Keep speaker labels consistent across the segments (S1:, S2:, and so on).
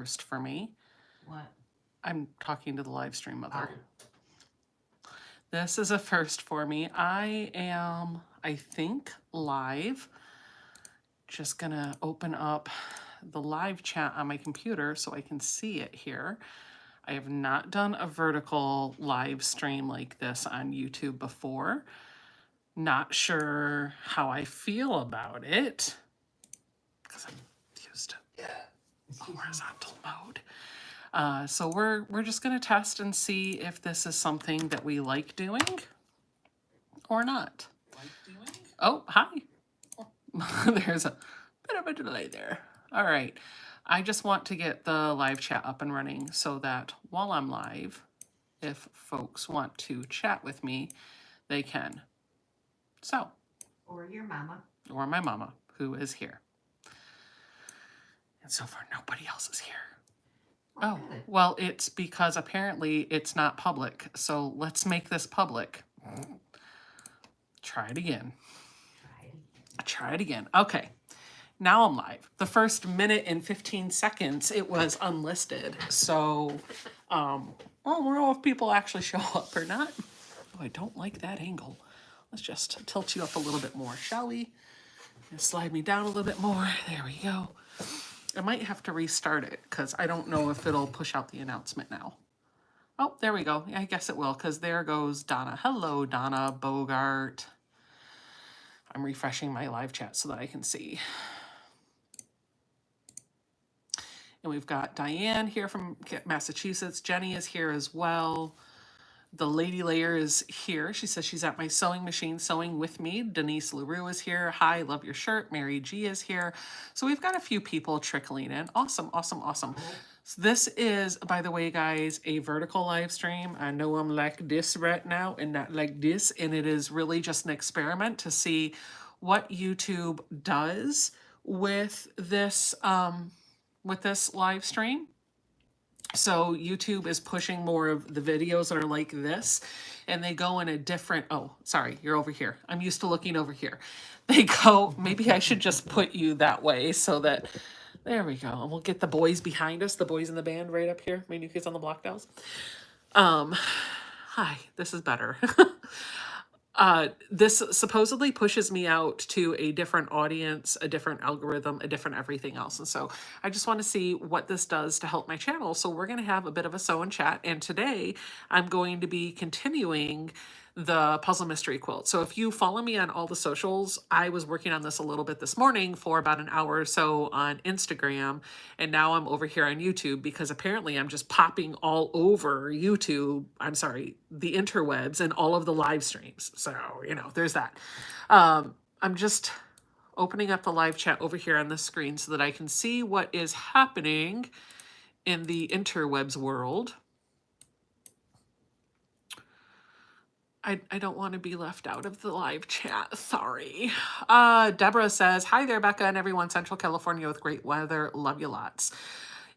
S1: first for me.
S2: What?
S1: I'm talking to the live stream mother.
S2: Oh.
S1: This is a first for me. I am, I think, live. Just gonna open up the live chat on my computer so I can see it here. I have not done a vertical live stream like this on YouTube before. Not sure how I feel about it because I'm used to horizontal mode. So we're just gonna test and see if this is something that we like doing or not. Oh, hi. There's a bit of a delay there. All right. I just want to get the live chat up and running so that while I'm live, if folks want to chat with me, they can. So.
S2: Or your mama.
S1: Or my mama, who is here. And so far, nobody else is here. Oh, well, it's because apparently it's not public. So let's make this public. Try it again. Try it again. Okay. Now I'm live. The first minute and 15 seconds, it was unlisted. So, I don't know if people actually show up or not. Oh, I don't like that angle. Let's just tilt you up a little bit more, shall we? And slide me down a little bit more. There we go. I might have to restart it because I don't know if it'll push out the announcement now. Oh, there we go. I guess it will because there goes Donna. Hello, Donna Bogart. I'm refreshing my live chat so that I can see. And we've got Diane here from Massachusetts. Jenny is here as well. The Lady Layer is here. She says she's at my sewing machine sewing with me. Denise LaRue is here. Hi, love your shirt. Mary G is here. So we've got a few people trickling in. Awesome, awesome, awesome. So this is, by the way, guys, a vertical live stream. I know I'm like this right now and not like this. And it is really just an experiment to see what YouTube does with this live stream. So YouTube is pushing more of the videos that are like this, and they go in a different, oh, sorry, you're over here. I'm used to looking over here. They go, maybe I should just put you that way so that, there we go. And we'll get the boys behind us, the boys in the band right up here, my new kids on the block dolls. Hi, this is better. This supposedly pushes me out to a different audience, a different algorithm, a different everything else. And so I just want to see what this does to help my channel. So we're going to have a bit of a sew and chat. And today I'm going to be continuing the puzzle mystery quilt. So if you follow me on all the socials, I was working on this a little bit this morning for about an hour or so on Instagram. And now I'm over here on YouTube because apparently I'm just popping all over YouTube. I'm sorry, the interwebs and all of the live streams. So, you know, there's that. I'm just opening up the live chat over here on the screen so that I can see what is happening in the interwebs world. I don't want to be left out of the live chat. Sorry. Deborah says, hi there, Becca and everyone. Central California with great weather. Love you lots.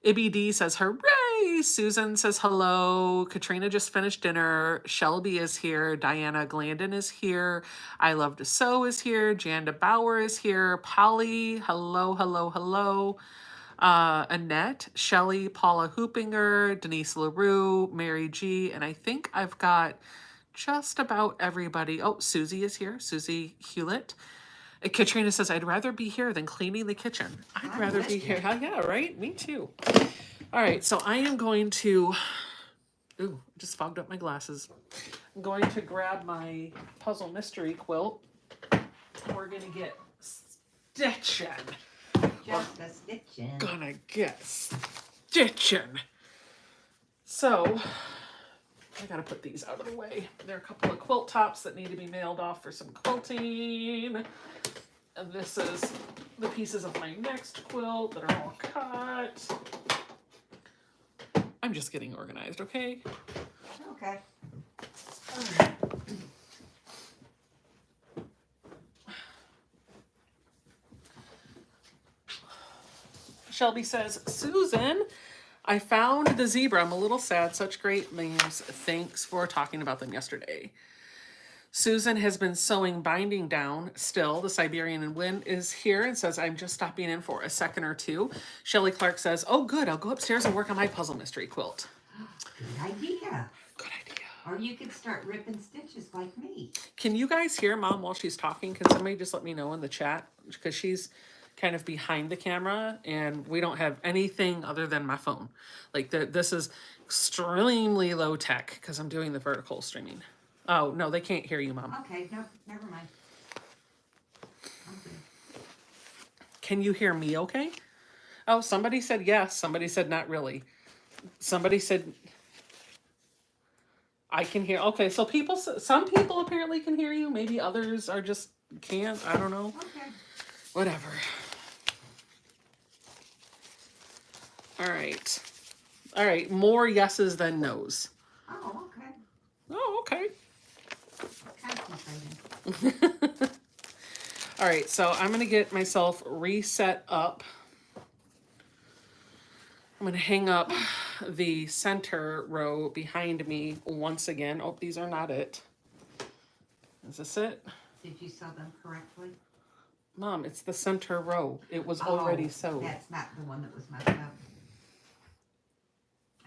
S1: Ibby D says, hooray. Susan says, hello. Katrina just finished dinner. Shelby is here. Diana Glandon is here. I Love to Sew is here. Janda Bauer is here. Polly, hello, hello, hello. Annette, Shelly, Paula Hoopinger, Denise LaRue, Mary G, and I think I've got just about everybody. Oh, Susie is here. Susie Hewlett. Katrina says, I'd rather be here than cleaning the kitchen. I'd rather be here. Oh, yeah, right? Me too. All right, so I am going to... Ooh, just fogged up my glasses. I'm going to grab my puzzle mystery quilt. We're going to get stitching.
S2: Just a stitching.
S1: Gonna get stitching. So... I gotta put these out of the way. There are a couple of quilt tops that need to be mailed off for some quilting. And this is the pieces of my next quilt that are all cut. I'm just getting organized, okay?
S2: Okay.
S1: All right. Shelby says, Susan, I found the zebra. I'm a little sad. Such great names. Thanks for talking about them yesterday. Susan has been sewing binding down still. The Siberian Wind is here and says, I'm just stopping in for a second or two. Shelley Clark says, oh, good. I'll go upstairs and work on my puzzle mystery quilt.
S2: Good idea.
S1: Good idea.
S2: Or you could start ripping stitches like me.
S1: Can you guys hear Mom while she's talking? Can somebody just let me know in the chat? Because she's kind of behind the camera and we don't have anything other than my phone. Like this is extremely low tech because I'm doing the vertical streaming. Oh, no, they can't hear you, Mom.
S2: Okay, no, never mind. I'm good.
S1: Can you hear me okay? Oh, somebody said yes. Somebody said not really. Somebody said I can hear. Okay, so some people apparently can hear you. Maybe others are just can't. I don't know.
S2: Okay.
S1: Whatever. All right. All right. More yeses than nos.
S2: Oh, okay.
S1: Oh, okay.
S2: Concentrating.
S1: All right. So I'm going to get myself reset up. I'm going to hang up the center row behind me once again. Oh, these are not it. Is this it?
S2: Did you sew them correctly?
S1: Mom, it's the center row. It was already sewed.
S2: That's not the one that was messed up.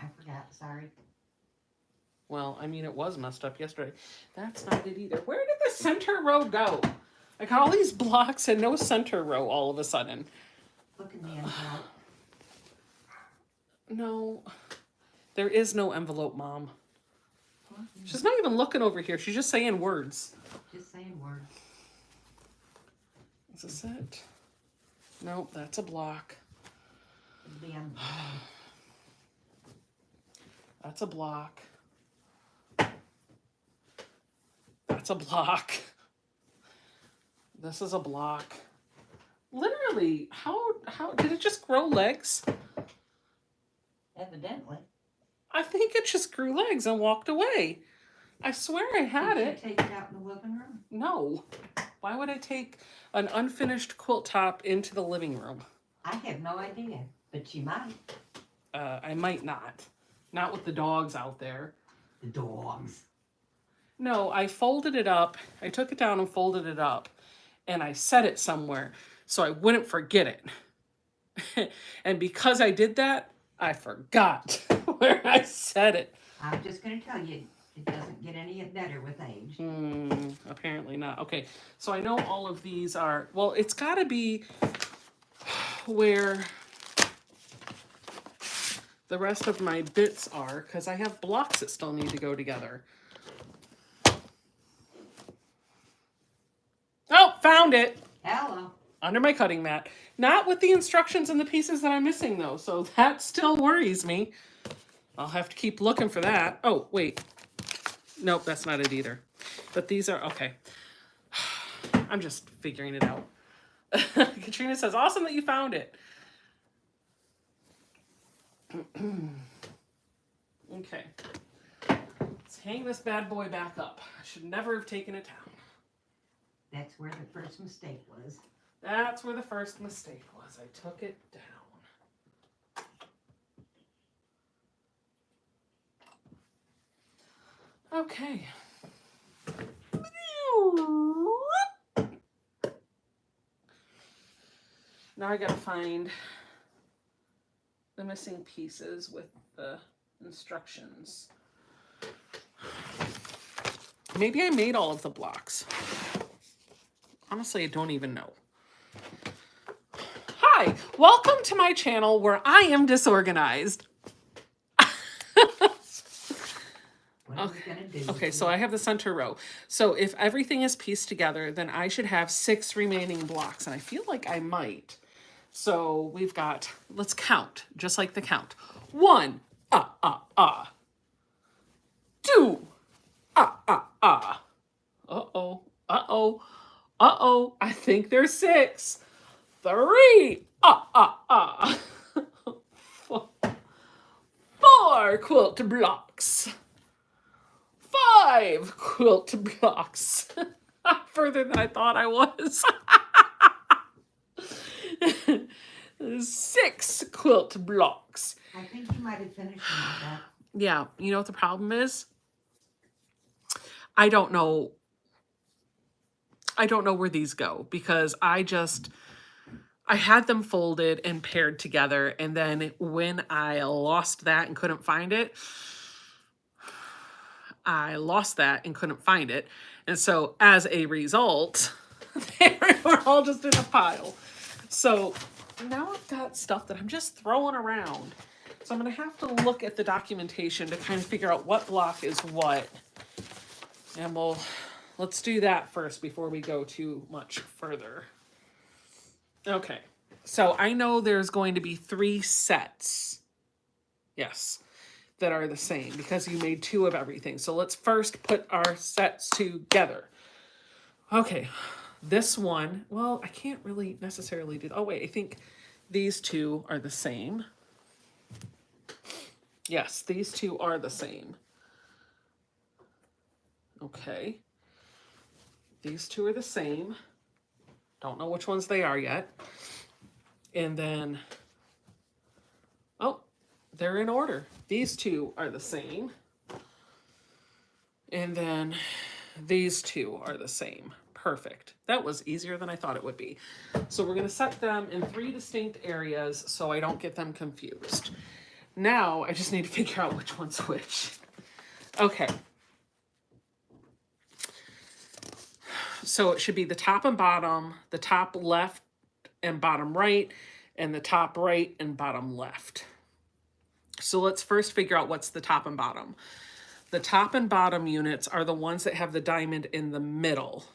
S2: I forgot, sorry.
S1: Well, I mean, it was messed up yesterday. That's not it either. Where did the center row go? I got all these blocks and no center row all of a sudden.
S2: Look in the envelope.
S1: No, there is no envelope, Mom. She's not even looking over here. She's just saying words.
S2: Just saying words.
S1: Is this it? Nope, that's a block.
S2: It'll be on the
S1: That's a block. That's a block. This is a block. Literally, how did it just grow legs?
S2: Evidently.
S1: I think it just grew legs and walked away. I swear I had
S2: Did
S1: it.
S2: you take it out in the living room?
S1: No. Why would I take an unfinished quilt top into the living room?
S2: I have no idea, but you might.
S1: I might not. Not with the dogs out there.
S2: The dogs.
S1: No, I folded it up. I took it down and folded it up. And I set it somewhere so I wouldn't forget it. And because I did that, I forgot where I set it.
S2: I'm just going to tell you, it doesn't get any better with age.
S1: Apparently not. Okay, so I know all of these are, well, it's got to be where the rest of my bits are, because I have blocks that still need to go together. Oh, found it.
S2: Hello.
S1: Under my cutting mat. Not with the instructions and the pieces that I'm missing, though, so that still worries me. I'll have to keep looking for that. Oh, wait. Nope, that's not it either. But these are, okay. I'm just figuring it out. Katrina says, awesome that you found it. Okay. Let's hang this bad boy back up. I should never have taken it down.
S2: That's where the first mistake was.
S1: That's where the first mistake was. I took it down. Okay. Now I gotta find the missing pieces with the instructions. Maybe I made all of the blocks. Honestly, I don't even know. Hi, welcome to my channel where I am disorganized.
S2: What are we going to do?
S1: Okay, so I have the center row. So if everything is pieced together, then I should have 6 remaining blocks, and I feel like I might. So we've got, let's count, just like the count. 1, 2, uh-oh, I think there's 6. 3, 4 quilt blocks. 5 quilt blocks. Further than I thought I was. 6 quilt blocks.
S2: I think you might have finished them like that.
S1: Yeah, you know what the problem is? I don't know I don't know where these go because I had them folded and paired together, and then when I lost that and couldn't find it, I lost that and couldn't find it. And so as a result, they were all just in a pile. So now I've got stuff that I'm just throwing around. So I'm going to have to look at the documentation to kind of figure out what block is what. And let's do that first before we go too much further. Okay. So I know there's going to be 3 sets. Yes. That are the same because you made 2 of everything. So let's first put our sets together. Okay, this one, well, I can't really necessarily do, oh wait, I think these 2 are the same. Yes, these 2 are the same. Okay. These 2 are the same. Don't know which ones they are yet. And then, oh, they're in order. These 2 are the same. And then these 2 are the same. Perfect. That was easier than I thought it would be. So we're going to set them in 3 distinct areas so I don't get them confused. Now I just need to figure out which one's which. Okay. So it should be the top and bottom, the top left and bottom right, and the top right and bottom left. So let's first figure out what's the top and bottom. The top and bottom units are the ones that have the diamond in the middle.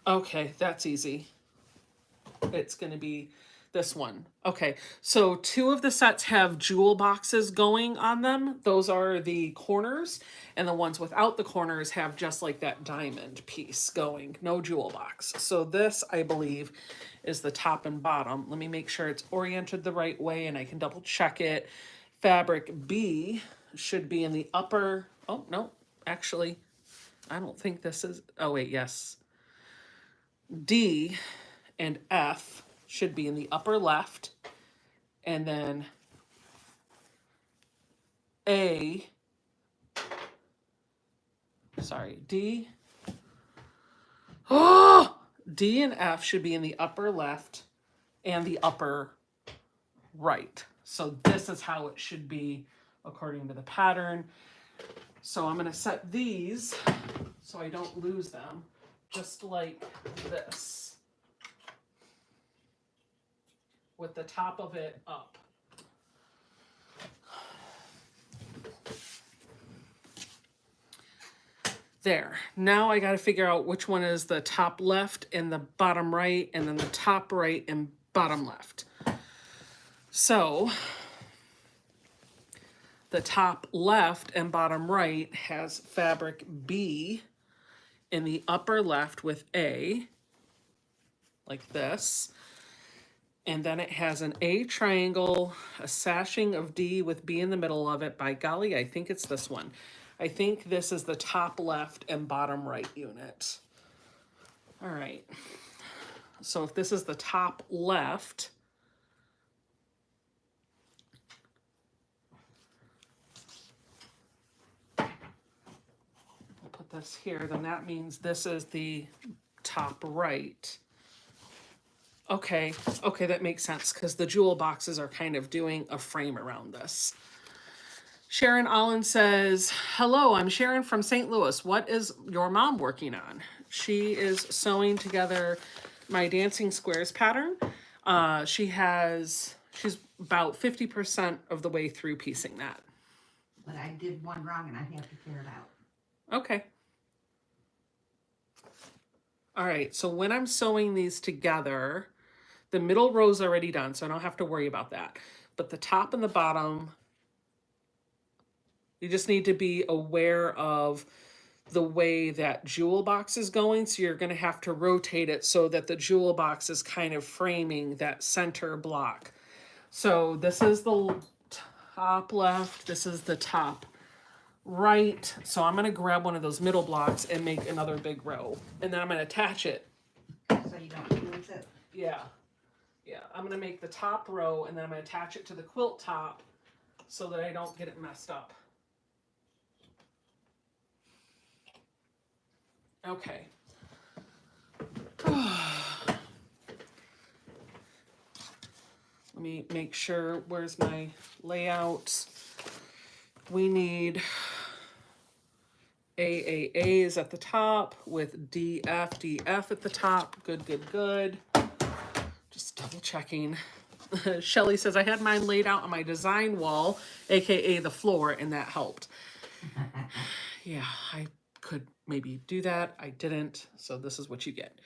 S1: Okay, that's easy. It's going to be this one. Okay, so 2 of the sets have jewel boxes going on them. Those are the corners, and the ones without the corners have just like that diamond piece going, no jewel box. So this, I believe, is the top and bottom. Let me make sure it's oriented the right way and I can double check it. Fabric B should be in the upper, oh no, actually, I don't think this is, oh wait, yes. D and F should be in the upper left, and then D and F should be in the upper left and the upper right. So this is how it should be according to the pattern. So I'm going to set these so I don't lose them, just like this, with the top of it up. There. Now I got to figure out which one is the top left and the bottom right, and then the top right and bottom left. So the top left and bottom right has fabric B in the upper left with A, like this. And then it has an A triangle, a sashing of D with B in the middle of it. By golly, I think it's this one. I think this is the top left and bottom right unit. All right. So if this is the top left, I'll put this here, then that means this is the top right. Okay, that makes sense because the jewel boxes are kind of doing a frame around this. Sharon Allen says, hello, I'm Sharon from St. Louis. What is your mom working on? She is sewing together my dancing squares pattern. She's about 50% of the way through piecing that.
S2: But I did one wrong and I have to tear it out.
S1: Okay. All right, so when I'm sewing these together, the middle row's already done, so I don't have to worry about that. But the top and the bottom, you just need to be aware of the way that jewel box is going. So you're going to have to rotate it so that the jewel box is kind of framing that center block. So this is the top left. This is the top right. So I'm going to grab one of those middle blocks and make another big row. And then I'm going to attach it.
S2: So you don't lose it?
S1: Yeah. I'm going to make the top row and then I'm going to attach it to the quilt top so that I don't get it messed up. Okay. Let me make sure, where's my layout? We need AAAs at the top with DF at the top. Good, good, good. Just double checking. Shelly says, I had mine laid out on my design wall, AKA the floor, and that helped. Yeah, I could maybe do that. I didn't, so this is what you get.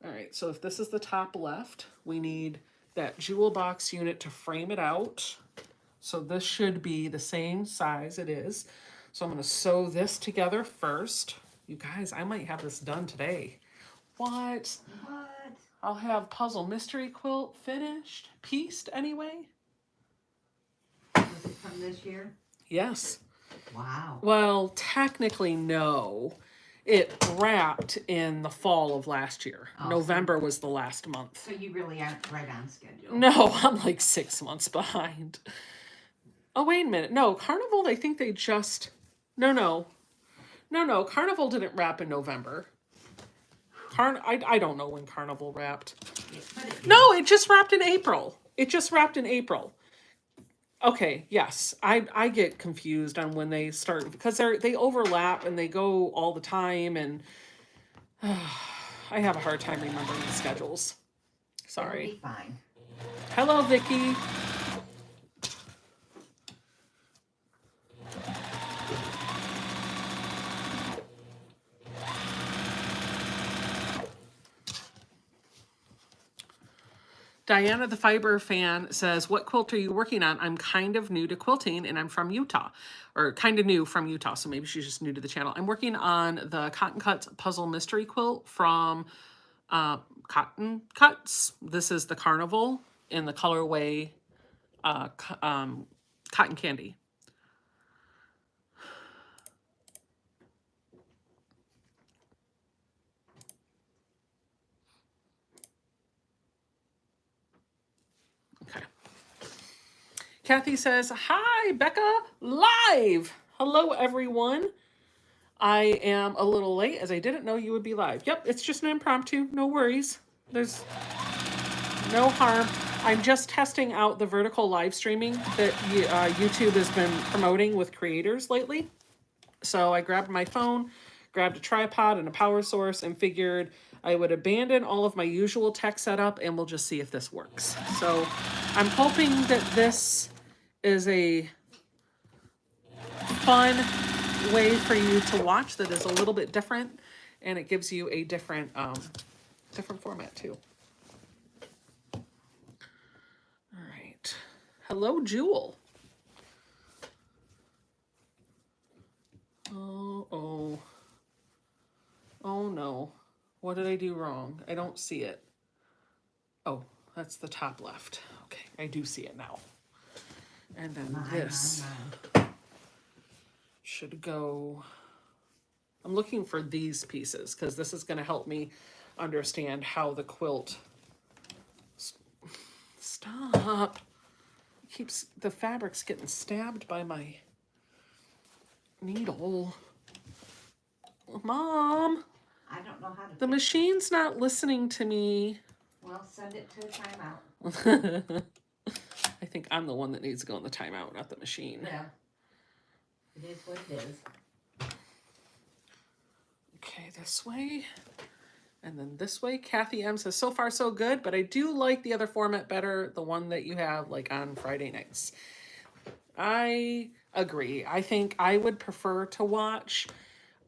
S1: All right, so if this is the top left, we need that jewel box unit to frame it out. So this should be the same size it is. So I'm gonna sew this together first. You guys, I might have this done today. What?
S2: What?
S1: I'll have Puzzle Mystery Quilt finished, pieced anyway.
S2: Was it from this year?
S1: Yes.
S2: Wow.
S1: Well, technically, no. It wrapped in the fall of last year.
S2: Oh,
S1: November was the last month.
S2: So you really aren't right on schedule.
S1: No, I'm like 6 months behind. Oh, wait a minute. No, Carnival, I think they just... No. Carnival didn't wrap in November. I don't know when Carnival wrapped. No, it just wrapped in April. Okay, yes. I get confused on when they start because they overlap and they go all the time, and I have a hard time remembering the schedules. Sorry.
S2: It'll be fine.
S1: Hello, Vicky. Diana the Fiber fan says, what quilt are you working on? I'm kind of new to quilting and I'm from Utah, or kind of new from Utah, so maybe she's just new to the channel. I'm working on the Cotton Cuts Puzzle Mystery Quilt from Cotton Cuts. This is the Carnival in the colorway Cotton Candy. Okay. Kathy says, hi, Becca, live. Hello, everyone. I am a little late as I didn't know you would be live. Yep, it's just an impromptu. No worries. There's no harm. I'm just testing out the vertical live streaming that YouTube has been promoting with creators lately. So I grabbed my phone, grabbed a tripod and a power source, and figured I would abandon all of my usual tech setup and we'll just see if this works. So I'm hoping that this is a fun way for you to watch that is a little bit different, and it gives you a different format too. All right. Hello, Jewel. Oh no. What did I do wrong? I don't see it. Oh, that's the top left. Okay, I do see it now. And then this should go... I'm looking for these pieces because this is going to help me understand how the quilt... Stop. The fabric's getting stabbed by my needle. Mom.
S2: I don't know how to.
S1: The machine's not listening to me.
S2: Well, send it to a timeout.
S1: I think I'm the one that needs to go in the timeout, not the machine.
S2: Yeah. It is what it is.
S1: Okay, this way. And then this way. Kathy M says, so far so good, but I do like the other format better, the one that you have like on Friday nights. I agree. I think I would prefer to watch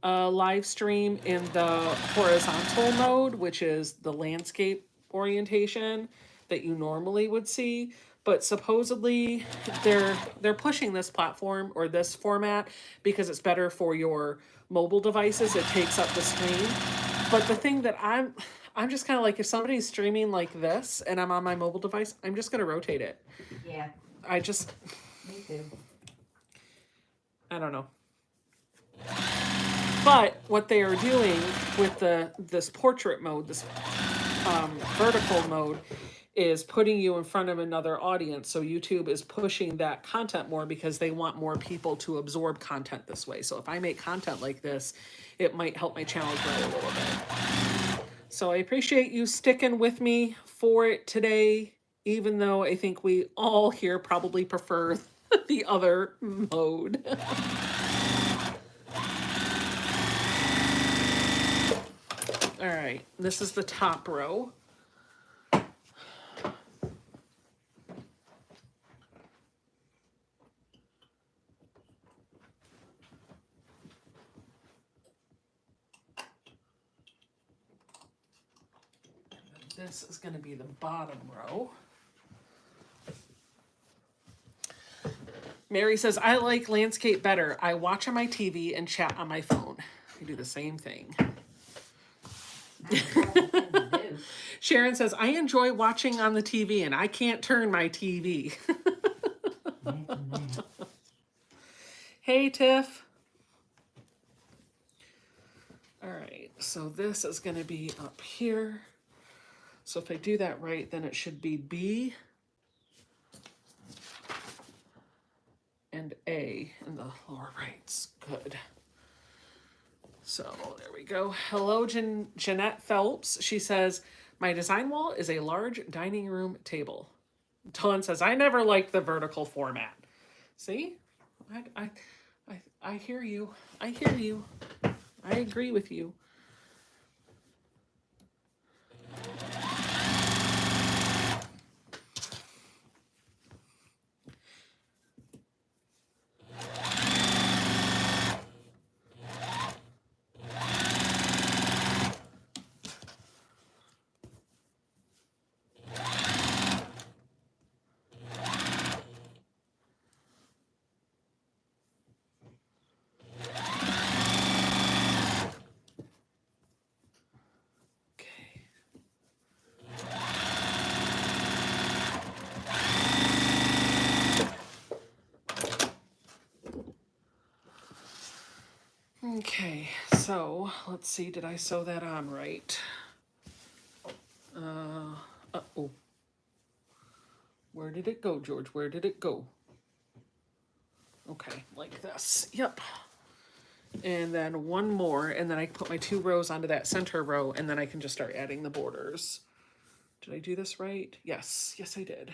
S1: a live stream in the horizontal mode, which is the landscape orientation that you normally would see. But supposedly they're pushing this platform or this format because it's better for your mobile devices. It takes up the screen. But the thing that I'm just kind of like, if somebody's streaming like this and I'm on my mobile device, I'm just going to rotate it.
S2: Yeah. Me too.
S1: I don't know. But what they are doing with this portrait mode, this vertical mode, is putting you in front of another audience. So YouTube is pushing that content more because they want more people to absorb content this way. So if I make content like this, it might help my channel grow a little bit. So I appreciate you sticking with me for it today, even though I think we all here probably prefer the other mode. All right, this is the top row. This is going to be the bottom row. Mary says, I like landscape better. I watch on my TV and chat on my phone. I do the same thing. Sharon says, I enjoy watching on the TV and I can't turn my TV. Hey, Tiff. All right, so this is going to be up here. So if I do that right, then it should be B and A in the lower rights. Good. So there we go. Hello, Jeanette Phelps. She says, my design wall is a large dining room table. Dawn says, I never liked the vertical format. See? I hear you. I hear you. I agree with you. Okay, so let's see, did I sew that on right? Uh-oh. Where did it go, George? Where did it go? Okay, like this. Yep. And then one more, and then I put my 2 rows onto that center row, and then I can just start adding the borders. Did I do this right? Yes. Yes, I did.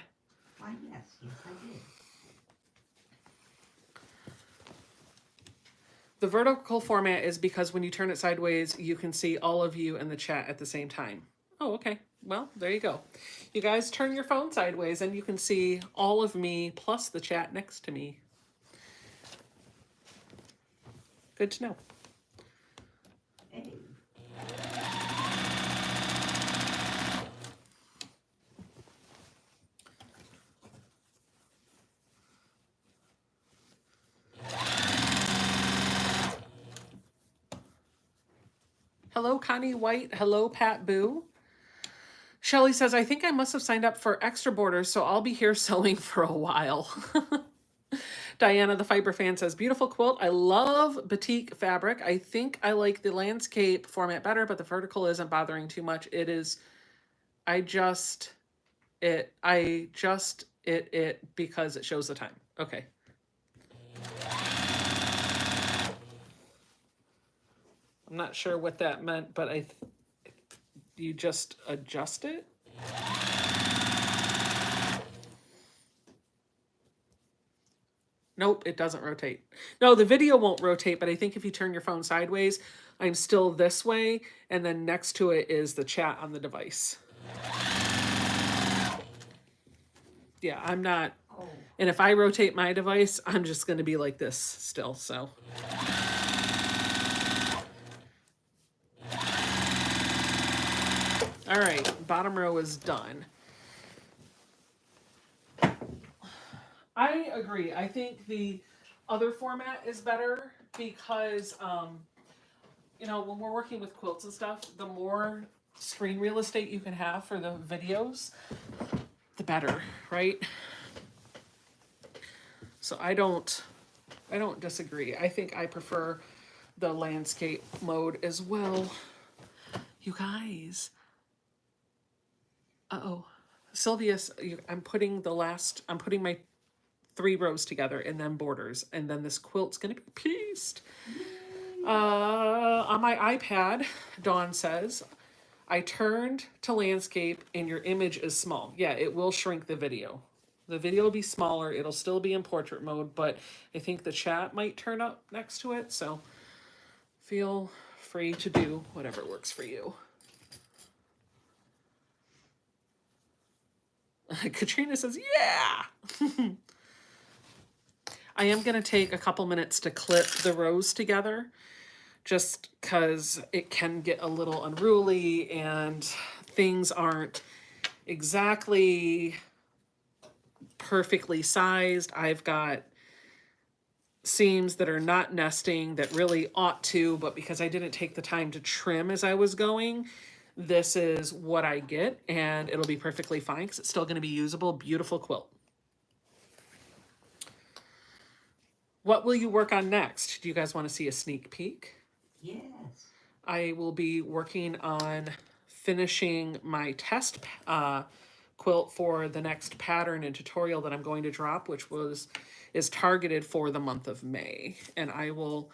S2: Why, yes, I did.
S1: The vertical format is because when you turn it sideways, you can see all of you in the chat at the same time. Oh, okay. Well, there you go. You guys turn your phone sideways and you can see all of me plus the chat next to me. Good to know.
S2: Hey.
S1: Hello, Connie White. Hello, Pat Boo. Shelly says, I think I must have signed up for extra borders, so I'll be here sewing for a while. Diana, the fiber fan, says, beautiful quilt. I love batik fabric. I think I like the landscape format better, but the vertical isn't bothering too much. It is, it because it shows the time. Okay. I'm not sure what that meant, but you just adjust it? Nope, it doesn't rotate. No, the video won't rotate, but I think if you turn your phone sideways, I'm still this way, and then next to it is the chat on the device. Yeah, I'm not.
S2: Oh.
S1: And if I rotate my device, I'm just going to be like this still, so. All right, bottom row is done. I agree. I think the other format is better because, you know, when we're working with quilts and stuff, the more screen real estate you can have for the videos, the better, right? So I don't disagree. I think I prefer the landscape mode as well. You guys. Uh-oh. Sylvia, I'm putting my 3 rows together and then borders, and then this quilt's gonna be pieced. On my iPad, Dawn says, I turned to landscape and your image is small. Yeah, it will shrink the video. The video will be smaller. It'll still be in portrait mode, but I think the chat might turn up next to it. So feel free to do whatever works for you. Katrina says, yeah. I am going to take a couple minutes to clip the rows together just because it can get a little unruly and things aren't exactly perfectly sized. I've got seams that are not nesting that really ought to, but because I didn't take the time to trim as I was going, this is what I get, and it'll be perfectly fine because it's still going to be usable. Beautiful quilt. What will you work on next? Do you guys want to see a sneak peek?
S2: Yes.
S1: I will be working on finishing my test quilt for the next pattern and tutorial that I'm going to drop, which is targeted for the month of May. And I will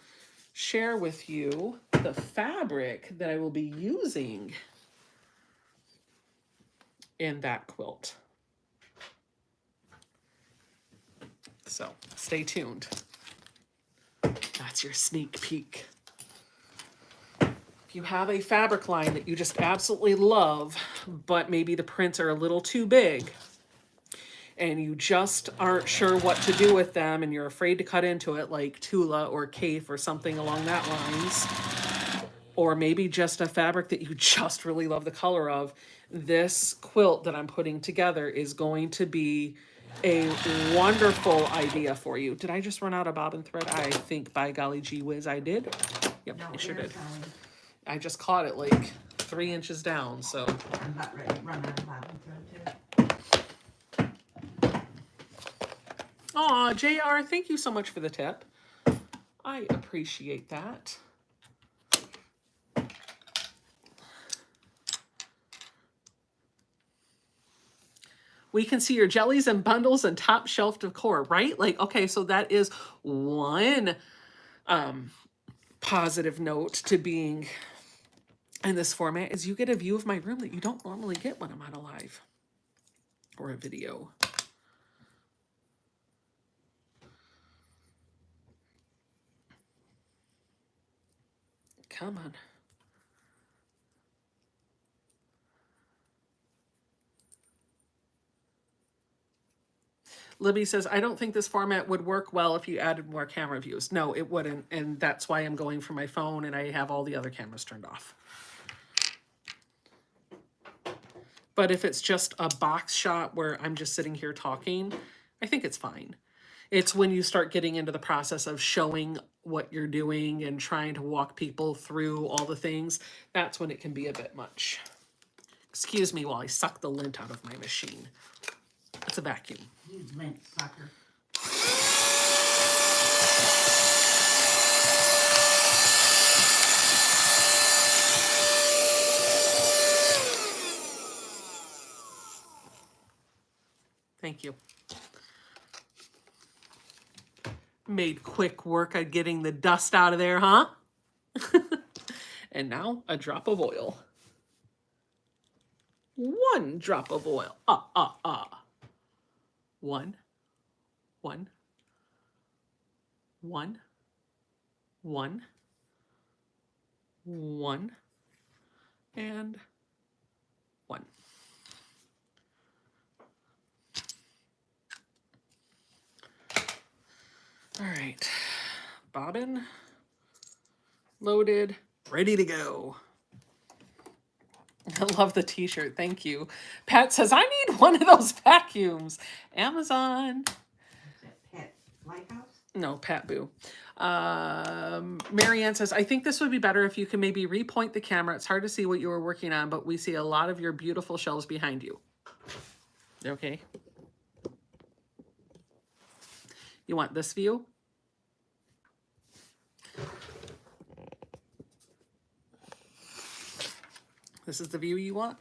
S1: share with you the fabric that I will be using in that quilt. So stay tuned. That's your sneak peek. If you have a fabric line that you just absolutely love, but maybe the prints are a little too big, and you just aren't sure what to do with them, and you're afraid to cut into it, like Tula or Cafe or something along that lines, or maybe just a fabric that you just really love the color of, this quilt that I'm putting together is going to be a wonderful idea for you. Did I just run out of bobbin thread? I think by golly gee whiz I did. Yep,
S2: No,
S1: I sure did.
S2: fine.
S1: I just caught it like 3 inches down, so.
S2: I'm about ready to run out of bobbin thread too.
S1: Aw, JR, thank you so much for the tip. I appreciate that. We can see your jellies and bundles and top shelf decor, right? Like, okay, so that is one positive note to being in this format, is you get a view of my room that you don't normally get when I'm on a live or a video. Come on. Libby says, I don't think this format would work well if you added more camera views. No, it wouldn't. And that's why I'm going from my phone and I have all the other cameras turned off. But if it's just a box shot where I'm just sitting here talking, I think it's fine. It's when you start getting into the process of showing what you're doing and trying to walk people through all the things, that's when it can be a bit much. Excuse me while I suck the lint out of my machine. It's a vacuum.
S2: You lint sucker.
S1: Thank you. Made quick work of getting the dust out of there, huh? And now a drop of oil. 1 drop of oil. One. 1. 1. 1. 1. And 1. All right, bobbin loaded, ready to go. I love the t-shirt, thank you. Pat says, I need one of those vacuums. Amazon.
S2: Is that Pet Lighthouse?
S1: No, Pat Boo. Marianne says, I think this would be better if you can maybe repoint the camera. It's hard to see what you were working on, but we see a lot of your beautiful shelves behind you. Okay. You want this view? This is the view you want?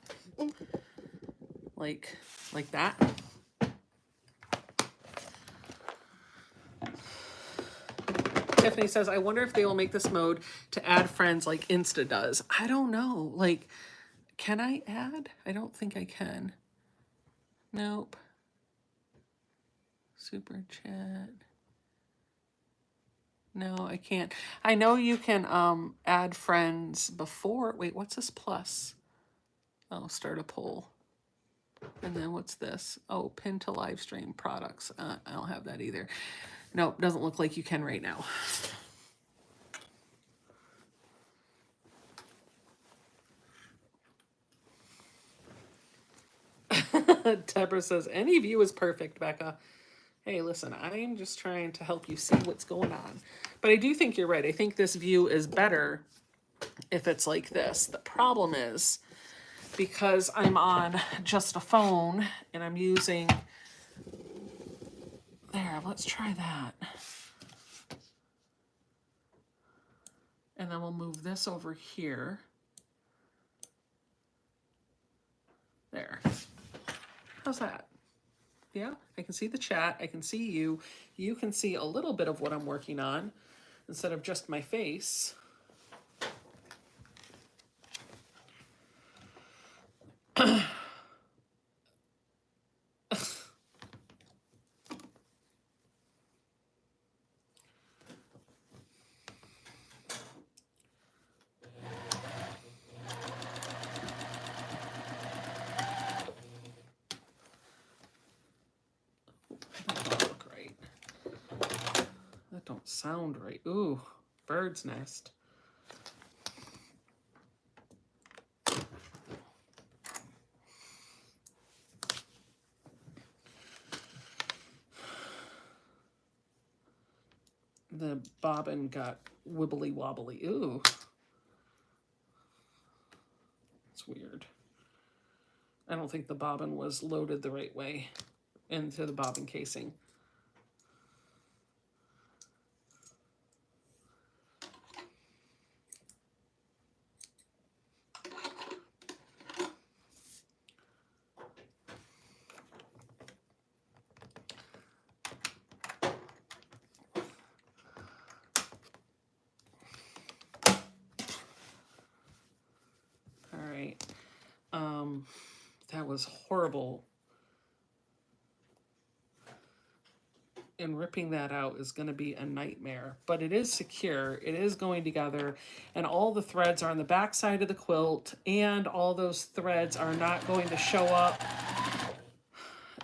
S1: Like like that. Tiffany says, I wonder if they will make this mode to add friends like Insta does. I don't know. Like, can I add? I don't think I can. Nope. Super chat. No, I can't. I know you can add friends before. Wait, what's this plus? Oh, start a poll. And then what's this? Oh, pin to live stream products. I don't have that either. Nope, doesn't look like you can right now. Deborah says, any view is perfect, Becca. Hey, listen, I'm just trying to help you see what's going on. But I do think you're right. I think this view is better if it's like this. The problem is, because I'm on just a phone and I'm using... There, let's try that. And then we'll move this over here. There. How's that? Yeah, I can see the chat. I can see you. You can see a little bit of what I'm working on instead of just my face. That don't look right. That don't sound right. Ooh, bird's nest. The bobbin got wibbly wobbly. Ooh. It's weird. I don't think the bobbin was loaded the right way into the bobbin casing. That was horrible. And ripping that out is going to be a nightmare, but it is secure. It is going together, and all the threads are on the back side of the quilt, and all those threads are not going to show up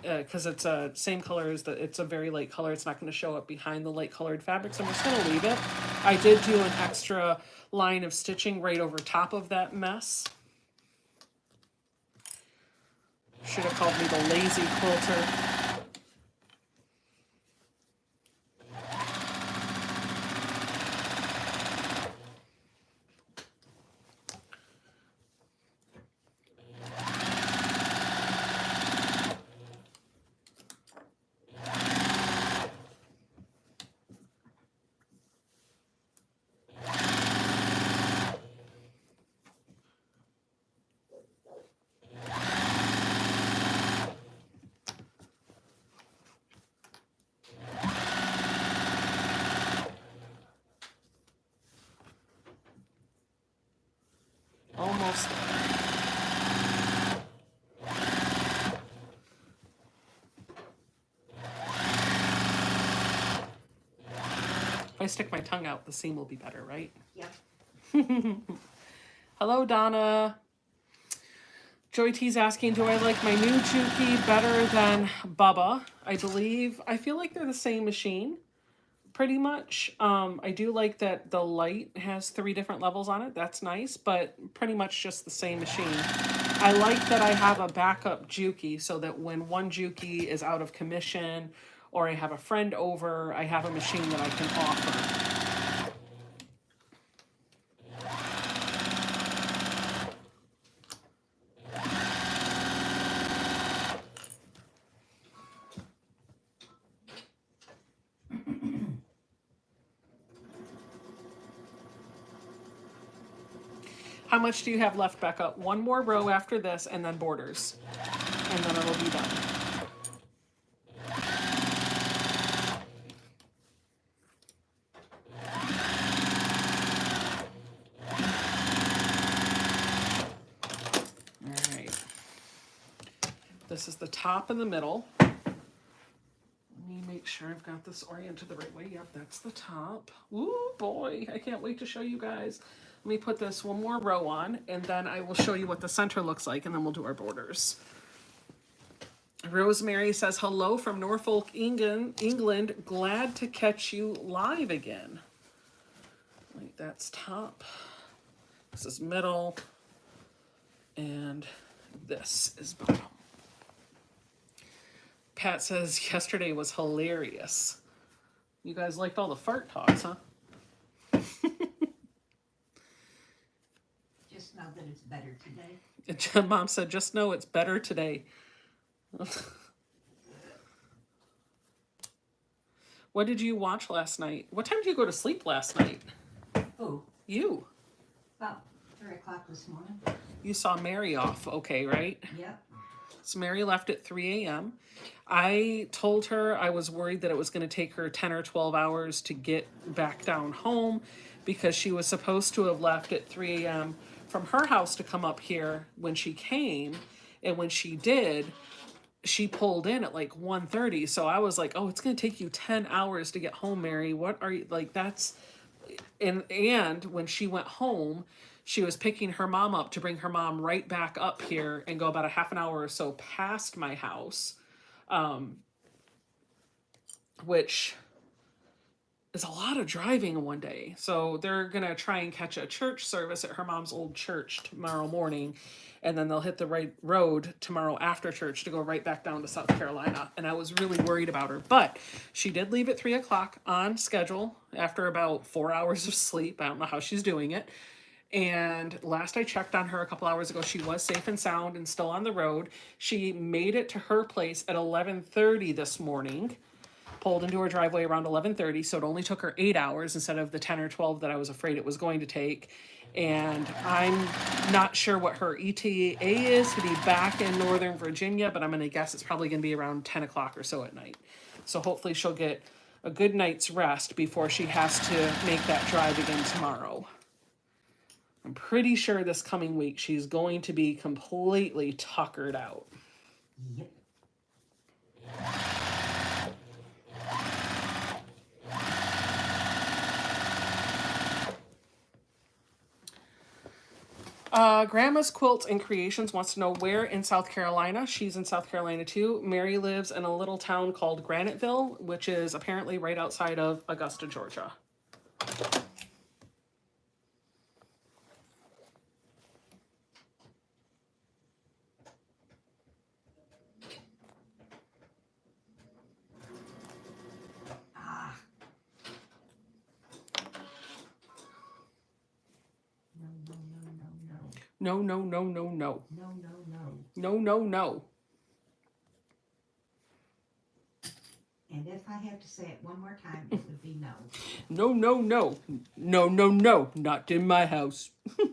S1: because it's a same color as it's a very light color. It's not going to show up behind the light colored fabric, so I'm just going to leave it. I did do an extra line of stitching right over top of that mess. Should have called me the lazy quilter. Almost there. If I stick my tongue out, the seam will be better, right?
S2: Yep.
S1: Hello, Donna. Joy T's asking, do I like my new Juki better than Bubba? I believe, I feel like they're the same machine, pretty much. I do like that the light has 3 different levels on it. That's nice, but pretty much just the same machine. I like that I have a backup Juki so that when one Juki is out of commission or I have a friend over, I have a machine that I can offer. How much do you have left, Becca? 1 more row after this and then borders. And then it'll be done. this is the top and the middle. Let me make sure I've got this oriented the right way. Yep, that's the top. Ooh, boy, I can't wait to show you guys. Let me put this one more row on, and then I will show you what the center looks like, and then we'll do our borders. Rosemary says, hello from Norfolk, England. Glad to catch you live again. Right, that's top. This is middle. And this is bottom. Pat says, yesterday was hilarious. You guys liked all the fart talks, huh?
S2: Just know that it's better today.
S1: Mom said, just know it's better today. What did you watch last night? What time did you go to sleep last night?
S2: Who?
S1: You.
S2: About 3 o'clock this morning.
S1: You saw Mary off, okay, right?
S2: Yep.
S1: So Mary left at 3 a.m. I told her I was worried that it was going to take her 10 or 12 hours to get back down home because she was supposed to have left at 3 a.m. from her house to come up here when she came. And when she did, she pulled in at like 1:30. So I was like, oh, it's going to take you 10 hours to get home, Mary. What are you, like, that's, and when she went home, she was picking her mom up to bring her mom right back up here and go about a half an hour or so past my house, which is a lot of driving in one day. So they're going to try and catch a church service at her mom's old church tomorrow morning. And then they'll hit the right road tomorrow after church to go right back down to South Carolina. And I was really worried about her. But she did leave at 3 o'clock on schedule after about 4 hours of sleep. I don't know how she's doing it. And last I checked on her a couple hours ago, she was safe and sound and still on the road. She made it to her place at 11:30 this morning. Pulled into her driveway around 11:30, so it only took her 8 hours instead of the 10 or 12 that I was afraid it was going to take. And I'm not sure what her ETA is to be back in Northern Virginia, but I'm going to guess it's probably going to be around 10 o'clock or so at night. So hopefully she'll get a good night's rest before she has to make that drive again tomorrow. I'm pretty sure this coming week she's going to be completely tuckered out.
S2: Yep.
S1: Grandma's Quilts and Creations wants to know where in South Carolina. She's in South Carolina too. Mary lives in a little town called Graniteville, which is apparently right outside of Augusta, Georgia. No, no, no, no, no.
S2: No, no, no.
S1: No, no, no.
S2: And if I have to say it one more time, it would be no.
S1: No, no, no. No, no, no. Not in my house. All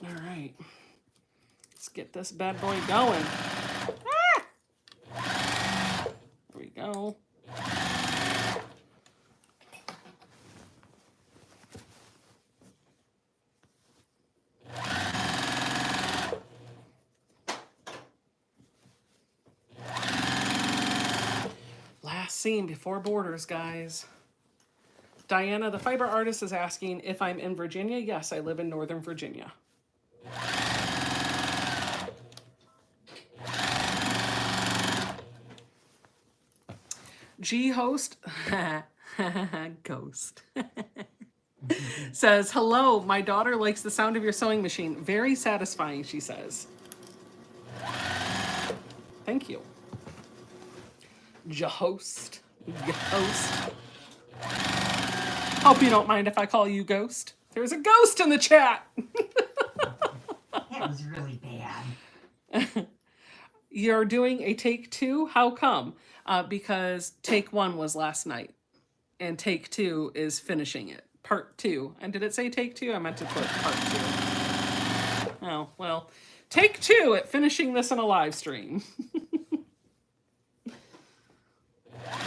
S1: right. Let's get this bad boy going. Ah! There we go. Last scene before borders, guys. Diana, the fiber artist, is asking if I'm in Virginia. Yes, I live in Northern Virginia. G-host, ghost, says, hello, my daughter likes the sound of your sewing machine. Very satisfying, she says. Thank you. Host. Hope you don't mind if I call you Ghost. There's a ghost in the chat.
S2: That was really bad.
S1: You're doing a take 2? How come? Because take 1 was last night. And take 2 is finishing it. Part 2. And did it say take 2? I meant to put part 2. Oh, well. Take 2 at finishing this in a live stream.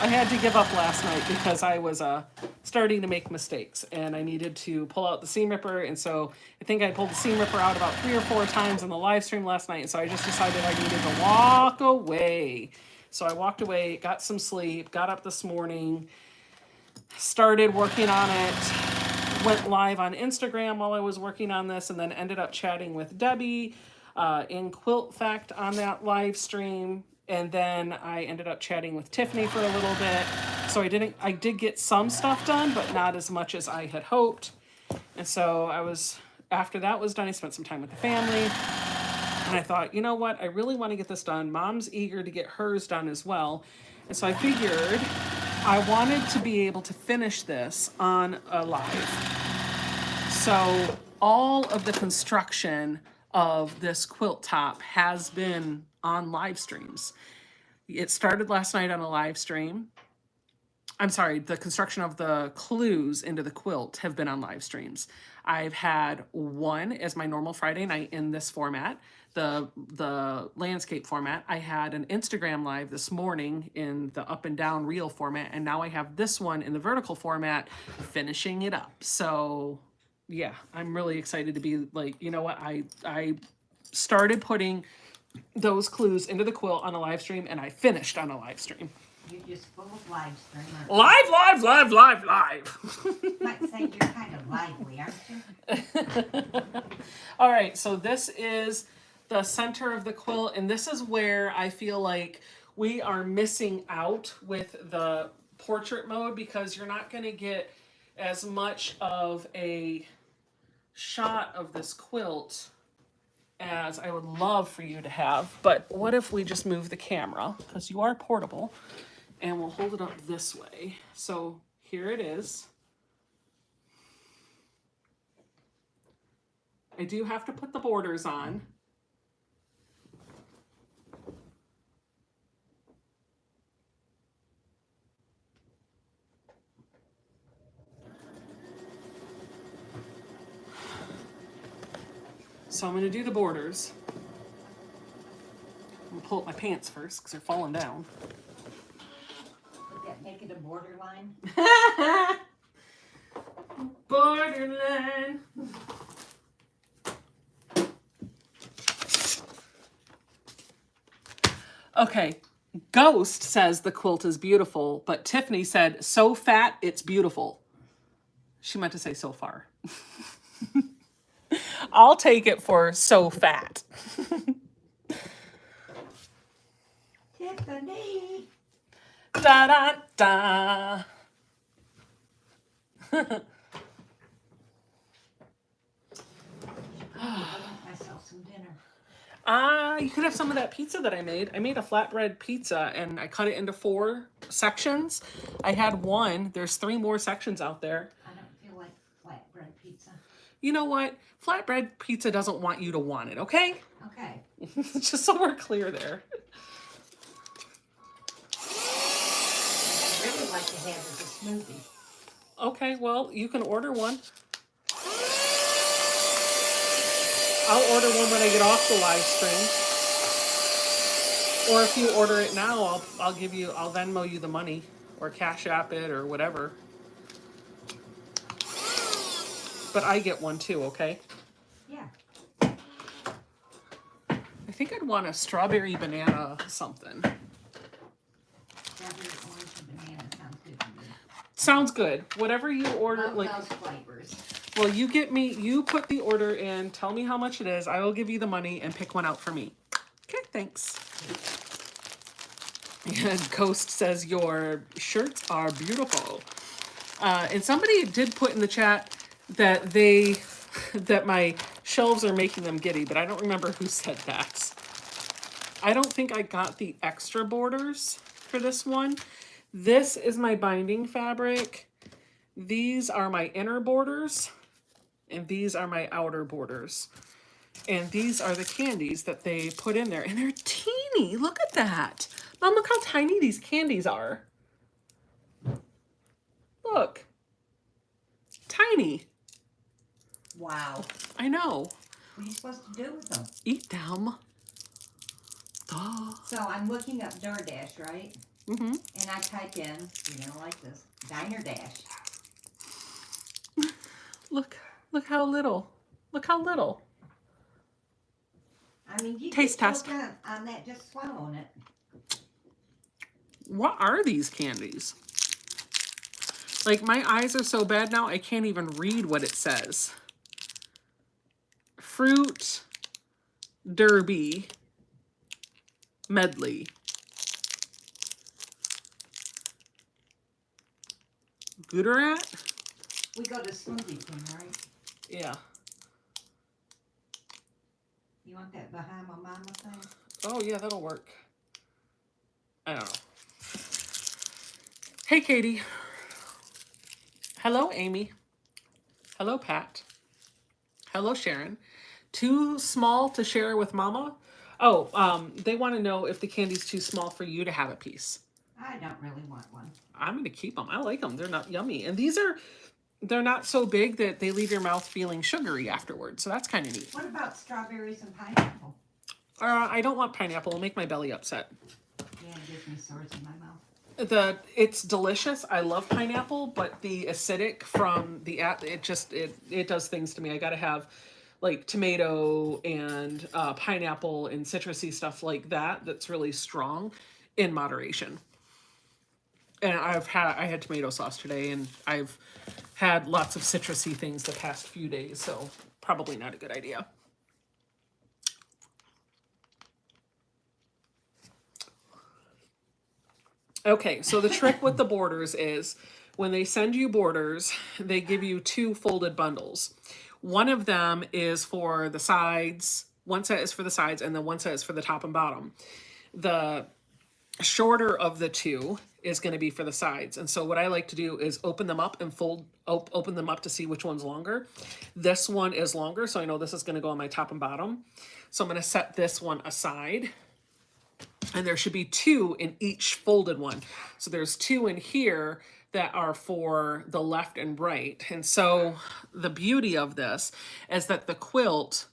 S1: I had to give up last night because I was starting to make mistakes and I needed to pull out the seam ripper. And so I think I pulled the seam ripper out about 3 or 4 times in the live stream last night. And so I just decided I needed to walk away. So I walked away, got some sleep, got up this morning, started working on it, went live on Instagram while I was working on this, and then ended up chatting with Debbie in Quilt Fact on that live stream. And then I ended up chatting with Tiffany for a little bit. So I did get some stuff done, but not as much as I had hoped. And so after that was done, I spent some time with the family. And I thought, you know what? I really want to get this done. Mom's eager to get hers done as well. And so I figured I wanted to be able to finish this on a live. So all of the construction of this quilt top has been on live streams. It started last night on a live stream. I'm sorry, the construction of the clues into the quilt have been on live streams. I've had one as my normal Friday night in this format, the landscape format. I had an Instagram live this morning in the up and down reel format, and now I have this one in the vertical format, finishing it up. So yeah, I'm really excited to be like, you know what, I started putting those clues into the quilt on a live stream, and I finished on a live stream.
S2: You're just full of live stream.
S1: Live.
S2: Might say you're kind of lively, aren't you?
S1: All right, so this is the center of the quilt, and this is where I feel like we are missing out with the portrait mode, because you're not going to get as much of a shot of this quilt as I would love for you to have. But what if we just move the camera, because you are portable, and we'll hold it up this way. So here it is. I do have to put the borders on. So I'm going to do the borders. I'm going to pull up my pants first because they're falling down.
S2: Would that make it a borderline?
S1: Borderline. Okay, Ghost says the quilt is beautiful, but Tiffany said, so fat, it's beautiful. She meant to say so far. I'll take it for so fat.
S2: Tiffany!
S1: Da da da.
S2: Myself some dinner.
S1: You could have some of that pizza that I made. I made a flatbread pizza and I cut it into 4 sections. I had one. There's 3 more sections out there.
S2: I don't feel like flatbread pizza.
S1: You know what? Flatbread pizza doesn't want you to want it, okay?
S2: Okay.
S1: Just so we're clear there.
S2: I'd really like to have it as a smoothie.
S1: Okay, well, you can order one. I'll order one when I get off the live stream. Or if you order it now, I'll Venmo you the money or Cash App it or whatever. But I get one too, okay?
S2: Yeah.
S1: I think I'd want a strawberry banana something.
S2: Strawberry, orange, and banana sounds good to me.
S1: Sounds good. Whatever you order,
S2: Love
S1: like,
S2: those flavors.
S1: well, you put the order in, tell me how much it is, I will give you the money and pick one out for me. Okay, thanks. And Ghost says your shirts are beautiful. And somebody did put in the chat that that my shelves are making them giddy, but I don't remember who said that. I don't think I got the extra borders for this one. This is my binding fabric. These are my inner borders, and these are my outer borders. And these are the candies that they put in there, and they're teeny. Look at that. Mom, look how tiny these candies are. Look. Tiny.
S2: Wow.
S1: I know.
S2: What are you supposed to do with them?
S1: Eat them. Duh.
S2: So I'm looking up DoorDash, right?
S1: Mm-hmm.
S2: And I type in, you're gonna like this, Diner Dash.
S1: Look how little. Look how little.
S2: I mean, you
S1: Taste
S2: get
S1: test.
S2: choked on that just swallowing it.
S1: What are these candies? Like, my eyes are so bad now, I can't even read what it says. Fruit Derby medley. Gooderat?
S2: We go to Smoothie King, right?
S1: Yeah.
S2: You want that Bahama Mama thing?
S1: Oh, yeah, that'll work. I don't know. Hey, Katie. Hello, Amy. Hello, Pat. Hello, Sharon. Too small to share with Mama? Oh, they want to know if the candy's too small for you to have a piece.
S2: I don't really want one.
S1: I'm going to keep them. I like them. They're not yummy. And they're not so big that they leave your mouth feeling sugary afterwards. So that's kind of neat.
S2: What about strawberries and pineapple?
S1: I don't want pineapple. It'll make my belly upset.
S2: Yeah, it gives me sores in my mouth.
S1: It's delicious. I love pineapple, but the acidic from it does things to me. I gotta have like tomato and pineapple and citrusy stuff like that. That's really strong in moderation. And I had tomato sauce today, and I've had lots of citrusy things the past few days, so probably not a good idea. Okay, so the trick with the borders is when they send you borders, they give you 2 folded bundles. One of them is for the sides, one set is for the sides, and then one set is for the top and bottom. The shorter of the 2 is going to be for the sides. And so what I like to do is open them up and open them up to see which one's longer. This one is longer, so I know this is going to go on my top and bottom. So I'm going to set this one aside. And there should be 2 in each folded one. So there's 2 in here that are for the left and right. And so the beauty of this is that the quilt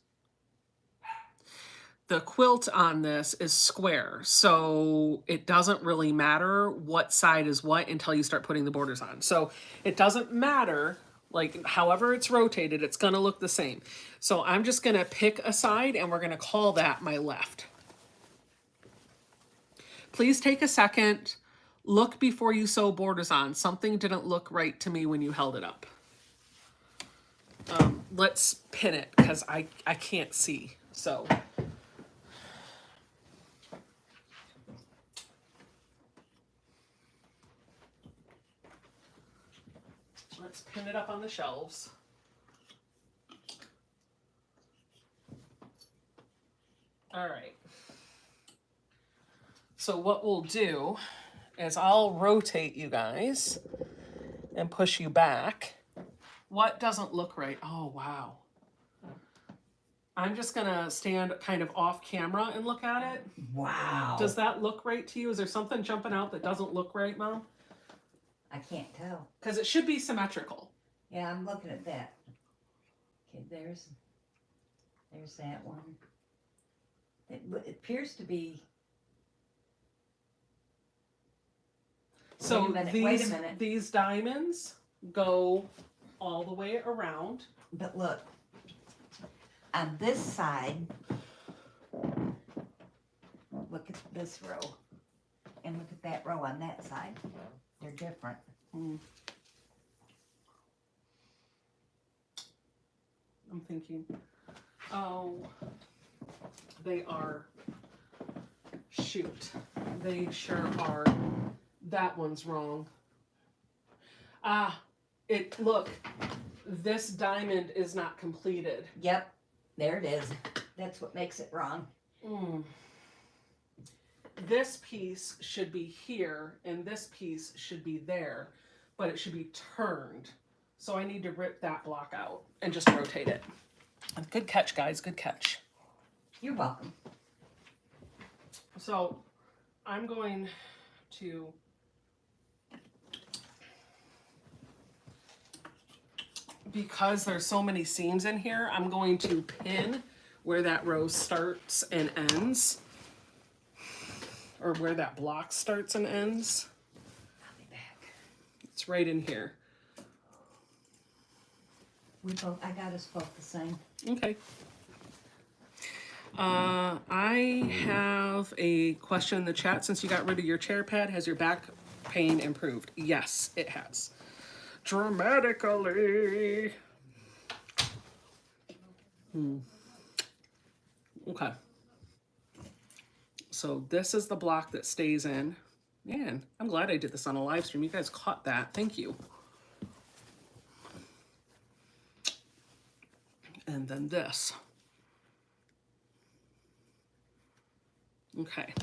S1: on this is square. So it doesn't really matter what side is what until you start putting the borders on. So it doesn't matter, like however it's rotated, it's gonna look the same. So I'm just gonna pick a side and we're gonna call that my left. Please take a second, look before you sew borders on. Something didn't look right to me when you held it up. Let's pin it because I can't see. So let's pin it up on the shelves. All right. So what we'll do is I'll rotate you guys and push you back. What doesn't look right? Oh, wow. I'm just gonna stand kind of off camera and look at it.
S2: Wow.
S1: Does that look right to you? Is there something jumping out that doesn't look right, Mom?
S2: I can't tell.
S1: Because it should be symmetrical.
S2: Yeah, I'm looking at that. Okay, there's that one. It appears to be.
S1: So
S2: wait a minute.
S1: These diamonds go all the way around.
S2: But look, on this side, look at this row, and look at that row on that side. They're different.
S1: I'm thinking, oh, they are, shoot, they sure are. That one's wrong. Look, this diamond is not completed.
S2: Yep, there it is. That's what makes it wrong.
S1: This piece should be here, and this piece should be there, but it should be turned. So I need to rip that block out and just rotate it. Good catch, guys, good catch.
S2: You're welcome.
S1: So I'm going to because there's so many seams in here, I'm going to pin where that row starts and ends. or where that block starts and ends.
S2: I'll be back.
S1: It's right in here.
S2: I got us both the same.
S1: Okay. I have a question in the chat. Since you got rid of your chair pad, has your back pain improved? Yes, it has. Dramatically. Okay. So this is the block that stays in. Man, I'm glad I did this on a live stream. You guys caught that. Thank you. And then this. Okay.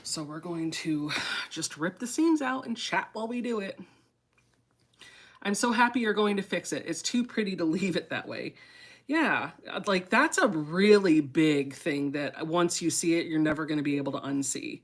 S1: So we're going to just rip the seams out and chat while we do it. I'm so happy you're going to fix it. It's too pretty to leave it that way. Yeah, like that's a really big thing that once you see it, you're never going to be able to unsee.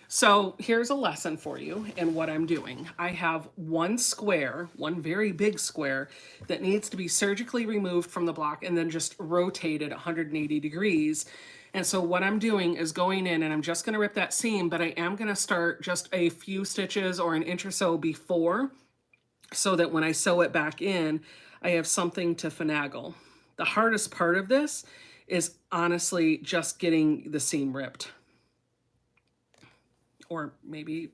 S1: So here's a lesson for you and what I'm doing. I have one square, one very big square that needs to be surgically removed from the block and then just rotated 180 degrees. And so what I'm doing is going in and I'm just going to rip that seam, but I am going to start just a few stitches or an inch or so before, so that when I sew it back in, I have something to finagle. The hardest part of this is honestly just getting the seam ripped. Or maybe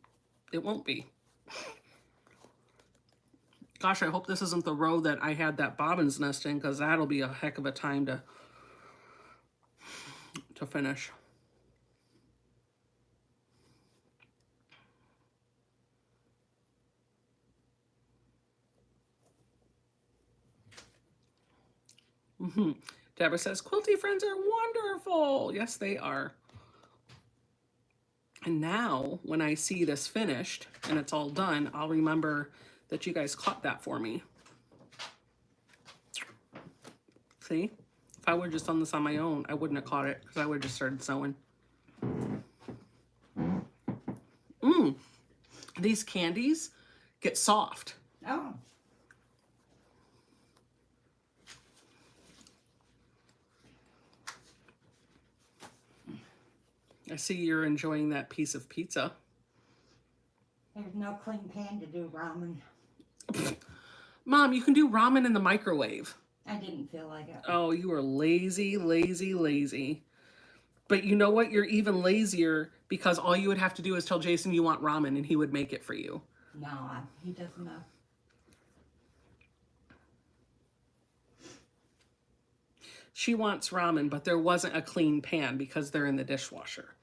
S1: it won't be. Gosh, I hope this isn't the row that I had that bobbin's nest in, because that'll be a heck of a time to finish. Deborah says, quilty friends are wonderful. Yes, they are. And now when I see this finished and it's all done, I'll remember that you guys caught that for me. See? If I would have just done this on my own, I wouldn't have caught it because I would have just started sewing. These candies get soft.
S2: Oh.
S1: I see you're enjoying that piece of pizza.
S2: There's no clean pan to do ramen.
S1: Mom, you can do ramen in the microwave.
S2: I didn't feel like it.
S1: Oh, you are lazy, lazy, lazy. But you know what? You're even lazier because all you would have to do is tell Jason you want ramen and he would make it for you.
S2: No, he doesn't know.
S1: She wants ramen, but there wasn't a clean pan because they're in the dishwasher.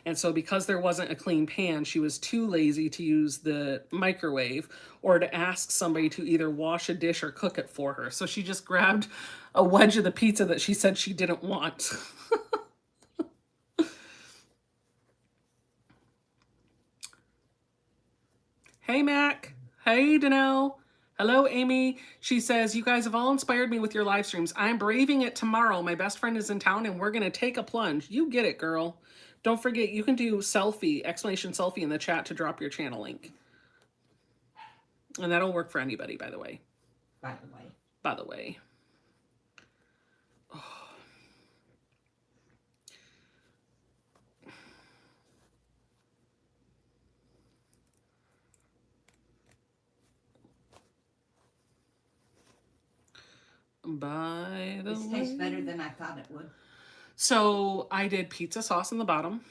S1: And so because there wasn't a clean pan, she was too lazy to use the microwave or to ask somebody to either wash a dish or cook it for her. So she just grabbed a wedge of the pizza that she said she didn't want. Hey, Mac. Hey, Danelle. Hello, Amy. She says, you guys have all inspired me with your live streams. I'm braving it tomorrow. My best friend is in town and we're going to take a plunge. You get it, girl. Don't forget, you can do selfie, exclamation selfie in the chat to drop your channel link. And that'll work for anybody, by the way.
S2: By the way.
S1: By the way. Oh. By the way.
S2: This tastes better than I thought it would.
S1: So I did pizza sauce in the bottom.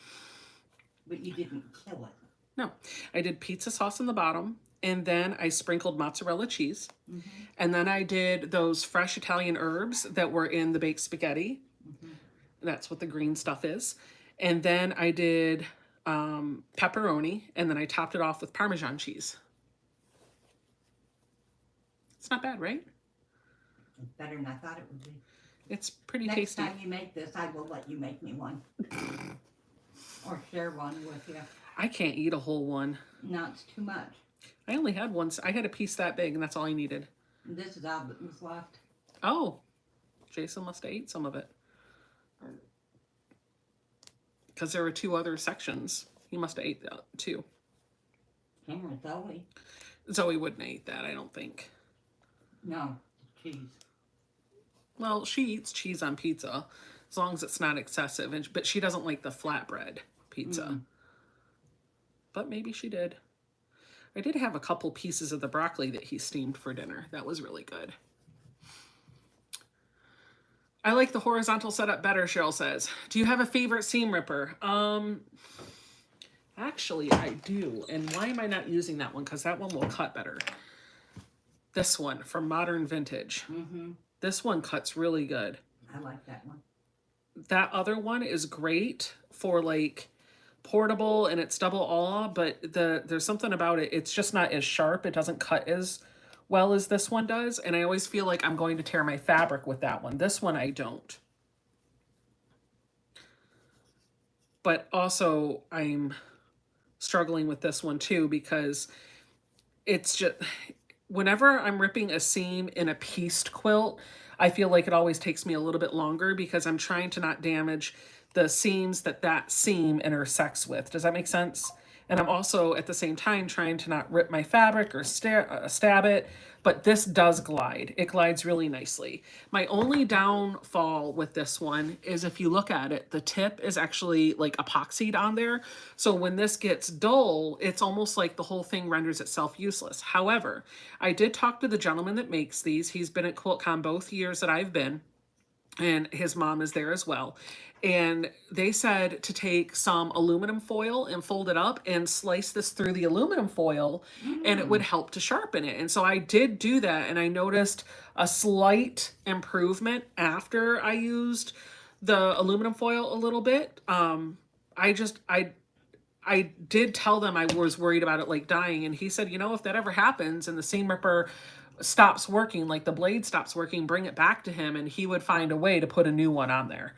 S2: But you didn't kill it.
S1: No, I did pizza sauce in the bottom, and then I sprinkled mozzarella cheese. And then I did those fresh Italian herbs that were in the baked spaghetti. That's what the green stuff is. And then I did pepperoni, and then I topped it off with Parmesan cheese. It's not bad, right?
S2: It's better than I thought it would be.
S1: It's pretty
S2: Next
S1: tasty.
S2: time you make this, I will let you make me one. Or share one with you.
S1: I can't eat a whole one.
S2: No, it's too much.
S1: I only had one. I had a piece that big, and that's all I needed.
S2: This is all that was left.
S1: Oh, Jason must have ate some of it. Because there were 2 other sections. He must have ate that too.
S2: Cameron Zoe.
S1: Zoe wouldn't eat that, I don't think.
S2: No, cheese.
S1: Well, she eats cheese on pizza, as long as it's not excessive. But she doesn't like the flatbread pizza. But maybe she did. I did have a couple pieces of the broccoli that he steamed for dinner. That was really good. I like the horizontal setup better, Cheryl says. Do you have a favorite seam ripper? Actually, I do. And why am I not using that one? Because that one will cut better. This one from Modern Vintage. This one cuts really good.
S2: I like that one.
S1: That other one is great for like portable and it's double awe, but there's something about it. It's just not as sharp. It doesn't cut as well as this one does. And I always feel like I'm going to tear my fabric with that one. This one I don't. But also I'm struggling with this one too because it's just, whenever I'm ripping a seam in a pieced quilt, I feel like it always takes me a little bit longer because I'm trying to not damage the seams that seam intersects with. Does that make sense? And I'm also at the same time trying to not rip my fabric or stab it, but this does glide. It glides really nicely. My only downfall with this one is if you look at it, the tip is actually like epoxied on there. So when this gets dull, it's almost like the whole thing renders itself useless. However, I did talk to the gentleman that makes these. He's been at QuiltCon both years that I've been, and his mom is there as well. And they said to take some aluminum foil and fold it up and slice this through the aluminum foil and it would help to sharpen it. And so I did do that, and I noticed a slight improvement after I used the aluminum foil a little bit. I did tell them I was worried about it like dying, and he said, you know, if that ever happens and the seam ripper stops working, like the blade stops working, bring it back to him and he would find a way to put a new one on there.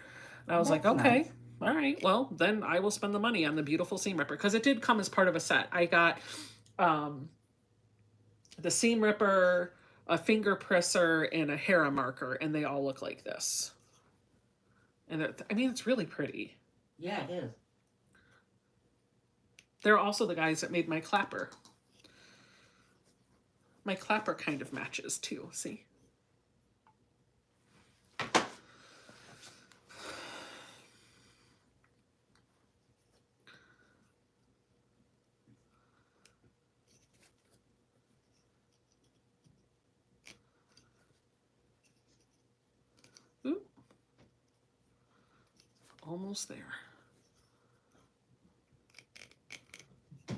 S1: And I was like, okay, nice. All right, well, then I will spend the money on the beautiful seam ripper, because it did come as part of a set. I got the seam ripper, a finger presser, and a Hera marker, and they all look like this. And I mean, it's really pretty.
S2: Yeah, it is.
S1: They're also the guys that made my clapper. My clapper kind of matches too, see? Ooh. Almost there.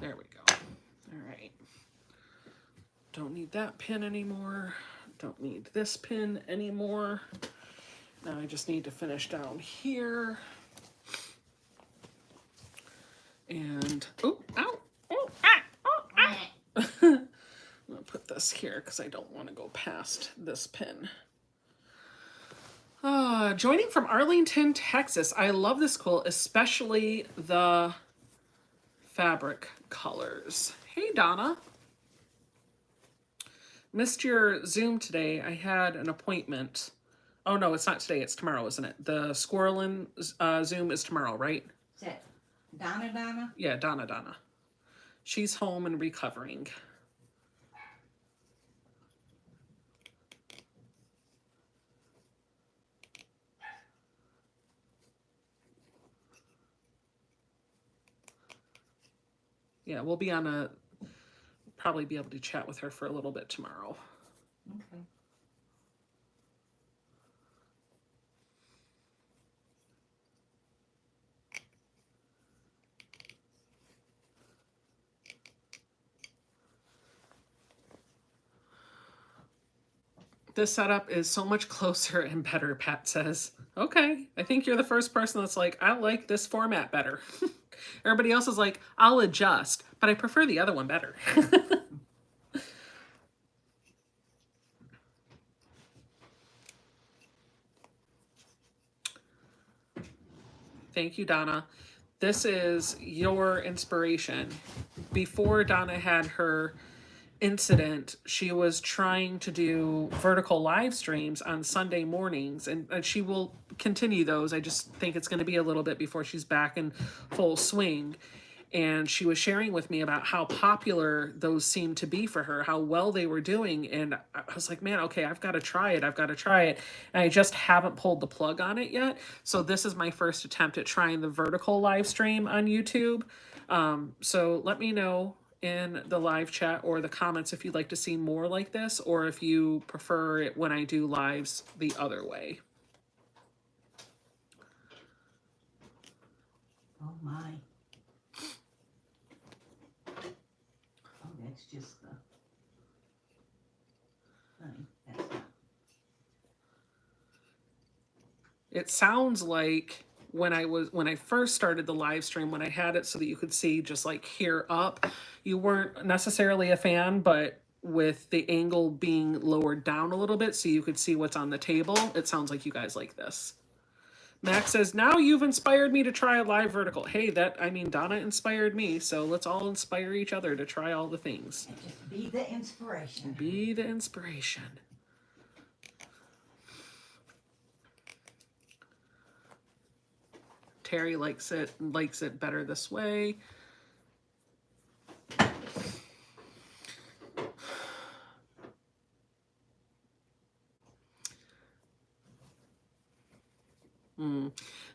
S1: There we go. All right. Don't need that pin anymore. Don't need this pin anymore. Now I just need to finish down here. And, oh, ow, oh, ah, oh, ah. I'm gonna put this here because I don't want to go past this pin. Joining from Arlington, Texas. I love this quilt, especially the fabric colors. Hey, Donna. Missed your Zoom today. I had an appointment. Oh, no, it's not today. It's tomorrow, isn't it? The Squirrelin Zoom is tomorrow, right?
S2: Is that Donna?
S1: Yeah, Donna. She's home and recovering. Yeah, we'll be on probably be able to chat with her for a little bit tomorrow.
S2: Okay.
S1: This setup is so much closer and better, Pat says. Okay, I think you're the first person that's like, I like this format better. Everybody else is like, I'll adjust, but I prefer the other one better. Thank you, Donna. This is your inspiration. Before Donna had her incident, she was trying to do vertical live streams on Sunday mornings, and she will continue those. I just think it's going to be a little bit before she's back in full swing. and she was sharing with me about how popular those seemed to be for her, how well they were doing. And I was like, man, okay, I've got to try it. I've got to try it. And I just haven't pulled the plug on it yet. So this is my first attempt at trying the vertical live stream on YouTube. So let me know in the live chat or the comments if you'd like to see more like this, or if you prefer it when I do lives the other way.
S2: Oh my. Oh, that's just the thing. That's not.
S1: It sounds like when I first started the live stream, when I had it so that you could see just like here up, you weren't necessarily a fan, but with the angle being lowered down a little bit so you could see what's on the table, it sounds like you guys like this. Max says, now you've inspired me to try a live vertical. Hey, Donna inspired me, so let's all inspire each other to try all the things.
S2: And just be the inspiration.
S1: Be the inspiration. Terry likes it better this way.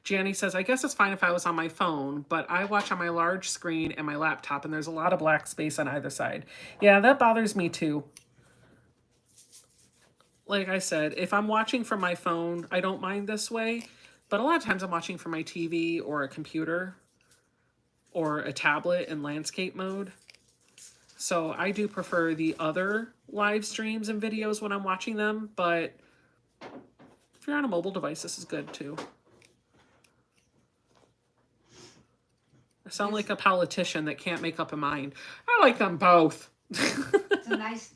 S1: Janny says, I guess it's fine if I was on my phone, but I watch on my large screen and my laptop, and there's a lot of black space on either side. Yeah, that bothers me too. Like I said, if I'm watching from my phone, I don't mind this way, but a lot of times I'm watching from my TV or a computer or a tablet in landscape mode. So I do prefer the other live streams and videos when I'm watching them, but if you're on a mobile device, this is good too. I sound like a politician that can't make up a mind. I like them both.
S2: It's a nice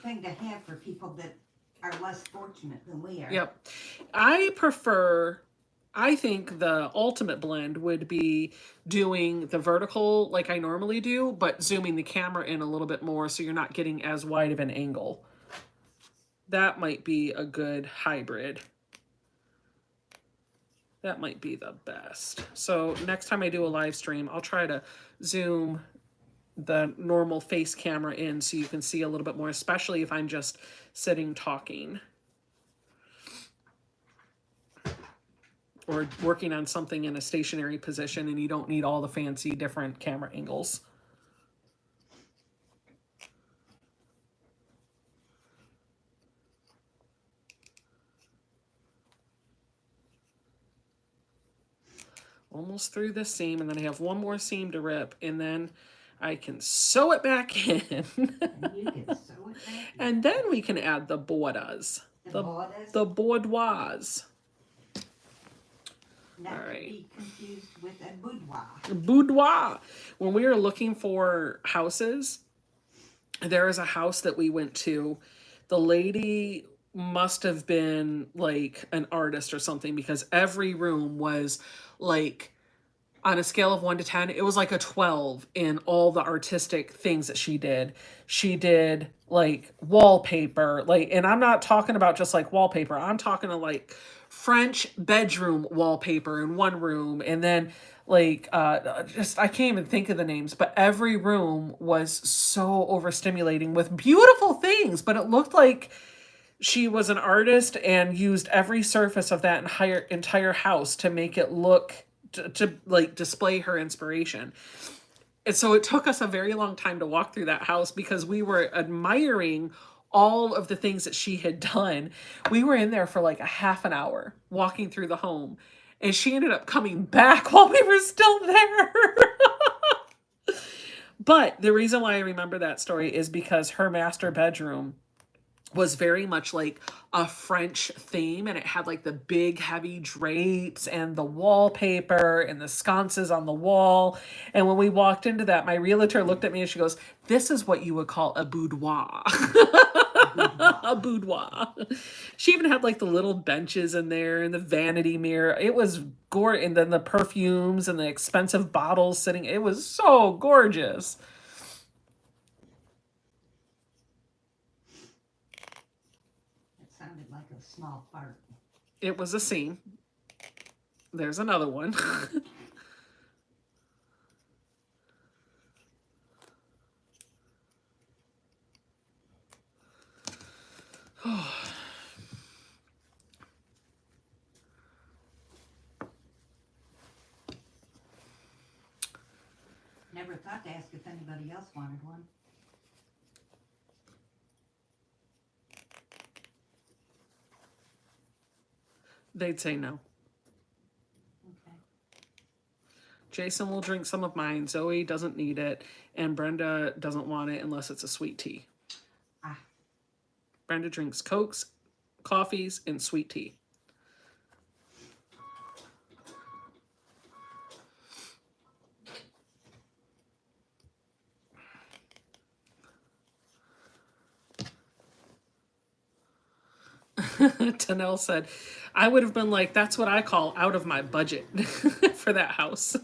S2: thing to have for people that are less fortunate than we are.
S1: Yep. I think the ultimate blend would be doing the vertical like I normally do, but zooming the camera in a little bit more so you're not getting as wide of an angle. That might be a good hybrid. That might be the best. So next time I do a live stream, I'll try to zoom the normal face camera in so you can see a little bit more, especially if I'm just sitting talking or working on something in a stationary position and you don't need all the fancy different camera angles. Almost through this seam, and then I have one more seam to rip, and then I can sew it back in.
S2: And you can sew it back.
S1: And then we can add the borders. The boudoirs.
S2: Not
S1: All
S2: to
S1: right.
S2: be confused with a boudoir.
S1: Boudoir. When we were looking for houses, there is a house that we went to. The lady must have been like an artist or something, because every room was like, on a scale of 1 to 10, it was like a 12 in all the artistic things that she did. She did like wallpaper, like, and I'm not talking about just like wallpaper. I'm talking to like French bedroom wallpaper in one room, and then like just I can't even think of the names, but every room was so overstimulating with beautiful things, but it looked like she was an artist and used every surface of that entire house to make it look to like display her inspiration. And so it took us a very long time to walk through that house because we were admiring all of the things that she had done. We were in there for like a half an hour walking through the home, and she ended up coming back while we were still there. But the reason why I remember that story is because her master bedroom was very much like a French theme, and it had like the big heavy drapes and the wallpaper and the sconces on the wall. And when we walked into that, my realtor looked at me and she goes, "This is what you would call a boudoir." A boudoir. She even had like the little benches in there and the vanity mirror. It was gorgeous. And then the perfumes and the expensive bottles sitting. It was so gorgeous.
S2: Sounded like a small fart.
S1: It was a scene. There's another one.
S2: Never thought to ask if anybody else wanted one.
S1: They'd say no.
S2: Okay.
S1: Jason will drink some of mine. Zoe doesn't need it. And Brenda doesn't want it unless it's a sweet tea.
S2: Ah.
S1: Brenda drinks Cokes, coffees, and sweet tea. Tanel said, I would have been like, that's what I call out of my budget for that house.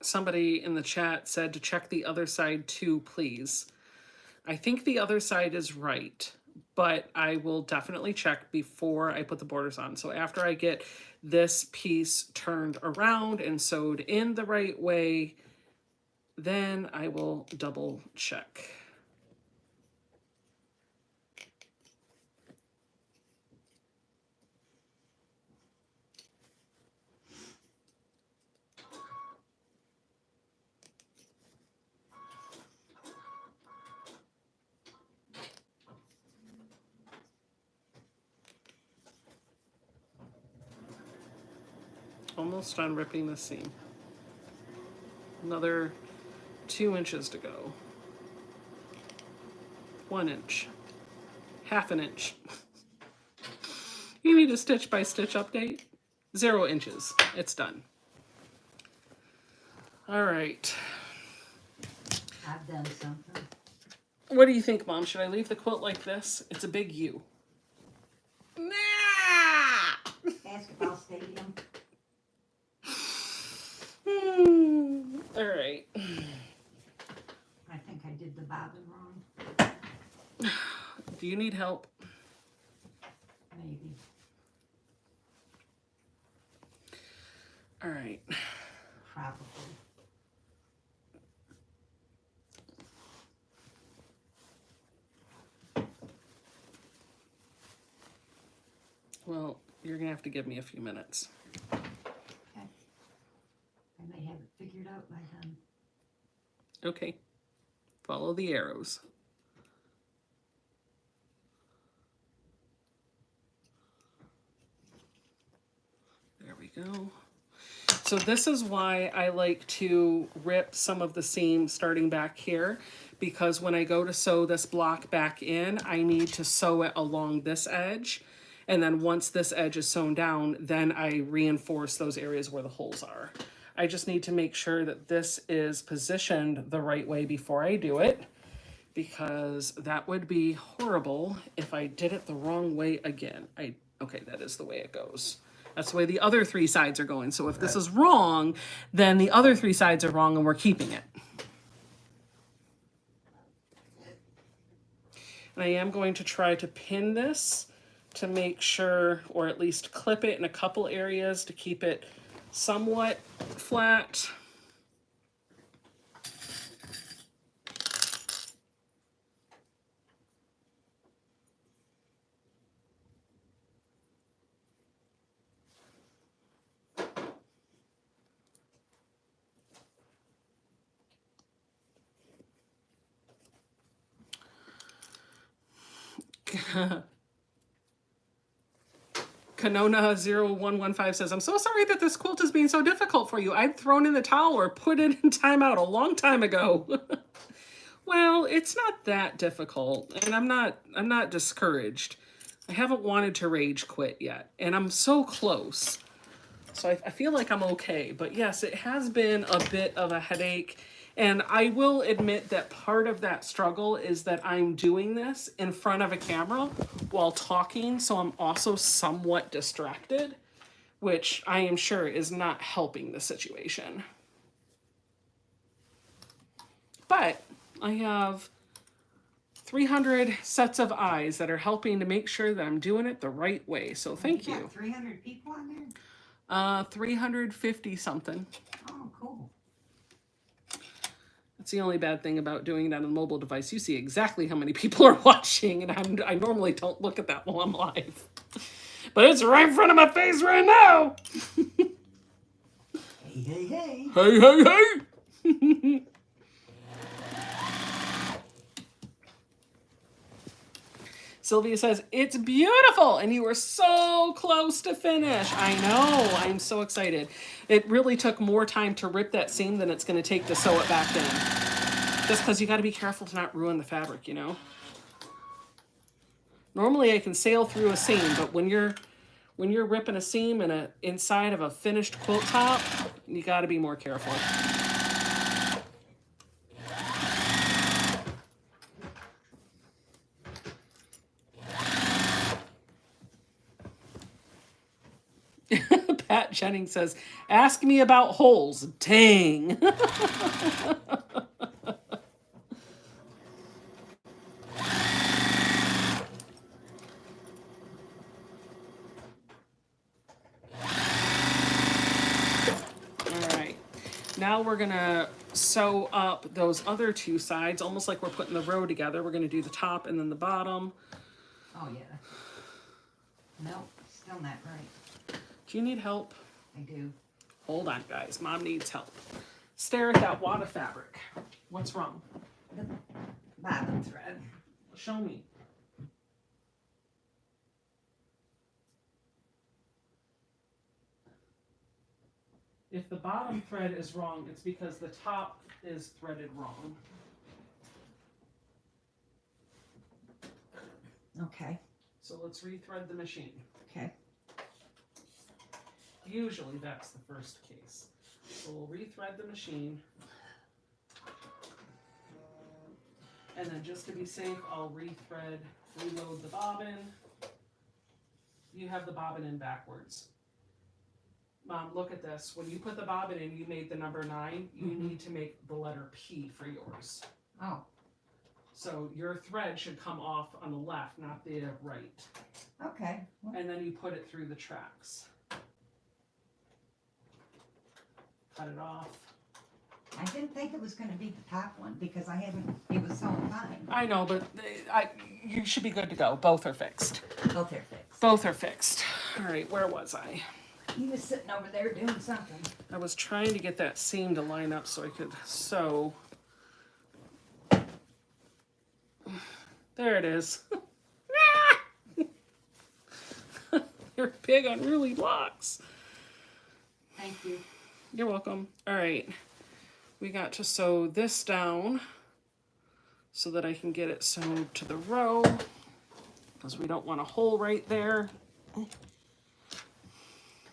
S1: Somebody in the chat said to check the other side too, please. I think the other side is right, but I will definitely check before I put the borders on. So after I get this piece turned around and sewed in the right way, then I will double check. Almost done ripping the seam. Another 2 inches to go. 1 inch. Half an inch. You need a stitch by stitch update? 0 inches. It's done. All right.
S2: I've done something.
S1: What do you think, Mom? Should I leave the quilt like this? It's a big U. Nah!
S2: Basketball stadium.
S1: All right.
S2: I think I did the bobbin wrong.
S1: Do you need help?
S2: Maybe.
S1: All right.
S2: Probably.
S1: Well, you're going to have to give me a few minutes.
S2: Okay. I may have it figured out by then.
S1: Okay. Follow the arrows. There we go. So this is why I like to rip some of the seam starting back here, because when I go to sew this block back in, I need to sew it along this edge. And then once this edge is sewn down, then I reinforce those areas where the holes are. I just need to make sure that this is positioned the right way before I do it, because that would be horrible if I did it the wrong way again. Okay, that is the way it goes. That's the way the other 3 sides are going. So if this is wrong, then the other 3 sides are wrong and we're keeping it. And I am going to try to pin this to make sure, or at least clip it in a couple areas to keep it somewhat flat. Canona0115 says, I'm so sorry that this quilt is being so difficult for you. I'd thrown in the towel or put it in timeout a long time ago. Well, it's not that difficult, and I'm not discouraged. I haven't wanted to rage quit yet, and I'm so close. So I feel like I'm okay. But yes, it has been a bit of a headache. And I will admit that part of that struggle is that I'm doing this in front of a camera while talking. So I'm also somewhat distracted. which I am sure is not helping the situation. But I have 300 sets of eyes that are helping to make sure that I'm doing it the right way. So thank you.
S2: 300 people on there?
S1: 350 something.
S2: Oh, cool.
S1: That's the only bad thing about doing it on a mobile device. You see exactly how many people are watching, and I normally don't look at that while I'm live. But it's right in front of my face right now.
S2: Hey, hey, hey.
S1: Hey, hey, hey. Sylvia says, it's beautiful, and you were so close to finish. I know, I'm so excited. It really took more time to rip that seam than it's going to take to sew it back in. Just because you got to be careful to not ruin the fabric, you know? Normally I can sail through a seam, but when you're ripping a seam in inside of a finished quilt top, you got to be more careful. Pat Jennings says, ask me about holes. Dang. Now we're gonna sew up those other two sides, almost like we're putting the row together. We're gonna do the top and then the bottom.
S2: Oh, yeah. Nope, still not right.
S1: Do you need help?
S2: I do.
S1: Hold on, guys. Mom needs help. Stare at that wad of fabric. What's wrong?
S2: The bottom thread.
S1: Show me. If the bottom thread is wrong, it's because the top is threaded wrong.
S2: Okay.
S1: So let's rethread the machine.
S2: Okay.
S1: Usually that's the first case. So we'll rethread the machine. And then just to be safe, I'll reload the bobbin. You have the bobbin in backwards. Mom, look at this. When you put the bobbin in, you made the number 9. You need to make the letter P for yours.
S2: Oh.
S1: So your thread should come off on the left, not the right.
S2: Okay.
S1: And then you put it through the tracks. Cut it off.
S2: I didn't think it was going to be the top one because it was so fine.
S1: I know, but you should be good to go. Both are fixed.
S2: Both are fixed.
S1: Both are fixed. All right, where was I?
S2: He was sitting over there doing something.
S1: I was trying to get that seam to line up so I could sew. There it is. You're big unruly blocks.
S2: Thank you.
S1: You're welcome. All right. We got to sew this down so that I can get it sewed to the row because we don't want a hole right there.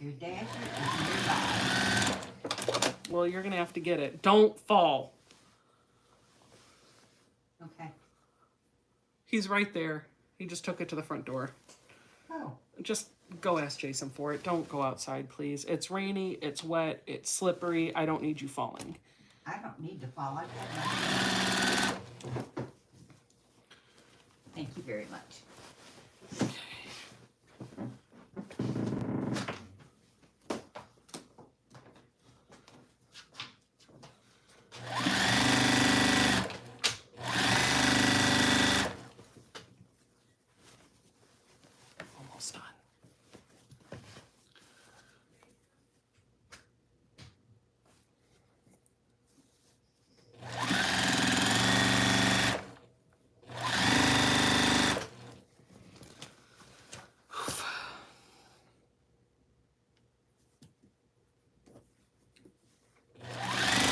S2: Your dasher is nearby.
S1: Well, you're going to have to get it. Don't fall.
S2: Okay.
S1: He's right there. He just took it to the front door.
S2: Oh.
S1: Just go ask Jason for it. Don't go outside, please. It's rainy, it's wet, it's slippery. I don't need you falling.
S2: I don't need to fall. I've got Thank you very much.
S1: Okay. Almost done.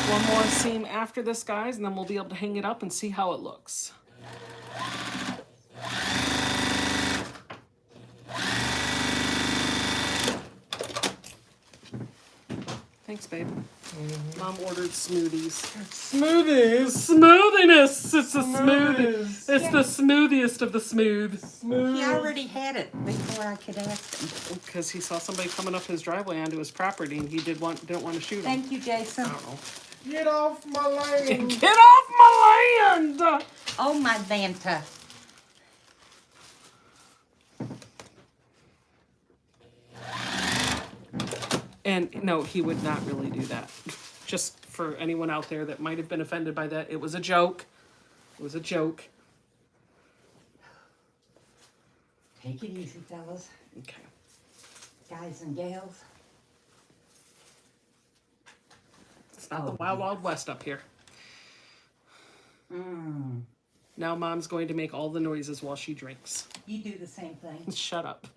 S1: One more seam after this, guys, and then we'll be able to hang it up and see how it looks. Thanks, babe. Mom ordered smoothies. Smoothies. Smoothiness. It's the smooth. It's the smoothiest of the smooth.
S2: He already had it before I could ask him.
S1: Because he saw somebody coming up his driveway onto his property, and he didn't want to shoot him.
S2: Thank you, Jason.
S1: I don't know.
S3: Get off my land.
S1: Get off my land.
S2: Oh, my Vanta.
S1: And no, he would not really do that. Just for anyone out there that might have been offended by that, it was a joke. It was a joke.
S2: Take it easy, fellas.
S1: Okay.
S2: Guys and gals.
S1: It's not the Wild Wild West up here.
S2: Mmm.
S1: Now Mom's going to make all the noises while she drinks.
S2: You do the same thing.
S1: Shut up.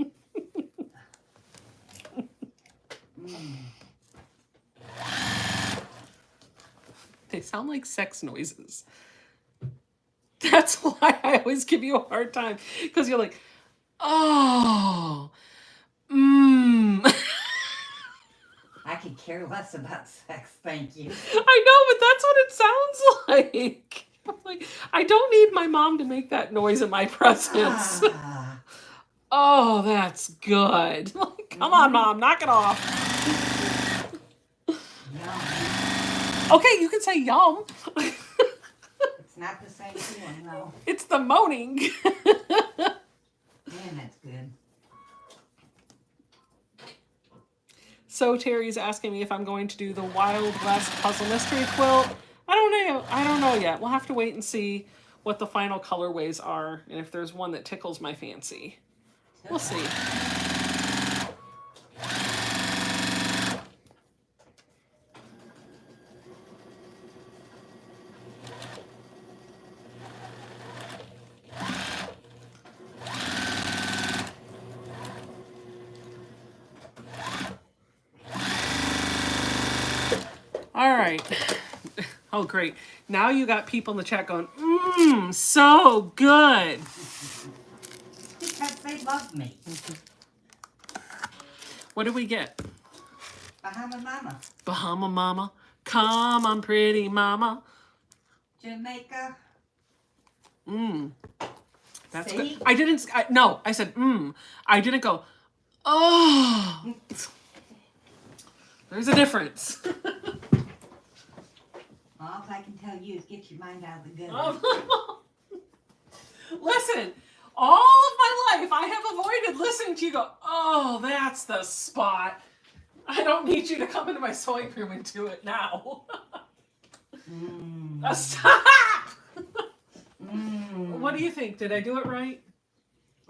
S1: They sound like sex noises. That's why I always give you a hard time. Because you're like, oh,
S2: I could care less about sex, thank you.
S1: I know, but that's what it sounds like. I'm like, I don't need my mom to make that noise in my presence.
S2: Ah.
S1: Oh, that's good. Like, come on, Mom, knock it off.
S2: Yum.
S1: Okay, you can say yum.
S2: It's not the same feeling, though.
S1: It's the moaning.
S2: Man, that's good.
S1: So Terry's asking me if I'm going to do the Wild West Puzzle Mystery Quilt. I don't know. I don't know yet. We'll have to wait and see what the final colorways are and if there's one that tickles my fancy. We'll see. All right. Oh, great. Now you got people in the chat going, so good.
S2: Because they love me.
S1: What did we get?
S2: Bahama Mama.
S1: Bahama Mama. Come on, pretty mama.
S2: Jamaica.
S1: That's
S2: See?
S1: good. I didn't, no, I said, I didn't go, oh. There's a difference.
S2: All I can tell you is get your mind out of the gutter.
S1: Listen, all of my life I have avoided listening to you go, oh, that's the spot. I don't need you to come into my sewing room and do it now. Stop! What do you think? Did I do it right?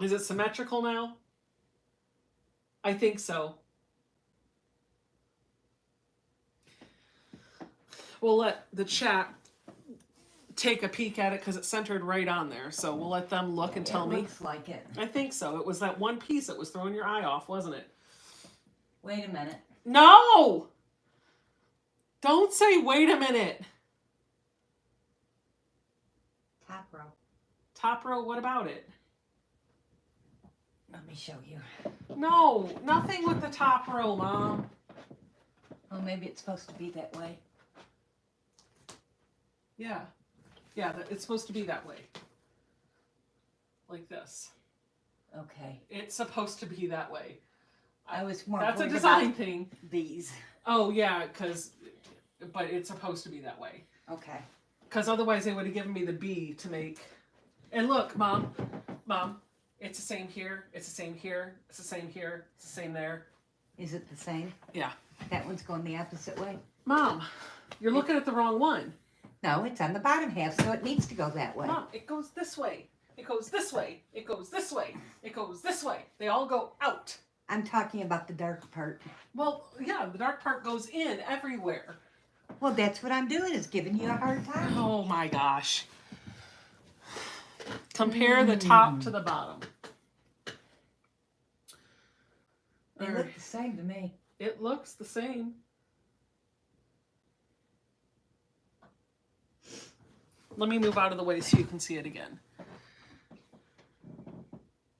S1: Is it symmetrical now? I think so. We'll let the chat take a peek at it because it's centered right on there. So we'll let them look and tell me.
S2: It looks like it.
S1: I think so. It was that one piece that was throwing your eye off, wasn't it?
S2: Wait a minute.
S1: No! Don't say, wait a minute.
S2: Top row.
S1: Top row, what about it?
S2: Let me show you.
S1: No, nothing with the top row, Mom.
S2: Oh, maybe it's supposed to be that way.
S1: Yeah. Yeah, it's supposed to be that way. Like this.
S2: Okay.
S1: It's supposed to be that way.
S2: I was more
S1: That's a
S2: worried
S1: design
S2: about
S1: thing.
S2: these.
S1: Oh, yeah, but it's supposed to be that way.
S2: Okay.
S1: Because otherwise they would have given me the B to make. And look, Mom, it's the same here, it's the same here, it's the same here, it's the same there.
S2: Is it the same?
S1: Yeah.
S2: That one's going the opposite way?
S1: Mom, you're looking at the wrong one.
S2: No, it's on the bottom half, so it needs to go that way.
S1: Mom, it goes this way. It goes this way. It goes this way. It goes this way. They all go out.
S2: I'm talking about the dark part.
S1: Well, yeah, the dark part goes in everywhere.
S2: Well, that's what I'm doing, is giving you a hard time.
S1: Oh my gosh. Compare the top to the bottom.
S2: They look the same to me.
S1: It looks the same. Let me move out of the way so you can see it again.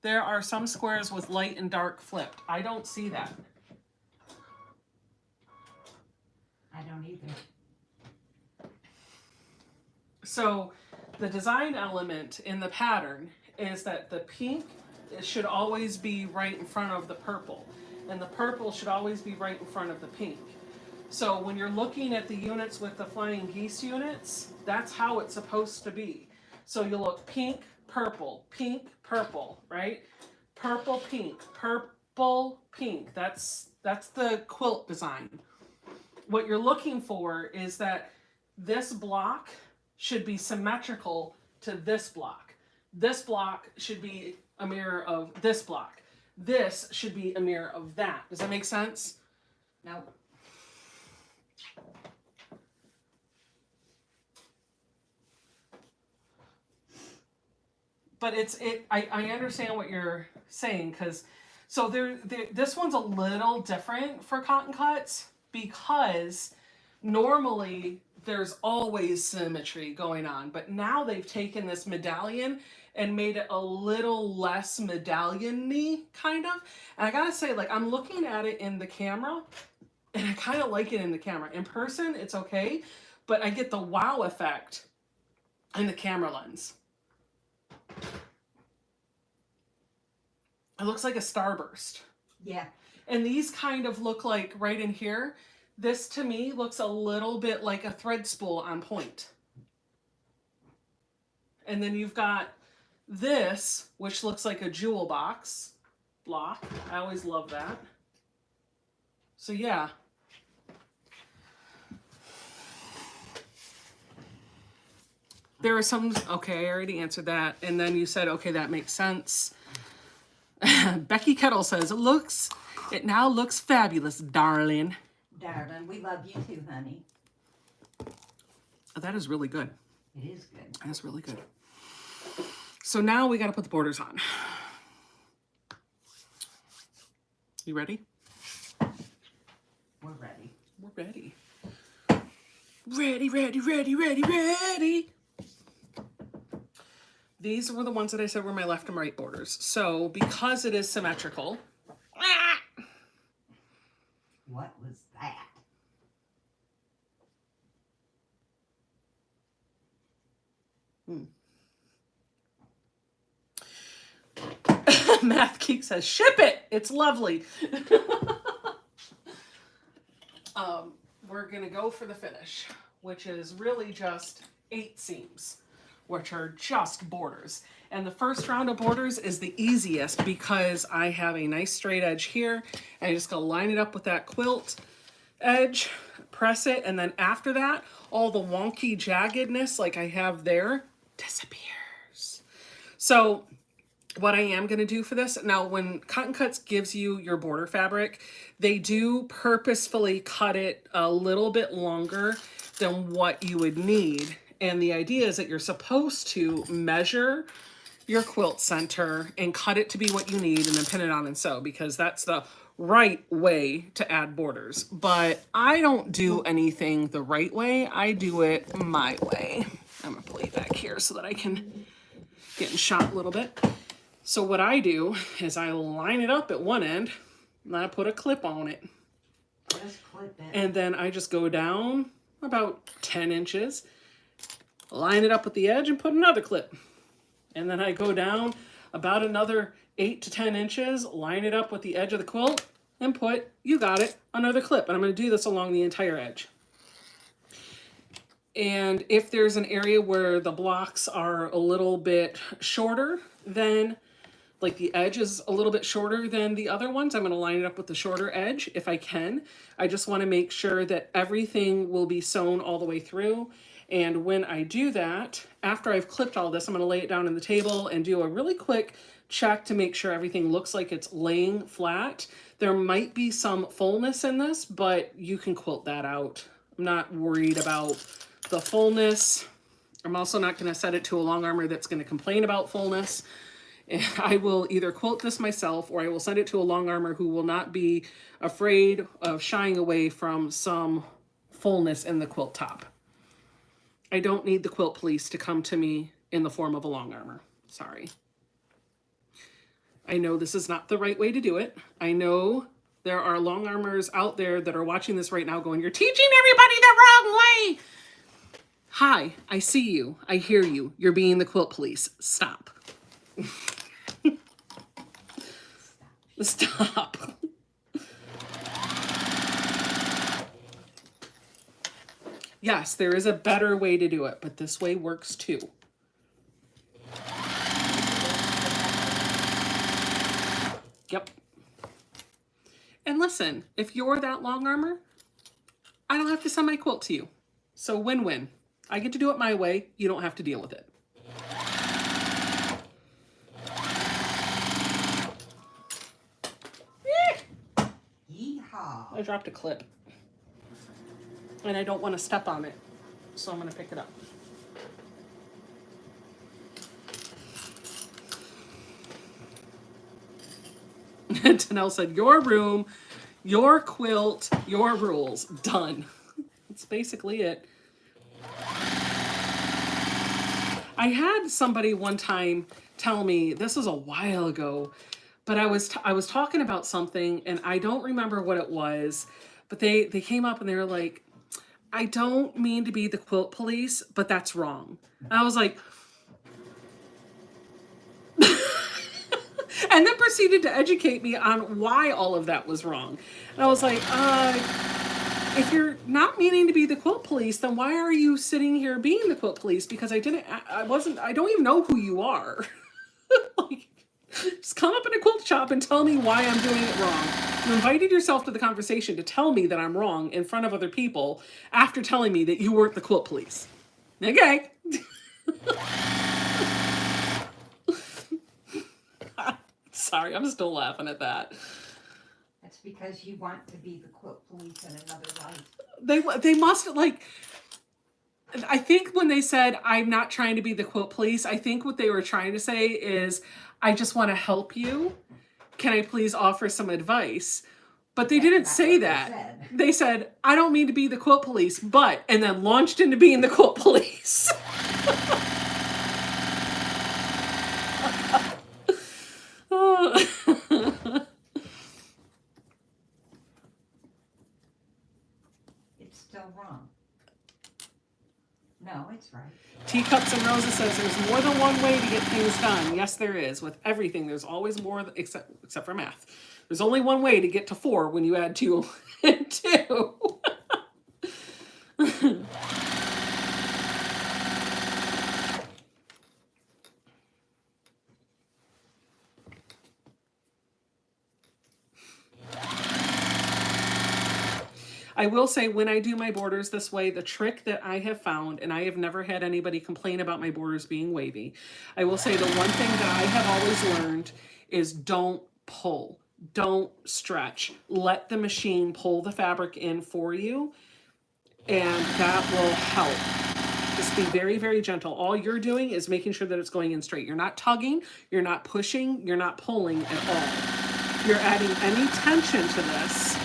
S1: There are some squares with light and dark flipped. I don't see that.
S2: I don't either.
S1: So the design element in the pattern is that the pink should always be right in front of the purple, and the purple should always be right in front of the pink. So when you're looking at the units with the flying geese units, that's how it's supposed to be. So you look pink, purple, right? Purple, pink. That's the quilt design. What you're looking for is that this block should be symmetrical to this block. This block should be a mirror of this block. This should be a mirror of that. Does that make sense?
S2: No.
S1: But I understand what you're saying, because so this one's a little different for cotton cuts, because normally there's always symmetry going on, but now they've taken this medallion and made it a little less medallion-y, kind of. And I gotta say, like, I'm looking at it in the camera, and I kind of like it in the camera. In person, it's okay, but I get the wow effect in the camera lens. It looks like a starburst.
S2: Yeah.
S1: And these kind of look like right in here. This to me looks a little bit like a thread spool on point. And then you've got this, which looks like a jewel box block. I always love that. So yeah. There are some, okay, I already answered that. And then you said, okay, that makes sense. Becky Kettle says, it now looks fabulous, darling.
S2: Darling, we love you too, honey.
S1: Oh, that is really good.
S2: It is good.
S1: That's really good. So now we got to put the borders on. You ready?
S2: We're ready.
S1: We're ready. Ready. These were the ones that I said were my left and right borders. So because it is symmetrical.
S2: What was that?
S1: Math Geek says, ship it. It's lovely. We're going to go for the finish, which is really just 8 seams, which are just borders. And the first round of borders is the easiest because I have a nice straight edge here. And I just go line it up with that quilt edge, press it, and then after that, all the wonky jaggedness like I have there disappears. So what I am going to do for this, now when Cotton Cuts gives you your border fabric, they do purposefully cut it a little bit longer than what you would need. And the idea is that you're supposed to measure your quilt center and cut it to be what you need and then pin it on and sew, because that's the right way to add borders. But I don't do anything the right way. I do it my way. I'm going to pull you back here so that I can get in shot a little bit. So what I do is I line it up at one end and I put a clip on it.
S2: Just clip it.
S1: And then I just go down about 10 inches, line it up with the edge and put another clip. And then I go down about another 8 to 10 inches, line it up with the edge of the quilt and put, you got it, another clip. And I'm going to do this along the entire edge. And if there's an area where the blocks are a little bit shorter, then like the edge is a little bit shorter than the other ones, I'm going to line it up with the shorter edge if I can. I just want to make sure that everything will be sewn all the way through. And when I do that, after I've clipped all this, I'm going to lay it down on the table and do a really quick check to make sure everything looks like it's laying flat. There might be some fullness in this, but you can quilt that out. I'm not worried about the fullness. I'm also not going to set it to a long armor that's going to complain about fullness. I will either quilt this myself or I will send it to a long armor who will not be afraid of shying away from some fullness in the quilt top. I don't need the quilt police to come to me in the form of a long armor. Sorry. I know this is not the right way to do it. I know there are long armors out there that are watching this right now going, you're teaching everybody the wrong way. Hi, I see you. I hear you. You're being the quilt police. Stop. Stop. Yes, there is a better way to do it, but this way works too. Yep. And listen, if you're that long armor, I don't have to send my quilt to you. So win-win. I get to do it my way. You don't have to deal with it.
S2: Yeehaw.
S1: I dropped a clip. And I don't want to step on it. So I'm going to pick it up. Danelle said, your room, your quilt, your rules. Done. That's basically it. I had somebody one time tell me, this was a while ago, but I was talking about something and I don't remember what it was, but they came up and they were like, I don't mean to be the quilt police, but that's wrong. And I was like, and then proceeded to educate me on why all of that was wrong. And I was like, if you're not meaning to be the quilt police, then why are you sitting here being the quilt police? Because I don't even know who you are. Like, just come up in a quilt shop and tell me why I'm doing it wrong. You invited yourself to the conversation to tell me that I'm wrong in front of other people after telling me that you weren't the quilt police. Okay. Sorry, I'm still laughing at that.
S2: That's because you want to be the quilt police in another life.
S1: They must, like, I think when they said, I'm not trying to be the quilt police, I think what they were trying to say is, I just want to help you. Can I please offer some advice? But they didn't say that. They said, I don't mean to be the quilt police, but, and then launched into being the quilt police.
S2: It's still wrong. No, it's right.
S1: Teacups and Rosa says there's more than one way to get things done. Yes, there is. With everything, there's always more, except for math. There's only one way to get to 4 when you add 2 and 2. I will say when I do my borders this way, the trick that I have found, and I have never had anybody complain about my borders being wavy, I will say the one thing that I have always learned is don't pull, don't stretch. Let the machine pull the fabric in for you, and that will help. Just be very, very gentle. All you're doing is making sure that it's going in straight. You're not tugging, you're not pushing, you're not pulling at all. If you're adding any tension to this,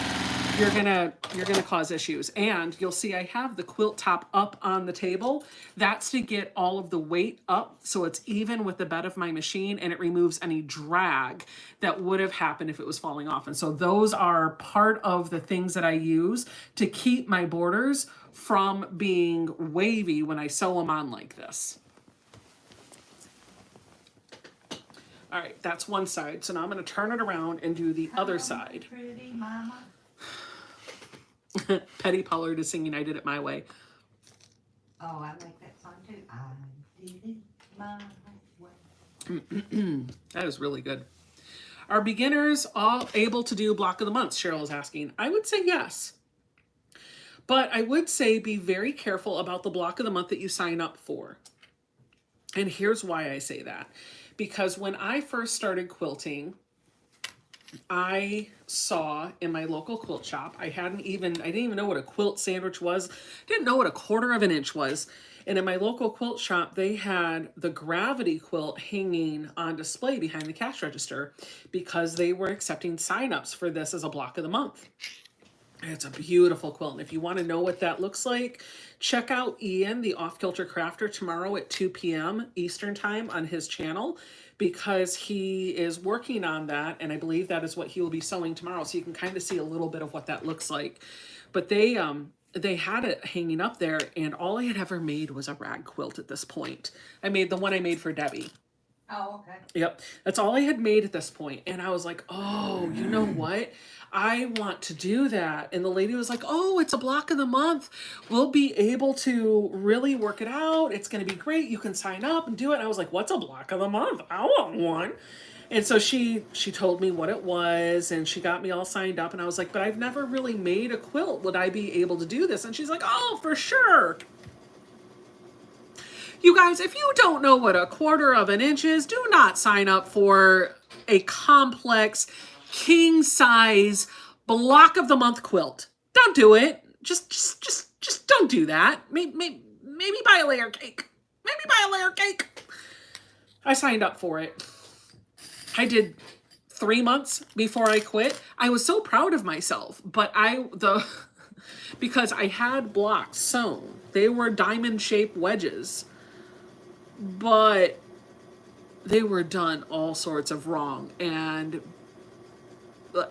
S1: you're gonna cause issues. And you'll see I have the quilt top up on the table. That's to get all of the weight up so it's even with the bed of my machine and it removes any drag that would have happened if it was falling off. And so those are part of the things that I use to keep my borders from being wavy when I sew them on like this. All right, that's one side. So now I'm gonna turn it around and do the other side.
S2: Pretty mama.
S1: Petty Pollard is singing I Did It My Way.
S2: Oh, I like that song too. I did it my way.
S1: That is really good. Are beginners all able to do block of the month? Cheryl is asking. I would say yes. But I would say be very careful about the block of the month that you sign up for. And here's why I say that. Because when I first started quilting, I saw in my local quilt shop, I didn't even know what a quilt sandwich was. Didn't know what a 1/4 of an inch was. And in my local quilt shop, they had the gravity quilt hanging on display behind the cash register because they were accepting signups for this as a block of the month. And it's a beautiful quilt. And if you want to know what that looks like, check out Ian, the Off-Kilter Crafter, tomorrow at 2 p.m. Eastern time on his channel, because he is working on that. And I believe that is what he will be sewing tomorrow. So you can kind of see a little bit of what that looks like. But they, they had it hanging up there, and all I had ever made was a rag quilt at this point. I made the one I made for Debbie.
S2: Oh, okay.
S1: Yep. That's all I had made at this point. And I was like, oh, you know what? I want to do that. And the lady was like, oh, it's a block of the month. We'll be able to really work it out. It's going to be great. You can sign up and do it. And I was like, what's a block of the month? I want one. And so she told me what it was, and she got me all signed up. And I was like, but I've never really made a quilt. Would I be able to do this? And she's like, oh, for sure. You guys, if you don't know what 1/4 of an inch is, do not sign up for a complex king size block of the month quilt. Don't do it. Just don't do that. Maybe buy a layer cake. Maybe buy a layer cake. I signed up for it. I did 3 months before I quit. I was so proud of myself, but because I had blocks sewn. They were diamond shaped wedges, but they were done all sorts of wrong. And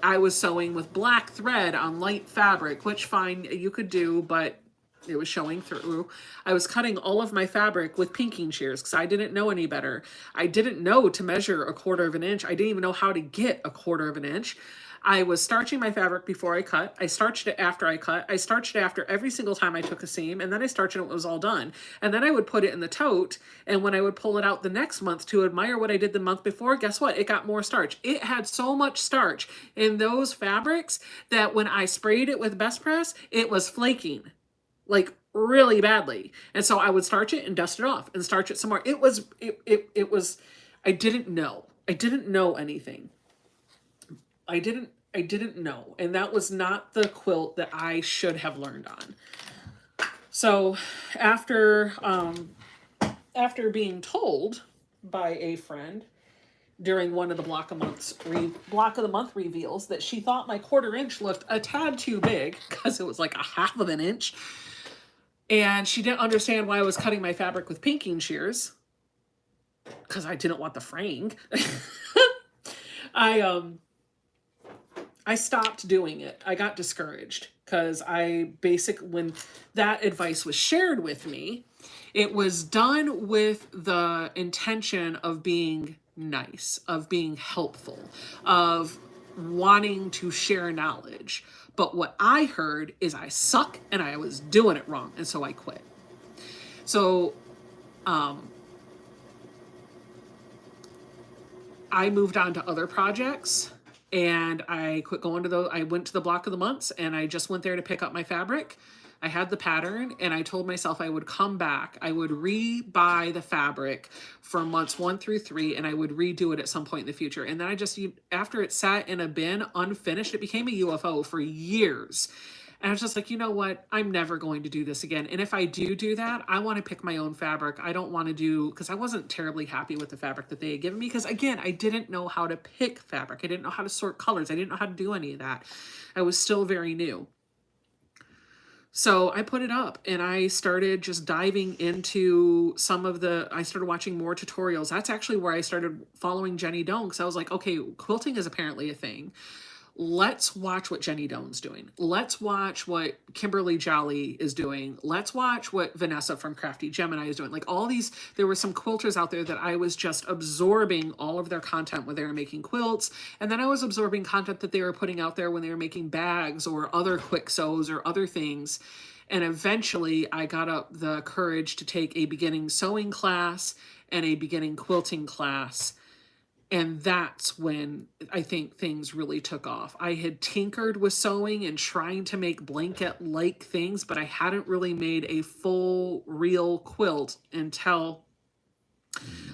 S1: I was sewing with black thread on light fabric, which fine, you could do, but it was showing through. I was cutting all of my fabric with pinking shears because I didn't know any better. I didn't know to measure 1/4 of an inch. I didn't even know how to get 1/4 of an inch. I was starching my fabric before I cut. I starched it after I cut. I starched it after every single time I took a seam, and then I starched it when it was all done. And then I would put it in the tote, and when I would pull it out the next month to admire what I did the month before, guess what? It got more starch. It had so much starch in those fabrics that when I sprayed it with Best Press, it was flaking, like really badly. And so I would starch it and dust it off and starch it some more. It was, I didn't know. I didn't know anything. I didn't know. And that was not the quilt that I should have learned on. So after being told by a friend during one of the block of the month reveals that she thought my 1/4 inch looked a tad too big because it was like 1/2 of an inch. And she didn't understand why I was cutting my fabric with pinking shears because I didn't want the fraying. I stopped doing it. I got discouraged because when that advice was shared with me, it was done with the intention of being nice, of being helpful, of wanting to share knowledge. But what I heard is I suck and I was doing it wrong. And so I quit. So, I moved on to other projects. And I quit going to those. I went to the block of the months and I just went there to pick up my fabric. I had the pattern and I told myself I would come back. I would re-buy the fabric for months 1 through 3 and I would redo it at some point in the future. And then after it sat in a bin unfinished, it became a UFO for years. And I was just like, you know what? I'm never going to do this again. And if I do that, I want to pick my own fabric. I don't want to because I wasn't terribly happy with the fabric that they had given me. Because again, I didn't know how to pick fabric. I didn't know how to sort colors. I didn't know how to do any of that. I was still very new. So I put it up and I started just diving into I started watching more tutorials. That's actually where I started following Jenny Doan because I was like, okay, quilting is apparently a thing. Let's watch what Jenny Doan's doing. Let's watch what Kimberly Jolly is doing. Let's watch what Vanessa from Crafty Gemini is doing. Like there were some quilters out there that I was just absorbing all of their content when they were making quilts. And then I was absorbing content that they were putting out there when they were making bags or other quick sews or other things. And eventually I got up the courage to take a beginning sewing class and a beginning quilting class. And that's when I think things really took off. I had tinkered with sewing and trying to make blanket-like things, but I hadn't really made a full, real quilt until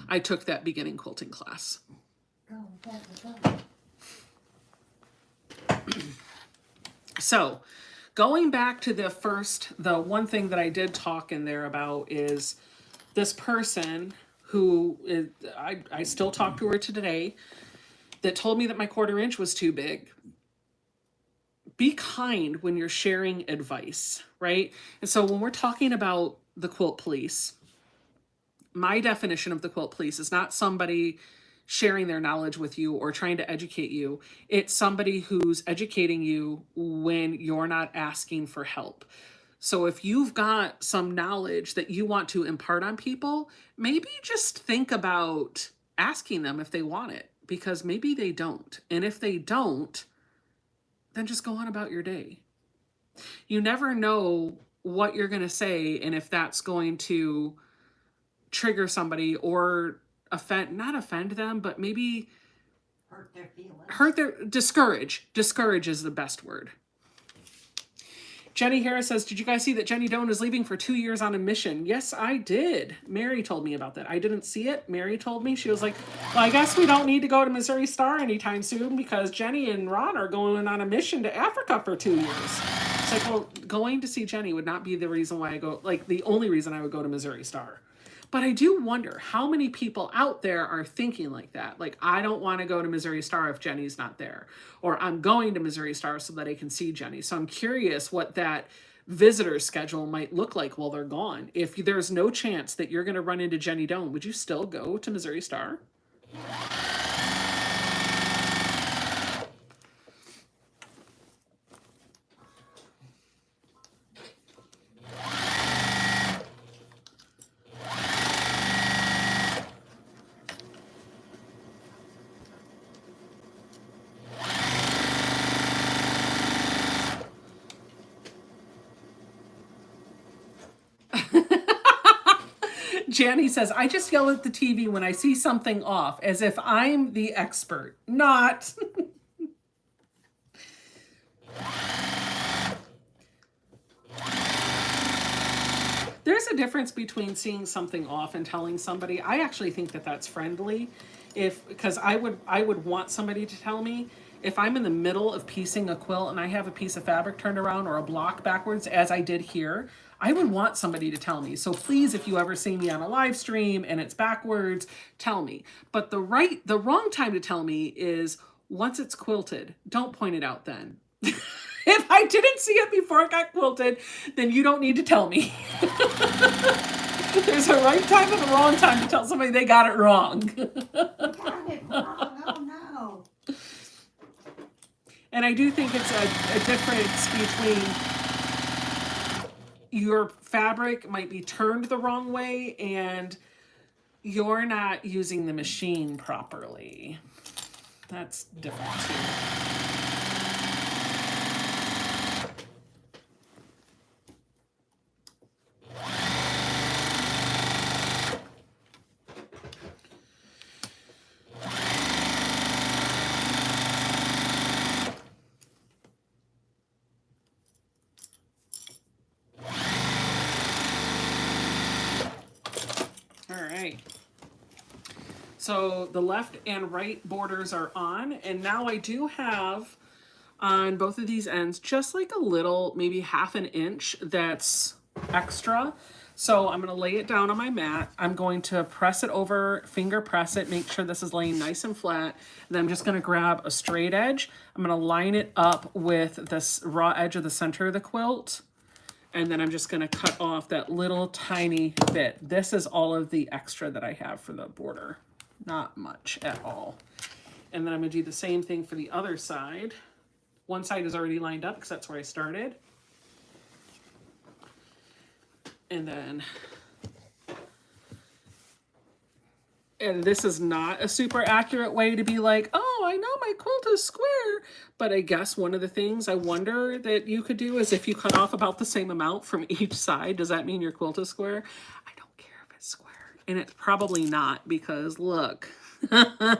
S1: I took that beginning quilting class. So, going back to the one thing that I did talk in there about is this person who I still talk to her today, that told me that my 1/4 inch was too big. Be kind when you're sharing advice, right? And so when we're talking about the quilt police, my definition of the quilt police is not somebody sharing their knowledge with you or trying to educate you. It's somebody who's educating you when you're not asking for help. So if you've got some knowledge that you want to impart on people, maybe just think about asking them if they want it, because maybe they don't. And if they don't, then just go on about your day. You never know what you're going to say and if that's going to trigger somebody or not offend them, but maybe
S2: hurt their feelings.
S1: Discourage is the best word. Jenny Harris says, did you guys see that Jenny Doan is leaving for 2 years on a mission? Yes, I did. Mary told me about that. I didn't see it. Mary told me. She was like, well, I guess we don't need to go to Missouri Star anytime soon because Jenny and Ron are going on a mission to Africa for 2 years. It's like, well, going to see Jenny would not be the reason why I go, like the only reason I would go to Missouri Star. But I do wonder how many people out there are thinking like that. Like, I don't want to go to Missouri Star if Jenny's not there. Or I'm going to Missouri Star so that I can see Jenny. So I'm curious what that visitor schedule might look like while they're gone. If there's no chance that you're going to run into Jenny Doan, would you still go to Missouri Star? Janny says, I just yell at the TV when I see something off, as if I'm the expert. Not. There's a difference between seeing something off and telling somebody. I actually think that that's friendly, because I would want somebody to tell me if I'm in the middle of piecing a quilt and I have a piece of fabric turned around or a block backwards, as I did here. I would want somebody to tell me. So please, if you ever see me on a live stream and it's backwards, tell me. But the wrong time to tell me is once it's quilted. Don't point it out then. If I didn't see it before it got quilted, then you don't need to tell me. There's a right time and a wrong time to tell somebody they got it wrong.
S2: Got it wrong. Oh no.
S1: And I do think it's a difference between your fabric might be turned the wrong way and you're not using the machine properly. That's different too. So the left and right borders are on, and now I do have on both of these ends just like a little, maybe half an inch that's extra. So I'm going to lay it down on my mat. I'm going to press it over, finger press it, make sure this is laying nice and flat. And then I'm just going to grab a straight edge. I'm going to line it up with this raw edge of the center of the quilt. And then I'm just going to cut off that little tiny bit. This is all of the extra that I have for the border. Not much at all. And then I'm going to do the same thing for the other side. One side is already lined up because that's where I started. And then, and this is not a super accurate way to be like, oh, I know my quilt is square. But I guess one of the things I wonder that you could do is if you cut off about the same amount from each side, does that mean your quilt is square? I don't care if it's square. And it's probably not, because look, I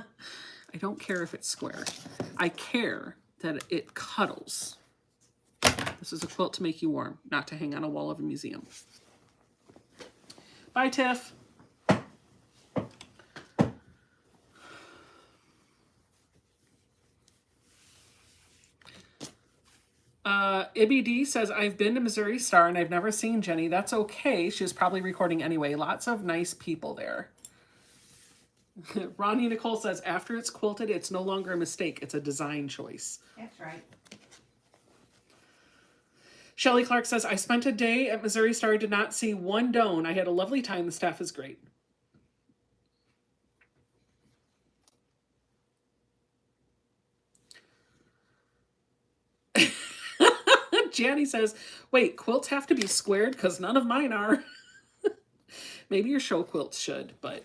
S1: don't care if it's square. I care that it cuddles. This is a quilt to make you warm, not to hang on a wall of a museum. Bye, Tiff. Ibby D says, I've been to Missouri Star and I've never seen Jenny. That's okay. She was probably recording anyway. Lots of nice people there. Ronnie Nicole says, after it's quilted, it's no longer a mistake. It's a design choice.
S2: That's right.
S1: Shelly Clark says, I spent a day at Missouri Star, did not see one Doan. I had a lovely time. The staff is great. Janny says, wait, quilts have to be squared? Because none of mine are. Maybe your show quilts should, but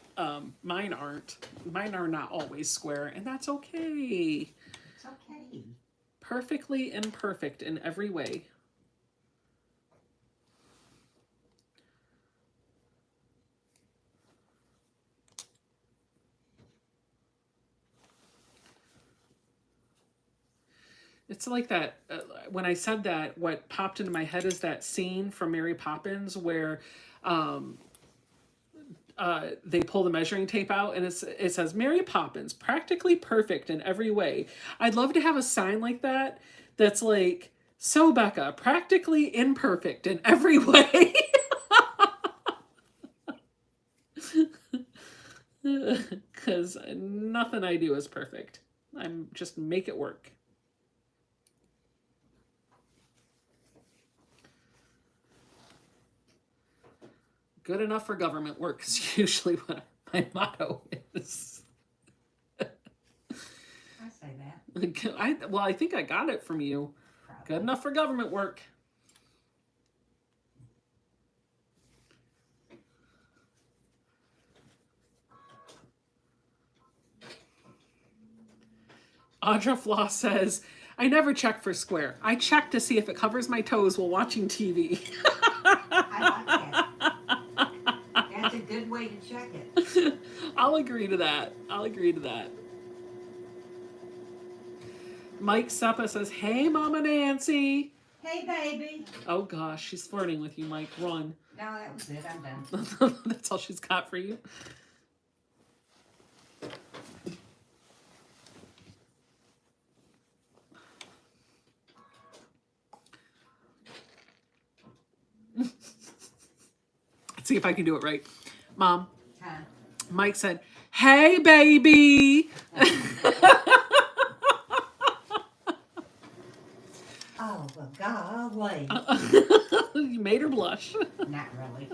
S1: mine aren't. Mine are not always square, and that's okay.
S2: It's okay.
S1: Perfectly imperfect in every way. It's like that, when I said that, what popped into my head is that scene from Mary Poppins where they pull the measuring tape out and it says, Mary Poppins, practically perfect in every way. I'd love to have a sign like that that's like, so Becca, practically imperfect in every way. Because nothing I do is perfect. I'm just make it work. Good enough for government work is usually what my motto is.
S2: I say that.
S1: I think I got it from you.
S2: Probably.
S1: Good enough for government work. Audra Flaw says, I never check for square. I check to see if it covers my toes while watching TV.
S2: I like that. That's a good way to check it.
S1: I'll agree to that. I'll agree to that. Mike Seppa says, hey, Mama Nancy.
S2: Hey, baby.
S1: Oh, gosh, she's flirting with you, Mike. Run.
S2: No, that was it. I'm done.
S1: That's all she's got for you. Let's see if I can do it right. Mom,
S2: Huh?
S1: Mike said, hey, baby.
S2: Oh, well, golly.
S1: You made her blush.
S2: Not really.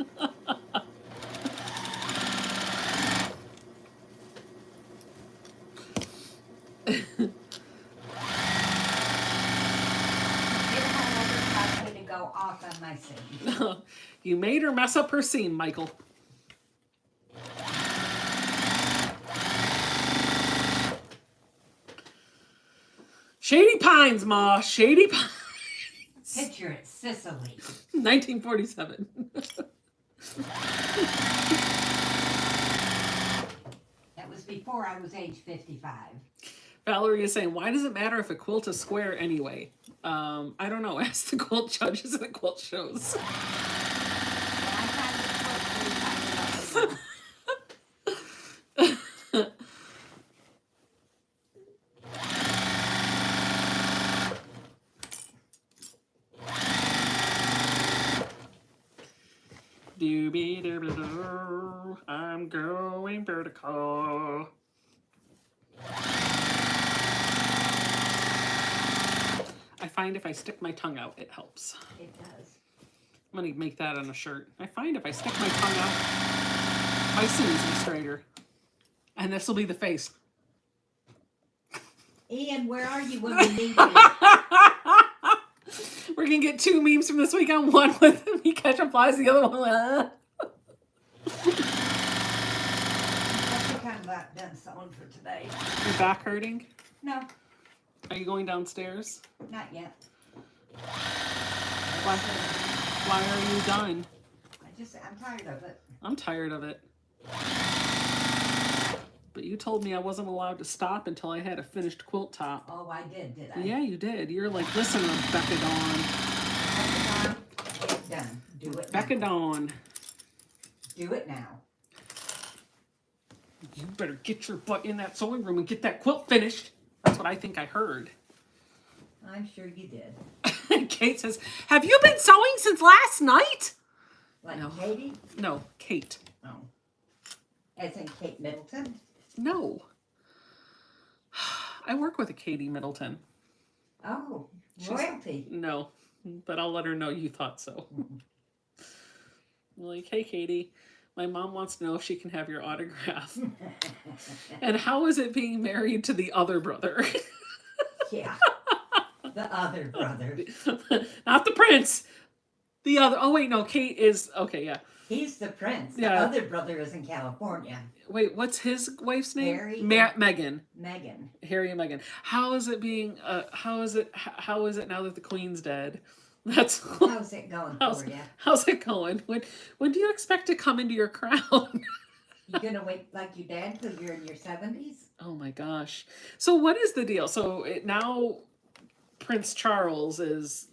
S2: To go off on my seam.
S1: You made her mess up her seam, Michael. Shady Pines, Ma. Shady Pines.
S2: Picture it, Sicily.
S1: 1947.
S2: That was before I was age 55.
S1: Valerie is saying, why does it matter if a quilt is square anyway? I don't know. Ask the quilt judges at the quilt shows. I'm going vertical. I find if I stick my tongue out, it helps.
S2: It does.
S1: I'm going to make that on a shirt. I find if I stick my tongue out, my seams are straighter. And this will be the face.
S2: Ian, where are you when we need you?
S1: We're going to get 2 memes from this weekend. One with me catching flies, the other one with...
S2: That's kind of about done sewing for today.
S1: Your back hurting?
S2: No,
S1: Are you going downstairs?
S2: not yet.
S1: Why are you done?
S2: I'm tired of it.
S1: I'm tired of it. But you told me I wasn't allowed to stop until I had a finished quilt top.
S2: Oh, I did I?
S1: Yeah, you did. You're like, listen, Becca Dawn.
S2: It's done. Do it
S1: Becca
S2: now.
S1: Dawn.
S2: Do it now.
S1: You better get your butt in that sewing room and get that quilt finished. That's what I think I heard.
S2: I'm sure you did.
S1: Kate says, have you been sewing since last night?
S2: Like
S1: No.
S2: Katie?
S1: No, Kate.
S2: Oh. As in Kate Middleton?
S1: No. I work with a Katie Middleton.
S2: Oh, royalty.
S1: No, but I'll let her know you thought so. Like, hey, Katie, my mom wants to know if she can have your autograph. And how is it being married to the other brother?
S2: Yeah. The other brother.
S1: Not the prince. The other. Oh wait, no. Kate is okay. Yeah.
S2: He's the prince. The
S1: Yeah.
S2: other brother is in California.
S1: Wait, what's his wife's name?
S2: Harry.
S1: Meghan.
S2: Megan.
S1: Harry and Meghan. How is it being? How is it now that the Queen's dead? That's.
S2: How's it going for you?
S1: How's it going? When do you expect to come into your crown?
S2: You gonna wait like your dad till you're in your 70s?
S1: Oh my gosh. So what is the deal? So now Prince Charles is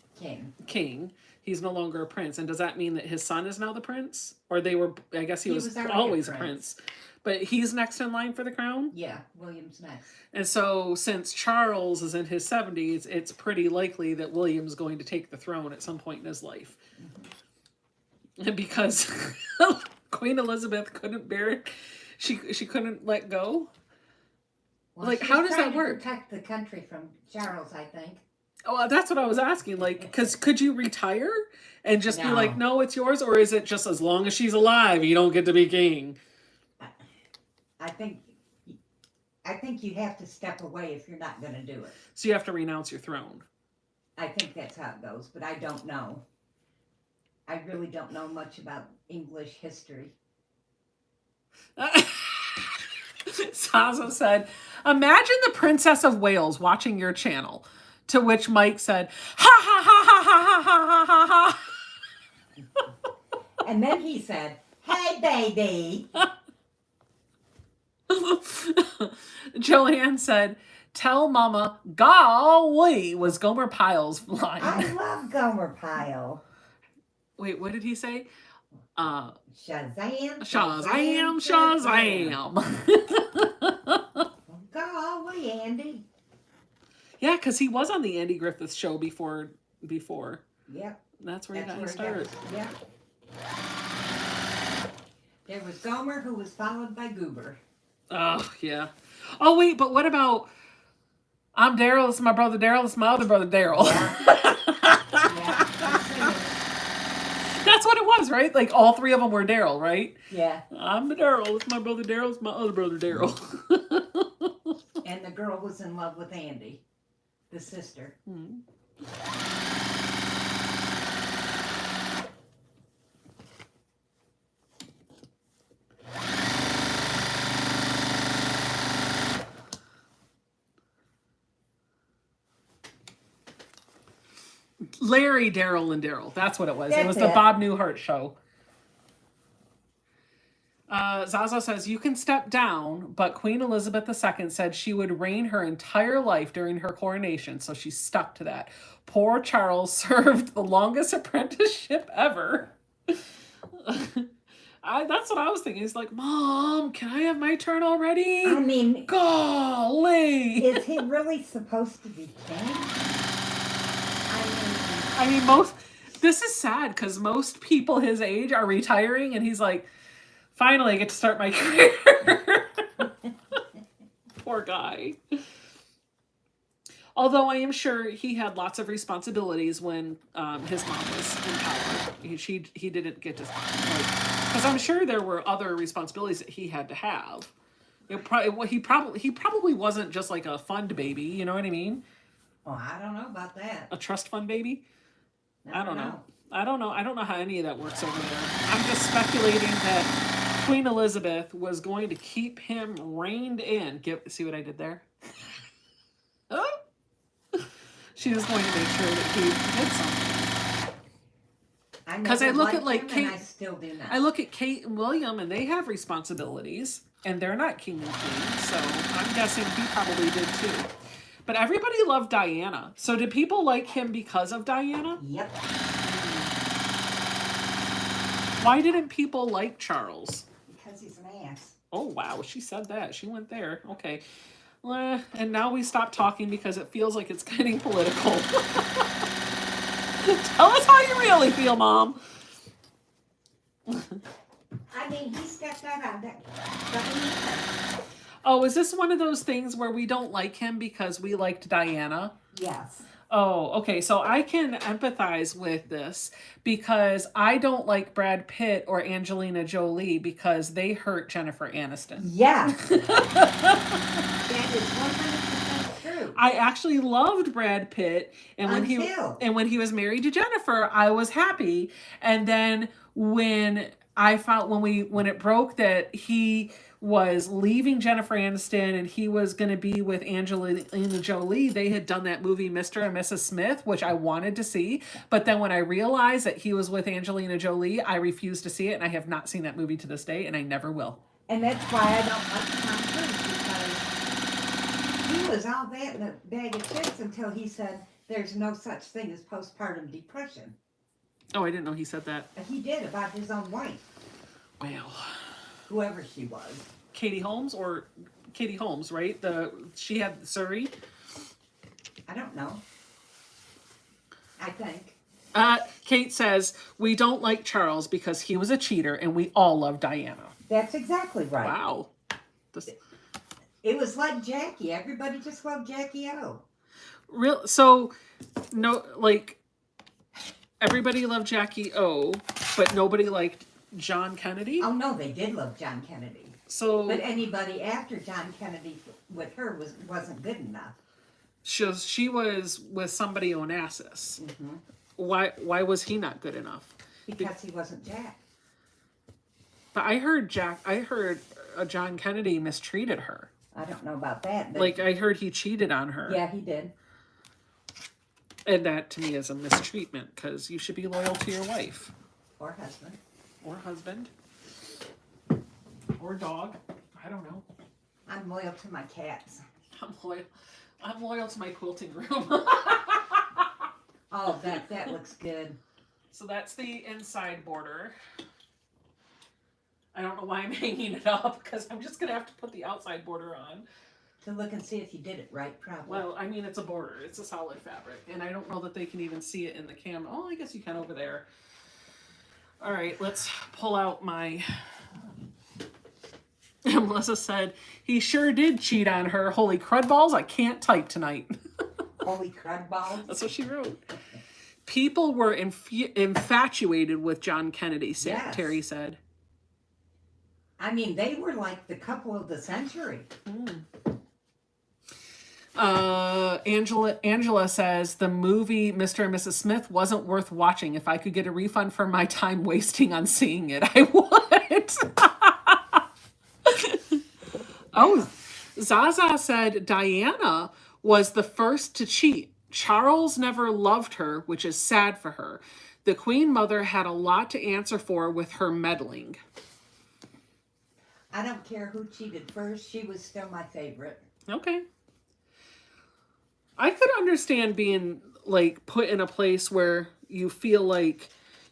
S1: king. He's no longer a prince. And does that mean that his son is now the prince? Or I guess he was always a prince. But he's next in line for the crown?
S2: Yeah, William's next.
S1: And so since Charles is in his 70s, it's pretty likely that William's going to take the throne at some point in his life. Mm-hmm. Because Queen Elizabeth couldn't bear it. She couldn't let go.
S2: Well,
S1: like, how does that work?
S2: Protect the country from Charles, I think.
S1: Oh, that's what I was asking. Like, because could you retire and just be like, no, it's yours? Or is it just as long as she's alive, you don't get to be king?
S2: I think you have to step away if you're not going to do it.
S1: So you have to renounce your throne.
S2: I think that's how it goes, but I don't know. I really don't know much about English history.
S1: Sazo said, imagine the Princess of Wales watching your channel. To which Mike said, ha ha ha ha ha ha ha ha.
S2: And then he said, hey, baby.
S1: Joanne said, tell Mama, golly, was Gomer Pyle's line.
S2: I love Gomer Pyle.
S1: Wait, what did he say?
S2: Shazam.
S1: Shazam, Shazam.
S2: Golly, Andy.
S1: Yeah, because he was on the Andy Griffith Show before.
S2: Yep.
S1: That's where he got started.
S2: Yep. There was Gomer, who was followed by Goober.
S1: Oh, yeah. Oh, wait, but what about, I'm Daryl, this is my brother Daryl, this is my other brother Daryl.
S2: Yeah.
S1: That's what it was, right? Like, all three of them were Daryl, right?
S2: Yeah.
S1: I'm the Daryl, this is my brother Daryl, this is my other brother Daryl.
S2: And the girl was in love with Andy, the sister.
S1: Hmm. Larry, Daryl, and Daryl. That's what it was. It was the Bob Newhart show. Zaza says, you can step down, but Queen Elizabeth II said she would reign her entire life during her coronation, so she stuck to that. Poor Charles served the longest apprenticeship ever. That's what I was thinking. He's like, Mom, can I have my turn already?
S2: I mean,
S1: golly.
S2: Is he really supposed to be king?
S1: I mean, this is sad because most people his age are retiring, and he's like, finally I get to start my career. Poor guy. Although I am sure he had lots of responsibilities when his mom was in power. He didn't get to, because I'm sure there were other responsibilities that he had to have. He probably wasn't just like a fund baby. You know what I mean?
S2: Oh, I don't know about that.
S1: A trust fund baby? I don't know. I don't know how any of that works over there. I'm just speculating that Queen Elizabeth was going to keep him reined in. See what I did there? Oh. She was going to make sure that he did something. Because I look at like Kate.
S2: I still do not.
S1: I look at Kate and William, and they have responsibilities, and they're not king and queen. So I'm guessing he probably did too. But everybody loved Diana. So did people like him because of Diana?
S2: Yep.
S1: Why didn't people like Charles?
S2: Because he's an ass.
S1: Oh, wow. She said that. She went there. Okay. And now we stop talking because it feels like it's getting political. Tell us how you really feel, Mom.
S2: I mean, he stepped out on that.
S1: Oh, is this one of those things where we don't like him because we liked Diana?
S2: Yes.
S1: Oh, okay. So I can empathize with this because I don't like Brad Pitt or Angelina Jolie because they hurt Jennifer Aniston.
S2: Yeah. That is 100% true.
S1: I actually loved Brad Pitt, and
S2: Until.
S1: when he was married to Jennifer, I was happy. And then when I found when it broke that he was leaving Jennifer Aniston and he was going to be with Angelina Jolie, they had done that movie Mr. and Mrs. Smith, which I wanted to see. But then when I realized that he was with Angelina Jolie, I refused to see it, and I have not seen that movie to this day, and I never will.
S2: And that's why I don't like Tom Cruise, because he was all that in a bag of chips until he said there's no such thing as postpartum depression.
S1: Oh, I didn't know he said that.
S2: He did, about his own wife,
S1: Well,
S2: whoever she was.
S1: Katie Holmes, right? She had Surrey.
S2: I don't know. I think.
S1: Kate says we don't like Charles because he was a cheater, and we all love Diana.
S2: That's exactly right.
S1: Wow.
S2: It was like Jackie. Everybody just loved Jackie O.
S1: So, no, like, everybody loved Jackie O, but nobody liked John Kennedy.
S2: Oh no, they did love John Kennedy.
S1: So,
S2: but anybody after John Kennedy with her wasn't good enough.
S1: She was with somebody Onassis. Mm-hmm. Why was he not good enough?
S2: Because he wasn't Jack.
S1: But I heard John Kennedy mistreated her.
S2: I don't know about that. But
S1: like, I heard he cheated on her.
S2: Yeah, he did.
S1: And that, to me, is a mistreatment, because you should be loyal to your wife.
S2: Or husband.
S1: Or husband. Or dog. I don't know.
S2: I'm loyal to my cats.
S1: I'm loyal to my quilting room.
S2: Oh, that looks good.
S1: So that's the inside border. I don't know why I'm hanging it up, because I'm just going to have to put the outside border on.
S2: To look and see if you did it right, probably.
S1: Well, I mean, it's a border. It's a solid fabric. And I don't know that they can even see it in the camera. Oh, I guess you can over there. All right, let's pull out my... And Melissa said, he sure did cheat on her. Holy crud balls, I can't type tonight.
S2: Holy crud balls?
S1: That's what she wrote. People were infatuated with John Kennedy,
S2: Yes.
S1: Terry said.
S2: I mean, they were like the couple of the century.
S1: Angela says the movie Mr. and Mrs. Smith wasn't worth watching. If I could get a refund for my time wasting on seeing it, I would. Oh, Zaza said Diana was the first to cheat. Charles never loved her, which is sad for her. The Queen Mother had a lot to answer for with her meddling.
S2: I don't care who cheated first. She was still my favorite.
S1: Okay. I could understand being, like, put in a place where you feel like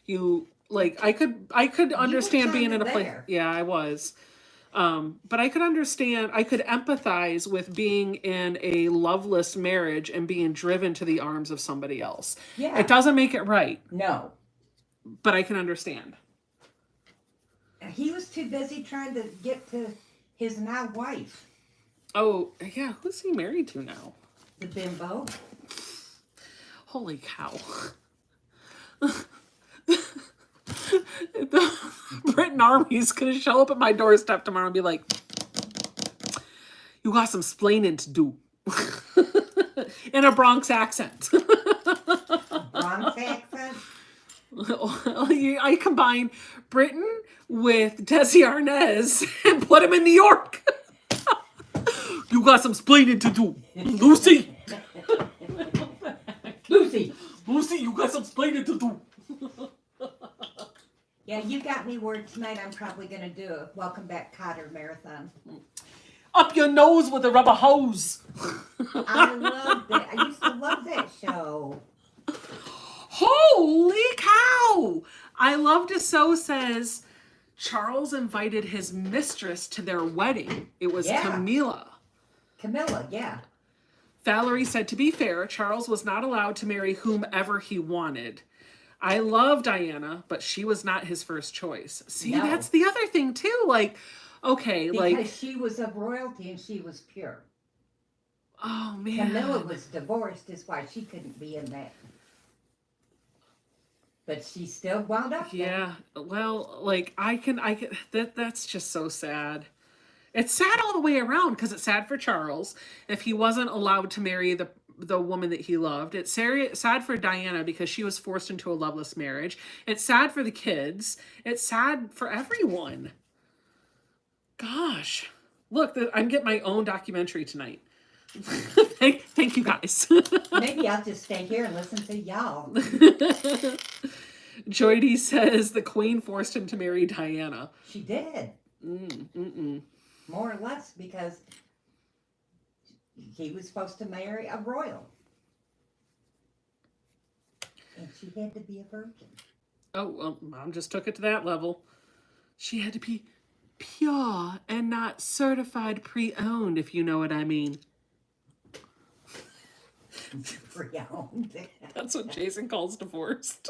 S1: you, like, I could understand being in a place. Yeah, I was. But I could understand, I could empathize with being in a loveless marriage and being driven to the arms of somebody else.
S2: Yeah.
S1: It doesn't make it right.
S2: No.
S1: But I can understand.
S2: He was too busy trying to get to his now wife.
S1: Oh, yeah. Who's he married to now?
S2: The bimbo.
S1: Holy cow. The Britain Army's going to show up at my doorstep tomorrow and be like, you got some splaining to do. In a Bronx accent.
S2: Bronx accent?
S1: I combine Britain with Desi Arnaz and put him in New York. You got some splaining to do. Lucy. Lucy, you got some splaining to do.
S2: Yeah, you got me word tonight. I'm probably going to do a Welcome Back Kotter marathon.
S1: Up your nose with a rubber hose.
S2: I love that. I used to love that show.
S1: Holy cow! I Love to Sew says Charles invited his mistress to their wedding. It was Camilla,
S2: yeah.
S1: Valerie said, to be fair, Charles was not allowed to marry whomever he wanted. I love Diana, but she was not his first choice. See, that's the other thing too. Like, okay,
S2: because she was of royalty and she was pure.
S1: Oh man,
S2: Camilla was divorced, is why she couldn't be in that. But she still wound up there.
S1: Yeah, well, like I can. That's just so sad. It's sad all the way around because it's sad for Charles if he wasn't allowed to marry the woman that he loved. It's sad for Diana because she was forced into a loveless marriage. It's sad for the kids. It's sad for everyone. Gosh. Look, I'm getting my own documentary tonight. Thank you guys.
S2: Maybe I'll just stay here and listen to y'all.
S1: Joydy says the queen forced him to marry Diana.
S2: She did. More or less because he was supposed to marry a royal. And she had to be a virgin.
S1: Oh, well, Mom just took it to that level. She had to be pure and not certified pre-owned, if you know what I mean.
S2: Pre-owned.
S1: That's what Jason calls divorced.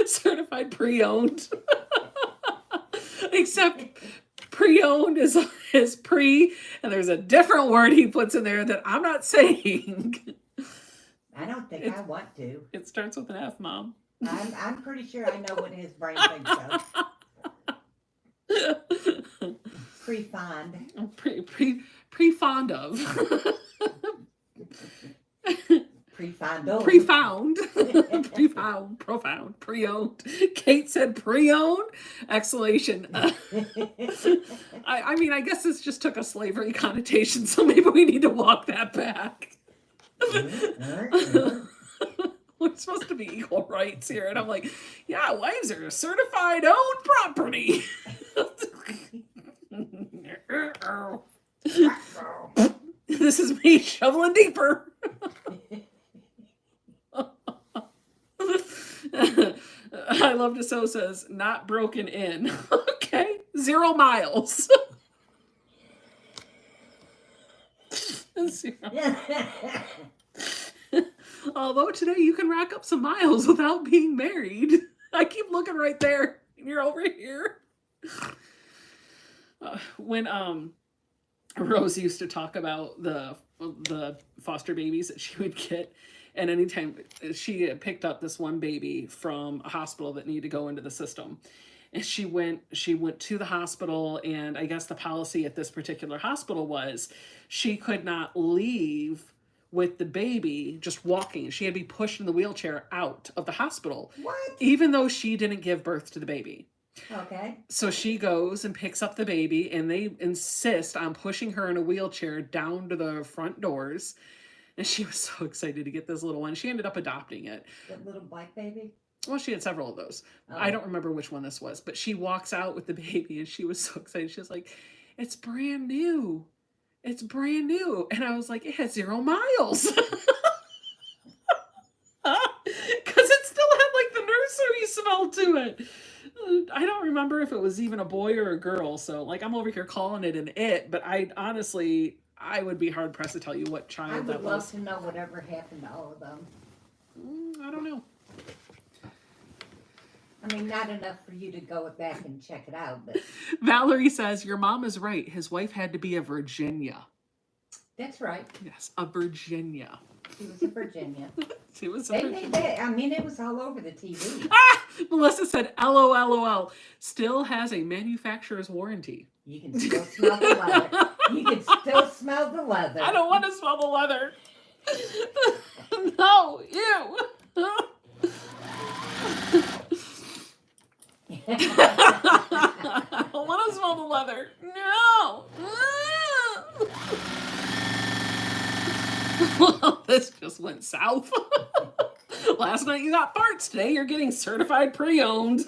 S1: Certified pre-owned. Except pre-owned is pre, and there's a different word he puts in there that I'm not saying.
S2: I don't think I want to.
S1: It starts with an F, Mom.
S2: I'm pretty sure I know what his brain thinks of. Pre-fond.
S1: Pre-fond of.
S2: Pre-fondo.
S1: Pre-found. Pre-found. Profound. Pre-owned. Kate said pre-owned? Exclamation. I mean, I guess this just took a slavery connotation, so maybe we need to walk that back. We're supposed to be equal rights here. And I'm like, yeah, wives are certified owned property. This is me shoveling deeper. I love to sew says, not broken in. Okay. 0 miles. 0. Although today you can rack up some miles without being married. I keep looking right there, and you're over here. When Rose used to talk about the foster babies that she would get, and anytime she had picked up this one baby from a hospital that needed to go into the system, and she went to the hospital, and I guess the policy at this particular hospital was she could not leave with the baby just walking. She had to be pushed in the wheelchair out of the hospital.
S2: What?
S1: Even though she didn't give birth to the baby.
S2: Okay.
S1: So she goes and picks up the baby, and they insist on pushing her in a wheelchair down to the front doors. And she was so excited to get this little one. She ended up adopting it.
S2: That little black baby?
S1: Well, she had several of those.
S2: Oh.
S1: I don't remember which one this was, but she walks out with the baby, and she was so excited. She was like, it's brand new. It's brand new. And I was like, it has 0 miles. Because it still had like the nursery smell to it. I don't remember if it was even a boy or a girl. So like I'm over here calling it an it, but I would be hard pressed to tell you what child that was.
S2: I would love to know whatever happened to all of them.
S1: I don't know.
S2: I mean, not enough for you to go back and check it out, but
S1: Valerie says, your mom is right. His wife had to be a Virginia.
S2: that's right.
S1: Yes, a Virginia.
S2: She was a Virginia.
S1: She was a
S2: They
S1: Virginia.
S2: made that. I mean, it was all over the TV.
S1: Melissa said, LOL. Still has a manufacturer's warranty.
S2: You can still smell the leather. You can still smell the leather.
S1: I don't want to smell the leather. No, ew. I don't want to smell the leather. No. Well, this just went south. Last night you got farts. Today you're getting certified pre-owned.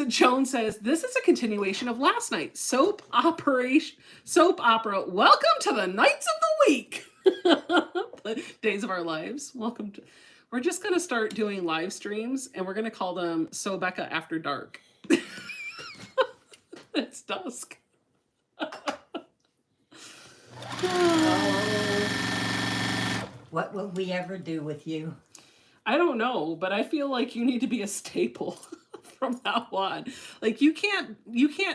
S1: Joan says, this is a continuation of last night. Soap opera. Welcome to the nights of the week. The days of our lives. Welcome to. We're just going to start doing live streams, and we're going to call them So Becca After Dark. It's dusk.
S2: What will we ever do with you?
S1: I don't know, but I feel like you need to be a staple from now on. Like you can't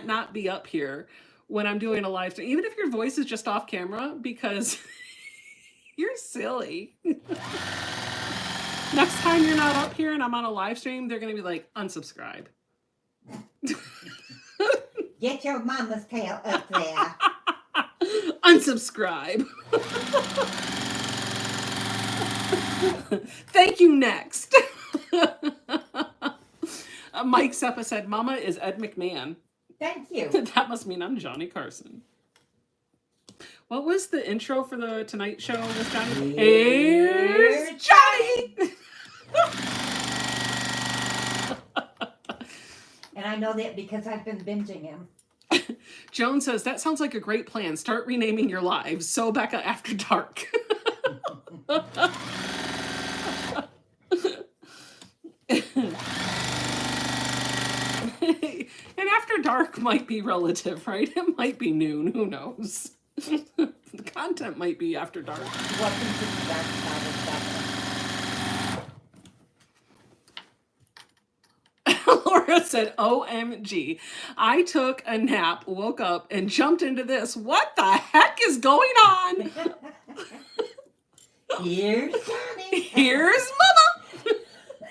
S1: not be up here when I'm doing a live stream, even if your voice is just off camera, because you're silly. Next time you're not up here and I'm on a live stream, they're going to be like, unsubscribe.
S2: Get your mama's tail up there.
S1: Unsubscribe. Thank you, next. Mike Seppa said, Mama is Ed McMahon.
S2: Thank you.
S1: That must mean I'm Johnny Carson. What was the intro for the Tonight Show with Johnny? Here's Johnny!
S2: And I know that because I've been binging him.
S1: Joan says, that sounds like a great plan. Start renaming your lives. So Becca After Dark. And After Dark might be relative, right? It might be noon. Who knows? The content might be After Dark.
S2: Welcome to the dark side of Becca.
S1: Laura said, OMG. I took a nap, woke up, and jumped into this. What the heck is going on?
S2: Here's Johnny.
S1: Here's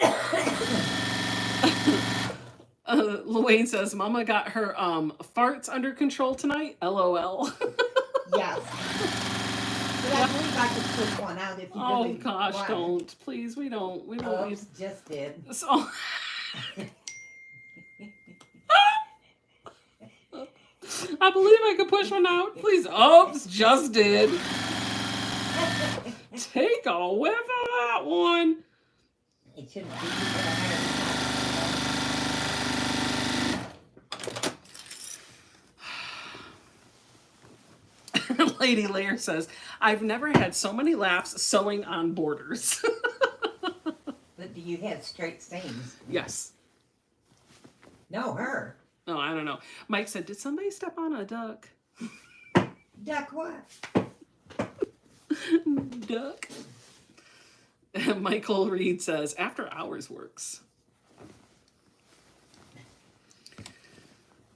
S1: Mama. Luane says, Mama got her farts under control tonight. LOL.
S2: Yes. But I believe I could push one out if you
S1: Oh
S2: really
S1: gosh,
S2: want.
S1: don't. Please, we don't need.
S2: Oops, just did.
S1: So I believe I could push one out. Please. Oops, just did. Take a whiff of that one.
S2: It shouldn't be because I had
S1: Lady Layer says, I've never had so many laughs sewing on borders.
S2: But do you have straight seams?
S1: Yes.
S2: No, her.
S1: Oh, I don't know. Mike said, did somebody step on a duck?
S2: Duck what?
S1: Duck. Michael Reed says, after hours works.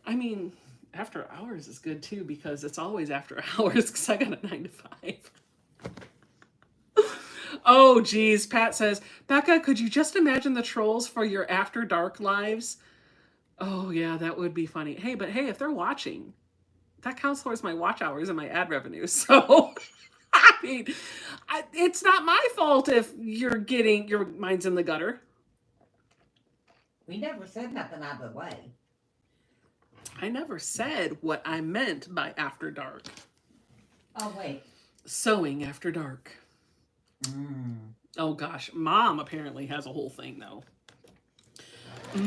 S1: I mean, after hours is good too because it's always after hours because I got a 9 to 5. Oh, geez. Pat says, Becca, could you just imagine the trolls for your after dark lives? Oh, yeah, that would be funny. Hey, but hey, if they're watching, that counts towards my watch hours and my ad revenue. So, I mean, it's not my fault if you're getting your mind's in the gutter.
S2: We never said nothing out of the way.
S1: I never said what I meant by after dark.
S2: Oh, wait.
S1: Sewing after dark.
S2: Mm.
S1: Oh gosh, Mom apparently has a whole thing though.
S2: It's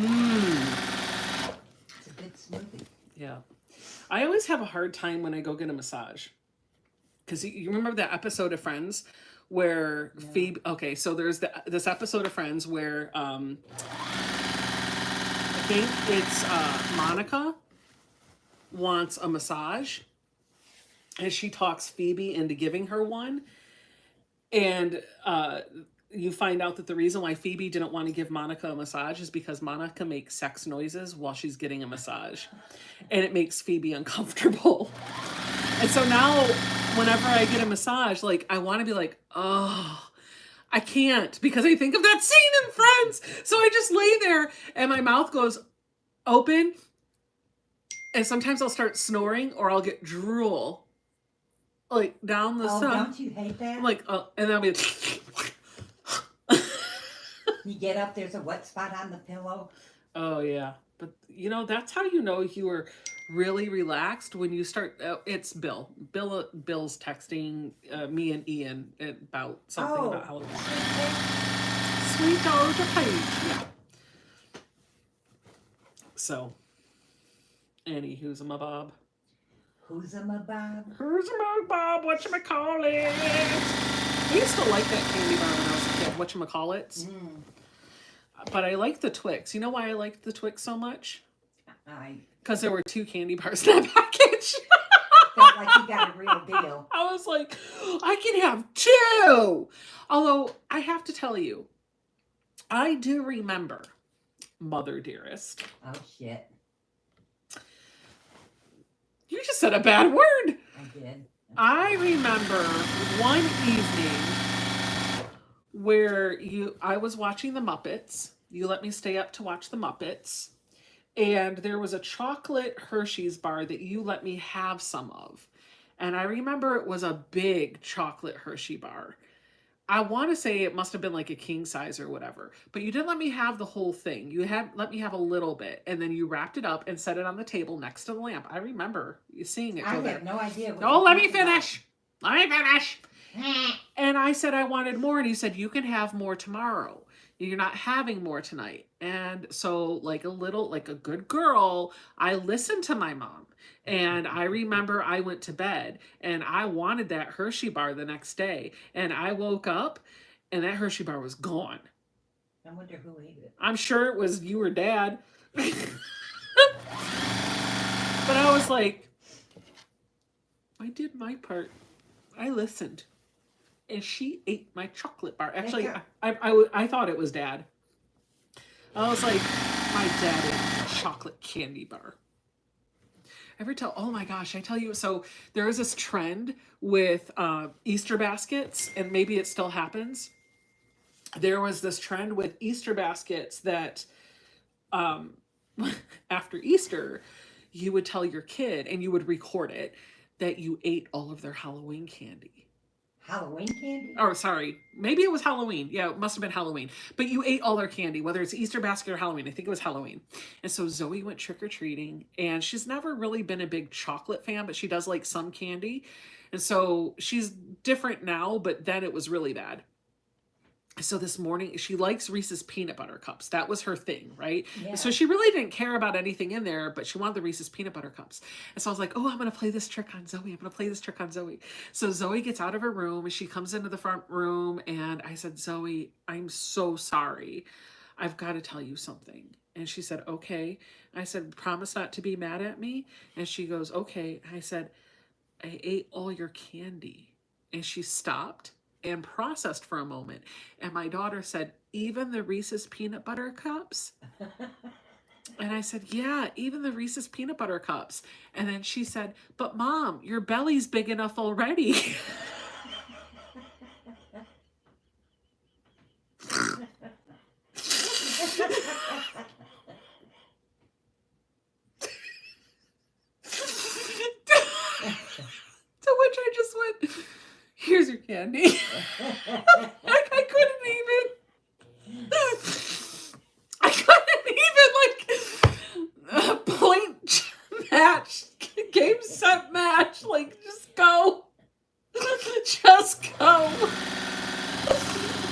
S2: a good smoothie.
S1: Yeah. I always have a hard time when I go get a massage. Because you remember that episode of Friends where Phoebe... Okay, so there's this episode of Friends where I think it's Monica wants a massage. And she talks Phoebe into giving her one. And you find out that the reason why Phoebe didn't want to give Monica a massage is because Monica makes sex noises while she's getting a massage. And it makes Phoebe uncomfortable. And so now, whenever I get a massage, like, I want to be like, oh, I can't because I think of that scene in Friends. So I just lay there and my mouth goes open. And sometimes I'll start snoring or I'll get drool. Like down the side.
S2: Don't you hate that?
S1: I'm like, and then I'll be.
S2: You get up, there's a wet spot on the pillow.
S1: Oh yeah, but you know that's how you know you were really relaxed when you start. It's Bill. Bill's texting me and Ian about something about Halloween. Sweet Georgia Page. Yeah. So, Annie, who's my Bob?
S2: Who's a my Bob?
S1: Who's my Bob? Whatchamacallit? I used to like that candy bar when I was a kid. Whatchamacallit? But I like the Twix. You know why I liked the Twix so much? Because there were 2 candy bars in that package.
S2: Felt like you got a real deal.
S1: I was like, I can have 2. Although, I have to tell you, I do remember, Mother Dearest.
S2: Oh, shit.
S1: You just said a bad word.
S2: I did.
S1: I remember one evening where I was watching the Muppets. You let me stay up to watch the Muppets. And there was a chocolate Hershey's bar that you let me have some of. And I remember it was a big chocolate Hershey bar. I want to say it must have been like a king size or whatever, but you didn't let me have the whole thing. You had let me have a little bit, and then you wrapped it up and set it on the table next to the lamp. I remember you seeing it
S2: I
S1: go there.
S2: have no idea. What
S1: No,
S2: you're
S1: let me
S2: talking about.
S1: finish. Let me finish. And I said I wanted more, and he said you can have more tomorrow. You're not having more tonight. And so, like a good girl, I listened to my mom. And I remember I went to bed and I wanted that Hershey bar the next day. And I woke up and that Hershey bar was gone.
S2: I wonder who ate it.
S1: I'm sure it was you or Dad. But I was like, I did my part. I listened. And she ate my chocolate bar. Actually, I thought it was Dad. I was like, my dad ate a chocolate candy bar. Oh my gosh, I tell you, so there is this trend with Easter baskets, and maybe it still happens. There was this trend with Easter baskets that after Easter, you would tell your kid, and you would record it, that you ate all of their Halloween candy.
S2: Halloween candy?
S1: Or sorry, maybe it was Halloween. Yeah, it must have been Halloween. But you ate all their candy, whether it's Easter basket or Halloween. I think it was Halloween. And so Zoe went trick-or-treating, and she's never really been a big chocolate fan, but she does like some candy. And so she's different now, but then it was really bad. So this morning, she likes Reese's peanut butter cups. That was her thing, right?
S2: Yeah.
S1: So she really didn't care about anything in there, but she wanted the Reese's peanut butter cups. And so I was like, oh, I'm going to play this trick on Zoe. I'm going to play this trick on Zoe. So Zoe gets out of her room and she comes into the front room. And I said, Zoe, I'm so sorry. I've got to tell you something. And she said, okay. I said, promise not to be mad at me. And she goes, okay. I said, I ate all your candy. And she stopped and processed for a moment. And my daughter said, even the Reese's peanut butter cups? And I said, yeah, even the Reese's peanut butter cups. And then she said, but Mom, your belly's big enough already. To which I just went, here's your candy. I couldn't even point match, game set match, like just go. Just go.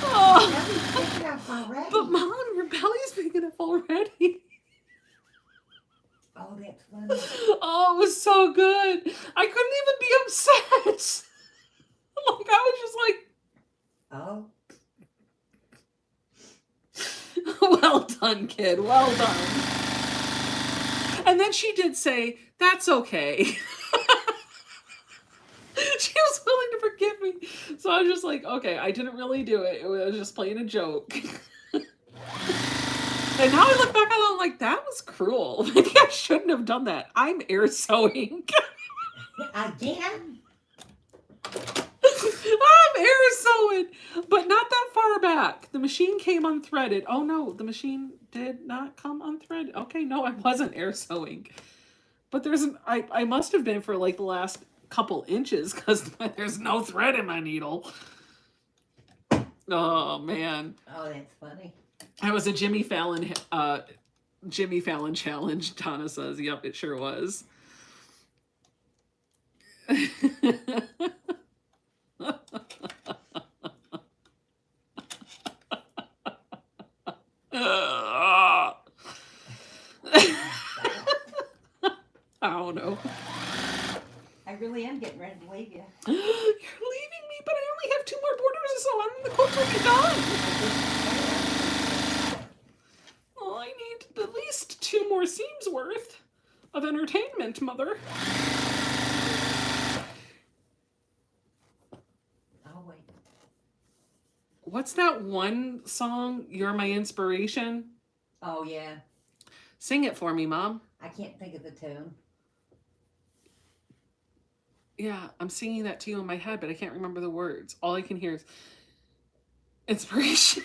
S1: Oh. But Mom, your belly's big enough already.
S2: Oh, that's funny.
S1: Oh, it was so good. I couldn't even be upset. Like, I was just like,
S2: Oh.
S1: Well done, kid. Well done. And then she did say, that's okay. She was willing to forgive me. So I was just like, okay, I didn't really do it. I was just playing a joke. And now I look back on it, I'm like, that was cruel. Maybe I shouldn't have done that. I'm air sewing.
S2: Again?
S1: I'm air sewing, but not that far back. The machine came unthreaded. Oh no, the machine did not come unthreaded. Okay, no, I wasn't air sewing. But I must have been for like the last couple inches because there's no thread in my needle. Oh man.
S2: Oh, that's funny.
S1: That was a Jimmy Fallon challenge, Donna says. Yep, it sure was. I don't know.
S2: I really am getting ready to leave you.
S1: You're leaving me, but I only have 2 more borders, so I'm the quilt will be done. Well, I need at least 2 more seams worth of entertainment, Mother.
S2: I'll wait.
S1: What's that one song, You're My Inspiration?
S2: Oh, yeah.
S1: Sing it for me, Mom.
S2: I can't think of the tune.
S1: Yeah, I'm singing that to you in my head, but I can't remember the words. All I can hear is, Inspiration.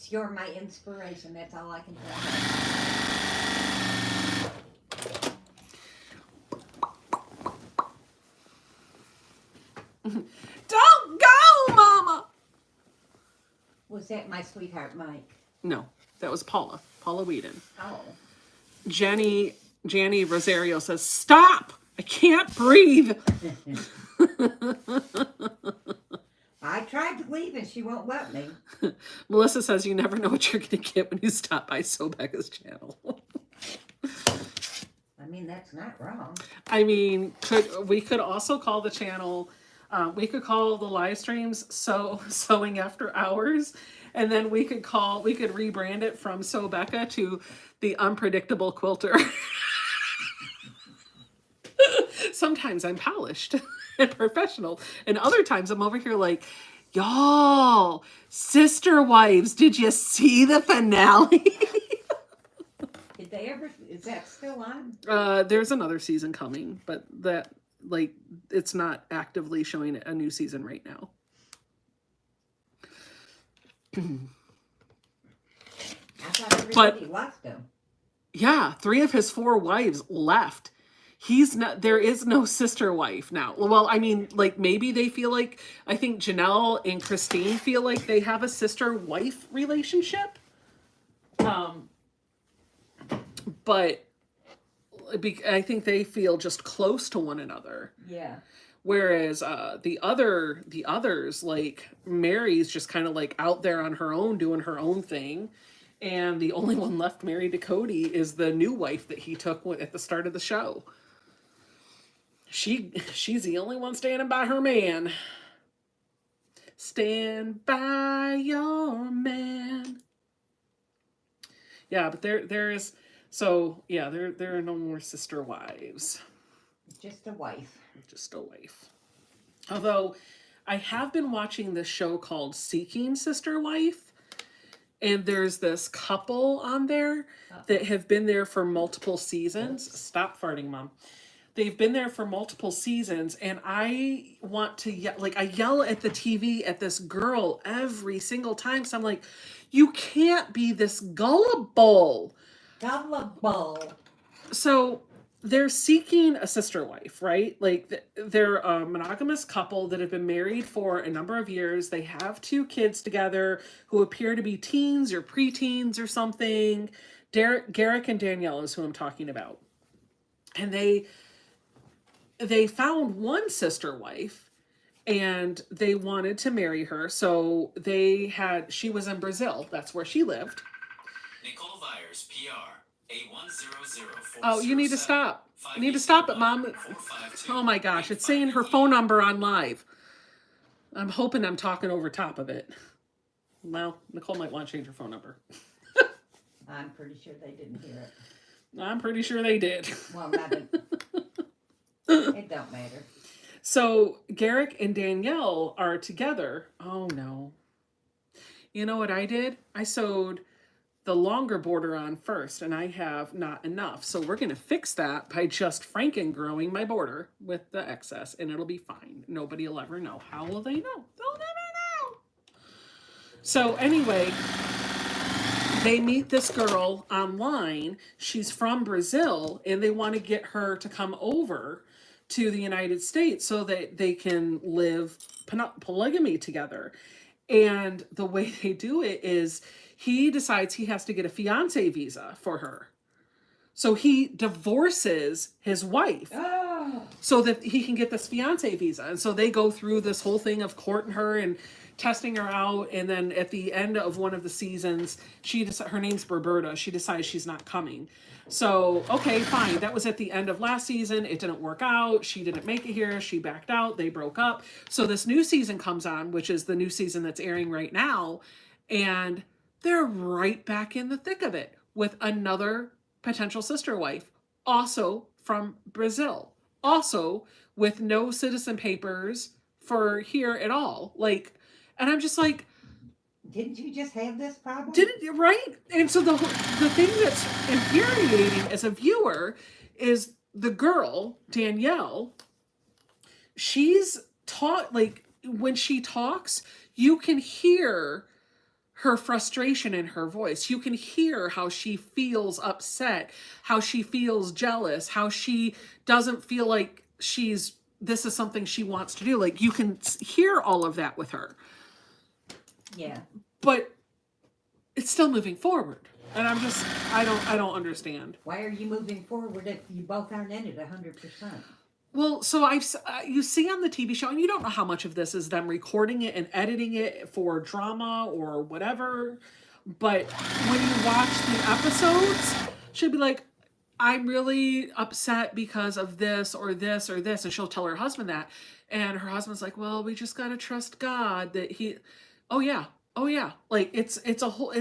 S2: You're my inspiration. That's all I can tell you.
S1: Don't go, Mama.
S2: Was that my sweetheart Mike?
S1: No, that was Paula Whedon.
S2: Oh.
S1: Jenny Rosario says, "Stop! I can't breathe."
S2: I tried to leave and she won't let me.
S1: Melissa says, "You never know what you're going to get when you stop by Becca's channel."
S2: I mean, that's not wrong.
S1: I mean, we could also call the channel, we could call the live streams Sewing After Hours, and then we could rebrand it from Becca to the Unpredictable Quilter. Sometimes I'm polished and professional, and other times I'm over here like, y'all, Sister Wives, did you see the finale?
S2: Did they ever? Is that still on?
S1: There's another season coming, but that, like, it's not actively showing a new season right now.
S2: I thought everybody left him.
S1: Yeah, 3 of his 4 wives left. There is no sister wife now. Well, I mean, like, maybe they feel like, I think Janelle and Christine feel like they have a sister wife relationship. But I think they feel just close to one another.
S2: Yeah.
S1: Whereas the others, like Mary's just kind of like out there on her own doing her own thing. And the only one left married to Cody is the new wife that he took at the start of the show. She's the only one standing by her man. Stand by your man. Yeah, but there are no more sister wives.
S2: Just a wife.
S1: Just a wife. Although I have been watching this show called Seeking Sister Wife, and there's this couple on there that have been there for multiple seasons. Stop farting, Mom. They've been there for multiple seasons, and I want to I yell at the TV at this girl every single time. So I'm like, you can't be this gullible.
S2: Gullible.
S1: So they're seeking a sister wife, right? Like, they're a monogamous couple that have been married for a number of years. They have 2 kids together who appear to be teens or preteens or something. Garrick and Danielle is who I'm talking about. And they found one sister wife and they wanted to marry her. So she was in Brazil. That's where she lived.
S4: Nicole Vyers, PR.
S1: Oh, you need to stop. You need to stop it, Mom. Oh my gosh, it's saying her phone number on live. I'm hoping I'm talking over top of it. Well, Nicole might want to change her phone number.
S2: I'm pretty sure they didn't hear it.
S1: I'm pretty sure they did.
S2: Well, it don't matter.
S1: So Garrick and Danielle are together. Oh no. You know what I did? I sewed the longer border on first, and I have not enough. So we're going to fix that by just franken-growing my border with the excess, and it'll be fine. Nobody will ever know. How will they know? They'll never know. So anyway, they meet this girl online. She's from Brazil, and they want to get her to come over to the United States so that they can live polygamy together. And the way they do it is he decides he has to get a fiance visa for her. So he divorces his wife so that he can get this fiance visa. And so they go through this whole thing of courting her and testing her out. And then at the end of one of the seasons, her name's Roberta. She decides she's not coming. So, okay, fine. That was at the end of last season. It didn't work out. She didn't make it here. She backed out. They broke up. So this new season comes on, which is the new season that's airing right now. And they're right back in the thick of it with another potential sister wife, also from Brazil, also with no citizen papers for here at all. Like, and I'm just like,
S2: didn't you just have this problem?
S1: Right? And so the thing that's infuriating as a viewer is the girl, Danielle, she's taught, like, when she talks, you can hear her frustration in her voice. You can hear how she feels upset, how she feels jealous, how she doesn't feel like this is something she wants to do. Like, you can hear all of that with her.
S2: Yeah.
S1: But it's still moving forward. And I don't understand.
S2: Why are you moving forward if you both aren't in it 100%?
S1: Well, so you see on the TV show, and you don't know how much of this is them recording it and editing it for drama or whatever, but when you watch the episodes, she'll be like, I'm really upset because of this or this or this, and she'll tell her husband that, and her husband's like, well, we just gotta trust God that oh yeah, like it's a whole,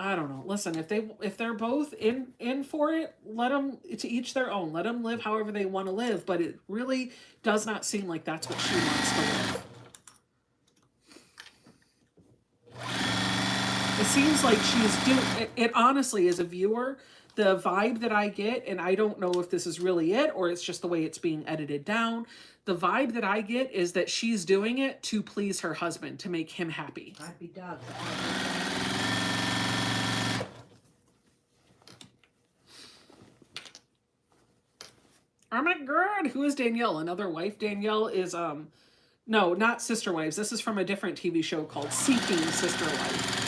S1: I don't know. Listen, if they're both in for it, let them, to each their own. Let them live however they want to live. But it really does not seem like that's what she wants to live. It seems like she's doing it. Honestly, as a viewer, the vibe that I get, and I don't know if this is really it or it's just the way it's being edited down. The vibe that I get is that she's doing it to please her husband, to make him happy.
S2: I'd be dogs.
S1: Oh my God, who is Danielle? Another wife? Danielle is, no, not Sister Wives. This is from a different TV show called Seeking Sister Wife.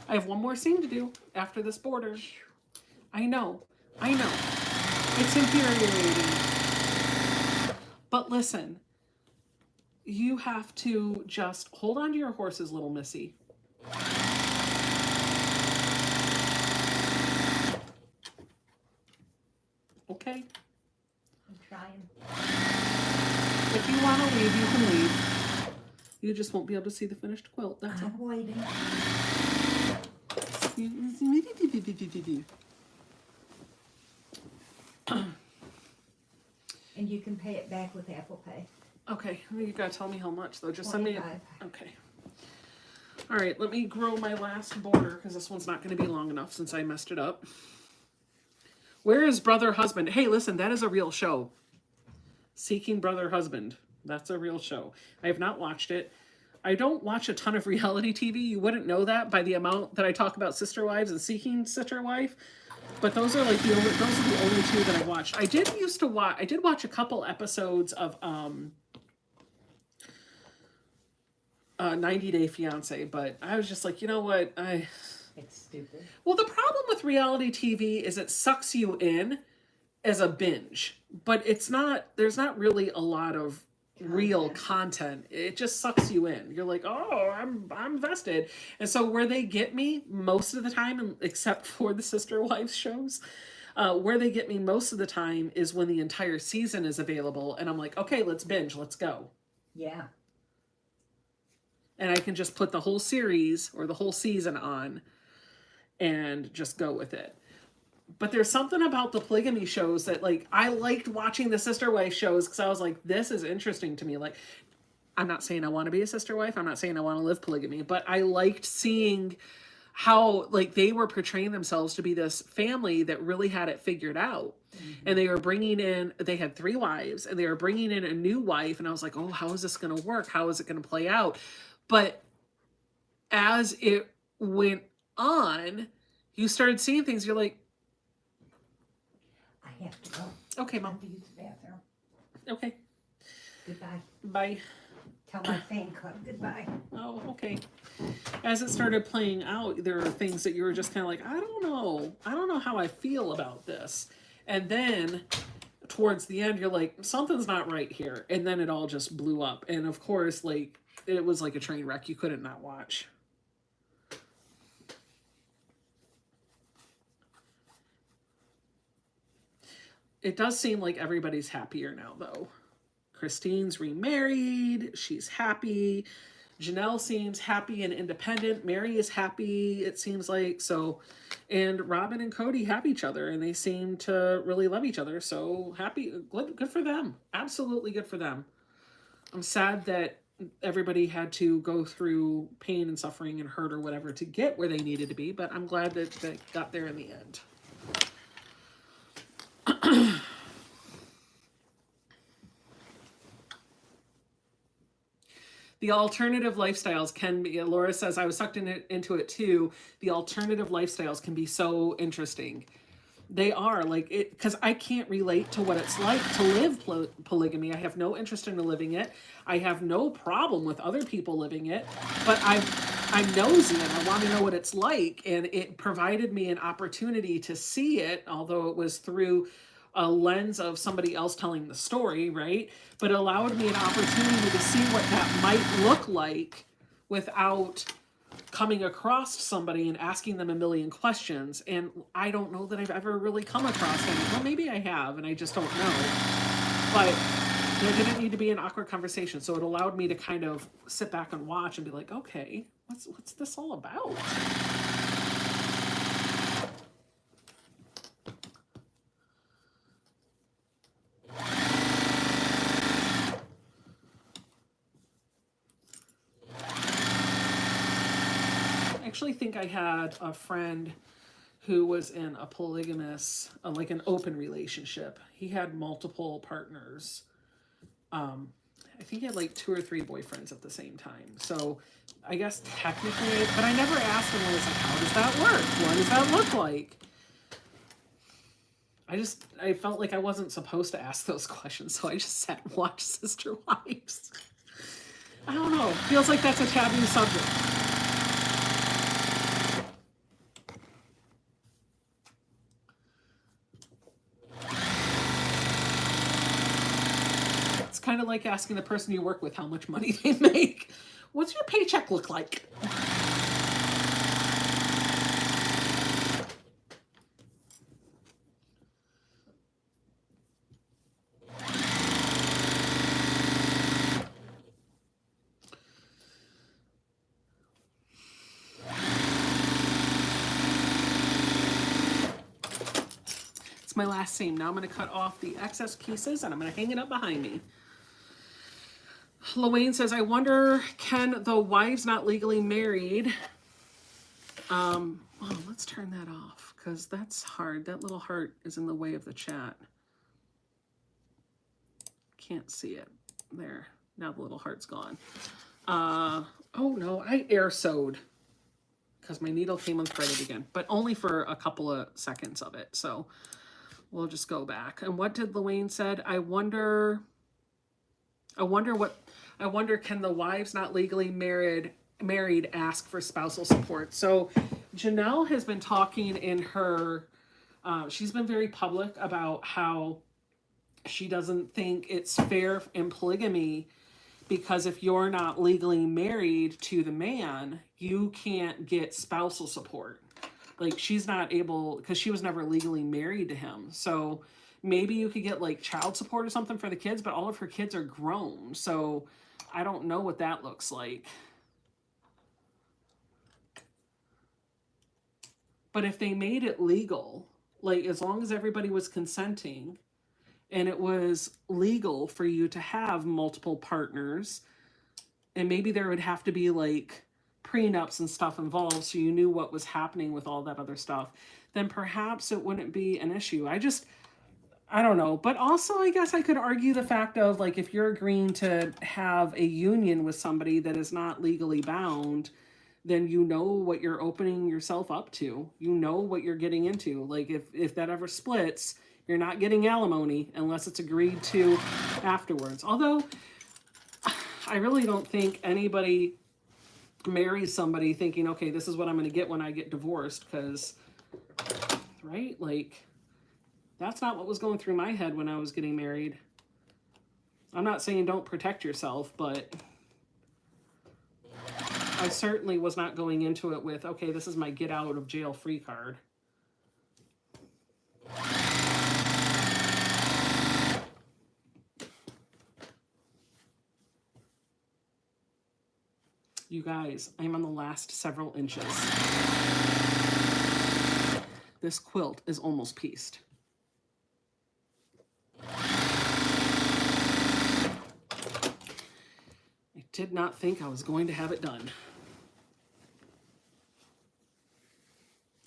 S1: I have one more scene to do after this border. I know. It's infuriating. But listen, you have to just hold on to your horses, little missy. Okay?
S2: I'm trying.
S1: If you want to leave, you can leave. You just won't be able to see the finished quilt. That's all.
S2: I'm waiting. And you can pay it back with Apple Pay.
S1: Okay, you gotta tell me how much though. Just send me.
S2: 25.
S1: Okay. All right, let me grow my last border because this one's not going to be long enough since I messed it up. Where is Brother Husband? Hey, listen, that is a real show. Seeking Brother Husband. That's a real show. I have not watched it. I don't watch a ton of reality TV. You wouldn't know that by the amount that I talk about Sister Wives and Seeking Sister Wife. But those are like the only two that I watched. I did watch a couple episodes of 90 Day Fiance, but I was just like, you know what?
S2: It's stupid.
S1: Well, the problem with reality TV is it sucks you in as a binge, but there's not really a lot of real content. It just sucks you in. You're like, oh, I'm vested. And so where they get me most of the time, except for the Sister Wives shows, where they get me most of the time is when the entire season is available, and I'm like, okay, let's binge, let's go.
S2: Yeah.
S1: And I can just put the whole series or the whole season on and just go with it. But there's something about the polygamy shows that, like, I liked watching the Sister Wife shows because I was like, this is interesting to me. Like, I'm not saying I want to be a sister wife. I'm not saying I want to live polygamy, but I liked seeing how, like, they were portraying themselves to be this family that really had it figured out. Mm-hmm. And they were they had 3 wives, and they were bringing in a new wife. And I was like, oh, how is this going to work? How is it going to play out? But as it went on, you started seeing things. You're like,
S2: I have to go.
S1: okay,
S2: I
S1: Mom.
S2: have to use the bathroom.
S1: Okay.
S2: Goodbye.
S1: Bye.
S2: Tell my fan club goodbye.
S1: Oh, okay. As it started playing out, there are things that you were just kind of like, I don't know how I feel about this. And then towards the end, you're like, something's not right here. And then it all just blew up. And of course, like, it was like a train wreck. You couldn't not watch. It does seem like everybody's happier now, though. Christine's remarried. She's happy. Janelle seems happy and independent. Mary is happy, it seems like. So, and Robin and Cody have each other and they seem to really love each other. So happy, good for them. Absolutely good for them. I'm sad that everybody had to go through pain and suffering and hurt or whatever to get where they needed to be, but I'm glad that they got there in the end. The alternative lifestyles can be, Laura says, I was sucked into it too. The alternative lifestyles can be so interesting. They are like it, because I can't relate to what it's like to live polygamy. I have no interest in living it. I have no problem with other people living it, but I'm nosy and I want to know what it's like. And it provided me an opportunity to see it, although it was through a lens of somebody else telling the story, right? But it allowed me an opportunity to see what that might look like without coming across somebody and asking them a million questions. And I don't know that I've ever really come across any. Well, maybe I have, and I just don't know. But there didn't need to be an awkward conversation. So it allowed me to kind of sit back and watch and be like, okay, what's this all about? I actually think I had a friend who was in a polygamous, like an open relationship. He had multiple partners. I think he had like 2 or 3 boyfriends at the same time. So I guess technically, but I never asked him. I was like, how does that work? What does that look like? I felt like I wasn't supposed to ask those questions. So I just sat and watched Sister Wives. I don't know. Feels like that's a taboo subject. Kind of like asking the person you work with how much money they make. What's your paycheck look like? It's my last seam. Now I'm going to cut off the excess pieces and I'm going to hang it up behind me. Luane says, I wonder, can the wives not legally married, oh, let's turn that off because that's hard. That little heart is in the way of the chat. Can't see it. There. Now the little heart's gone. Oh no, I air sewed because my needle came unthreaded again, but only for a couple of seconds of it. So we'll just go back. And what did Luane said? I wonder can the wives not legally married ask for spousal support? So Janelle has been talking in her, she's been very public about how she doesn't think it's fair in polygamy because if you're not legally married to the man, you can't get spousal support. Like she's not able, because she was never legally married to him. So maybe you could get like child support or something for the kids, but all of her kids are grown. So I don't know what that looks like. But if they made it legal, like as long as everybody was consenting and it was legal for you to have multiple partners, and maybe there would have to be like prenups and stuff involved so you knew what was happening with all that other stuff, then perhaps it wouldn't be an issue. I don't know. But also, I guess I could argue the fact of like, if you're agreeing to have a union with somebody that is not legally bound, then you know what you're opening yourself up to. You know what you're getting into. Like if that ever splits, you're not getting alimony unless it's agreed to afterwards. Although I really don't think anybody marries somebody thinking, okay, this is what I'm going to get when I get divorced, because, right? Like, that's not what was going through my head when I was getting married. I'm not saying don't protect yourself, but I certainly was not going into it with, okay, this is my get out of jail free card. You guys, I'm on the last several inches. This quilt is almost pieced. I did not think I was going to have it done.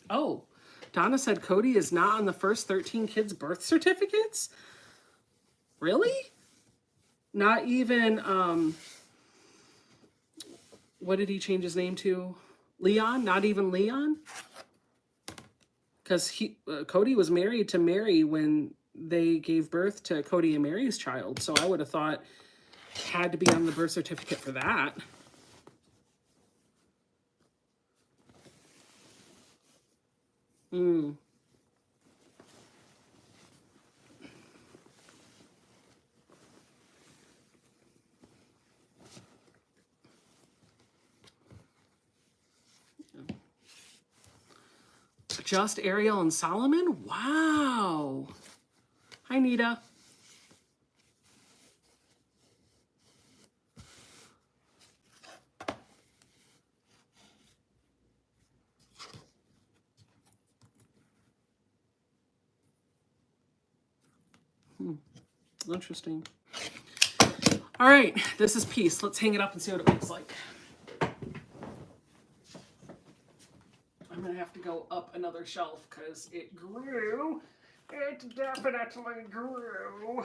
S1: Oh, Donna said Cody is not on the first 13 kids' birth certificates? Really? Not even, what did he change his name to? Leon? Not even Leon? Because Cody was married to Mary when they gave birth to Cody and Mary's child. So I would have thought had to be on the birth certificate for that. Just Ariel and Solomon? Wow. Hi, Nita. Interesting. All right, this is Peace. Let's hang it up and see what it looks like. I'm gonna have to go up another shelf because it grew. It definitely grew.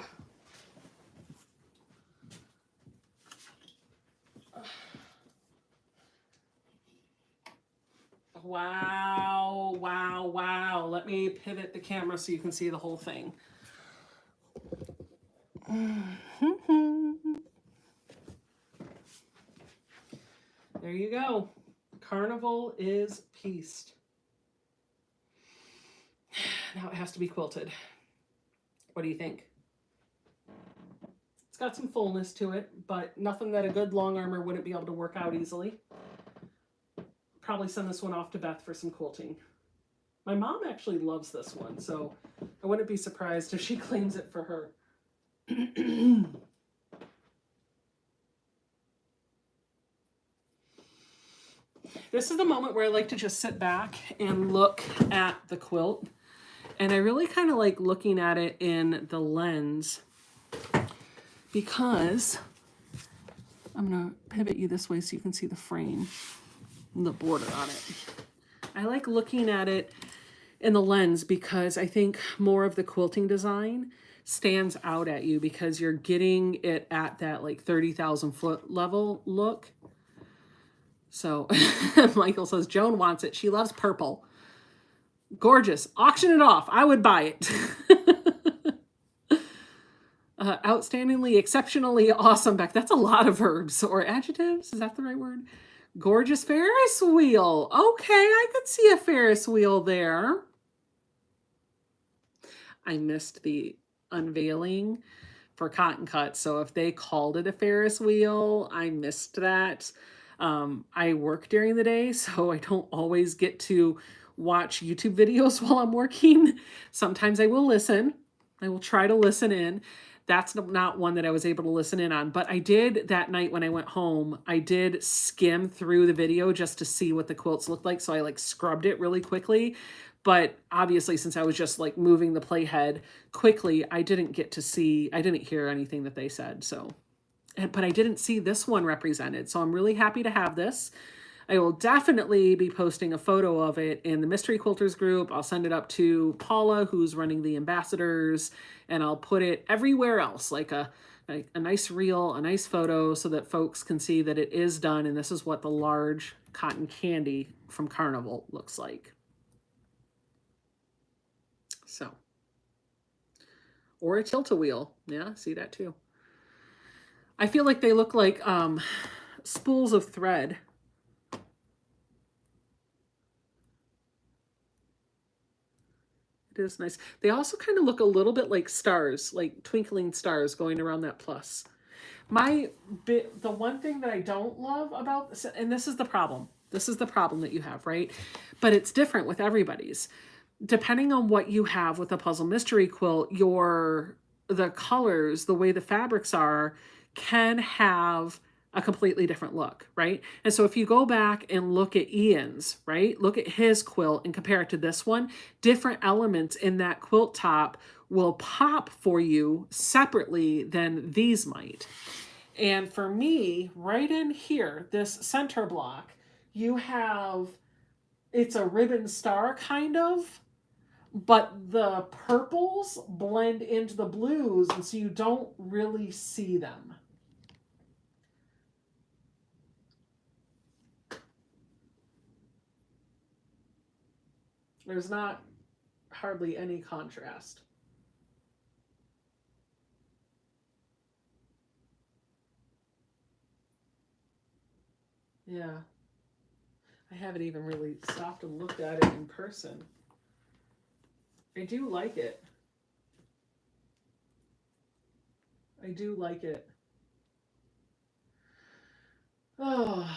S1: Wow, wow, wow. Let me pivot the camera so you can see the whole thing. There you go. Carnival is pieced. Now it has to be quilted. What do you think? It's got some fullness to it, but nothing that a good long armor wouldn't be able to work out easily. Probably send this one off to Beth for some quilting. My mom actually loves this one, so I wouldn't be surprised if she claims it for her. This is the moment where I like to just sit back and look at the quilt. And I really kind of like looking at it in the lens because I'm going to pivot you this way so you can see the frame and the border on it. I like looking at it in the lens because I think more of the quilting design stands out at you because you're getting it at that like 30,000 foot level look. So Michael says, Joan wants it. She loves purple. Gorgeous. Auction it off. I would buy it. Outstandingly, exceptionally awesome, Beck. That's a lot of verbs or adjectives. Is that the right word? Gorgeous Ferris wheel. Okay, I could see a Ferris wheel there. I missed the unveiling for Cotton Cut. So if they called it a Ferris wheel, I missed that. I work during the day, so I don't always get to watch YouTube videos while I'm working. Sometimes I will listen. I will try to listen in. That's not one that I was able to listen in on, but I did that night when I went home. I did skim through the video just to see what the quilts looked like. So I like scrubbed it really quickly. But obviously, since I was just like moving the playhead quickly, I didn't hear anything that they said. So, but I didn't see this one represented. So I'm really happy to have this. I will definitely be posting a photo of it in the Mystery Quilters group. I'll send it up to Paula, who's running the ambassadors, and I'll put it everywhere else, like a nice reel, a nice photo, so that folks can see that it is done, and this is what the large cotton candy from Carnival looks like. So, or a tilt-a-wheel. Yeah, see that too. I feel like they look like spools of thread. It is nice. They also kind of look a little bit like stars, like twinkling stars going around that plus. The one thing that I don't love about this, and this is the problem. This is the problem that you have, right? But it's different with everybody's. Depending on what you have with a puzzle mystery quilt, the colors, the way the fabrics are, can have a completely different look, right? And so if you go back and look at Ian's, right? Look at his quilt and compare it to this one, different elements in that quilt top will pop for you separately than these might. And for me, right in here, this center block, you have, it's a ribbon star kind of, but the purples blend into the blues, and so you don't really see them. There's not hardly any contrast. Yeah. I haven't even really stopped and looked at it in person. I do like it. I do like it. Oh.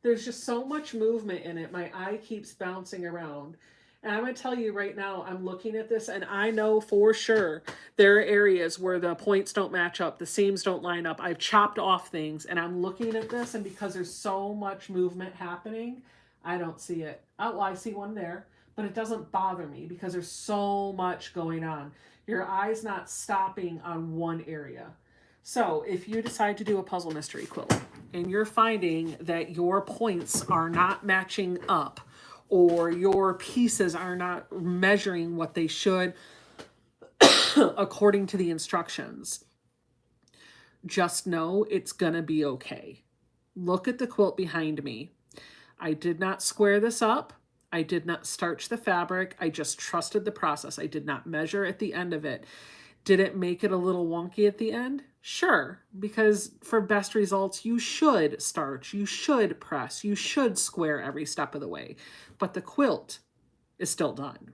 S1: There's just so much movement in it. My eye keeps bouncing around. And I'm going to tell you right now, I'm looking at this and I know for sure there are areas where the points don't match up, the seams don't line up. I've chopped off things and I'm looking at this, and because there's so much movement happening, I don't see it. Oh, well, I see one there, but it doesn't bother me because there's so much going on. Your eye's not stopping on one area. So if you decide to do a puzzle mystery quilt and you're finding that your points are not matching up, or your pieces are not measuring what they should according to the instructions, just know it's gonna be okay. Look at the quilt behind me. I did not square this up. I did not starch the fabric. I just trusted the process. I did not measure at the end of it. Did it make it a little wonky at the end? Sure, because for best results, you should starch, you should press, you should square every step of the way. But the quilt is still done.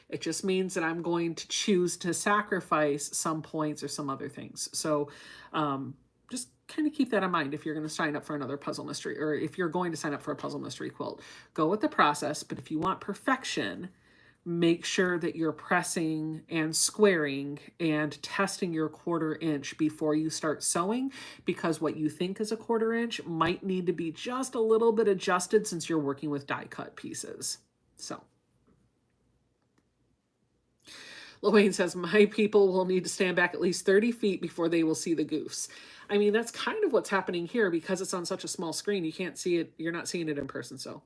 S1: It just means that I'm going to choose to sacrifice some points or some other things. So just kind of keep that in mind if you're going to sign up for another puzzle mystery, or if you're going to sign up for a puzzle mystery quilt. Go with the process, but if you want perfection, make sure that you're pressing and squaring and testing your 1/4 inch before you start sewing, because what you think is a 1/4 inch might need to be just a little bit adjusted since you're working with die cut pieces. So Lorraine says, my people will need to stand back at least 30 feet before they will see the goose. I mean, that's kind of what's happening here because it's on such a small screen. You can't see it. You're not seeing it in person. So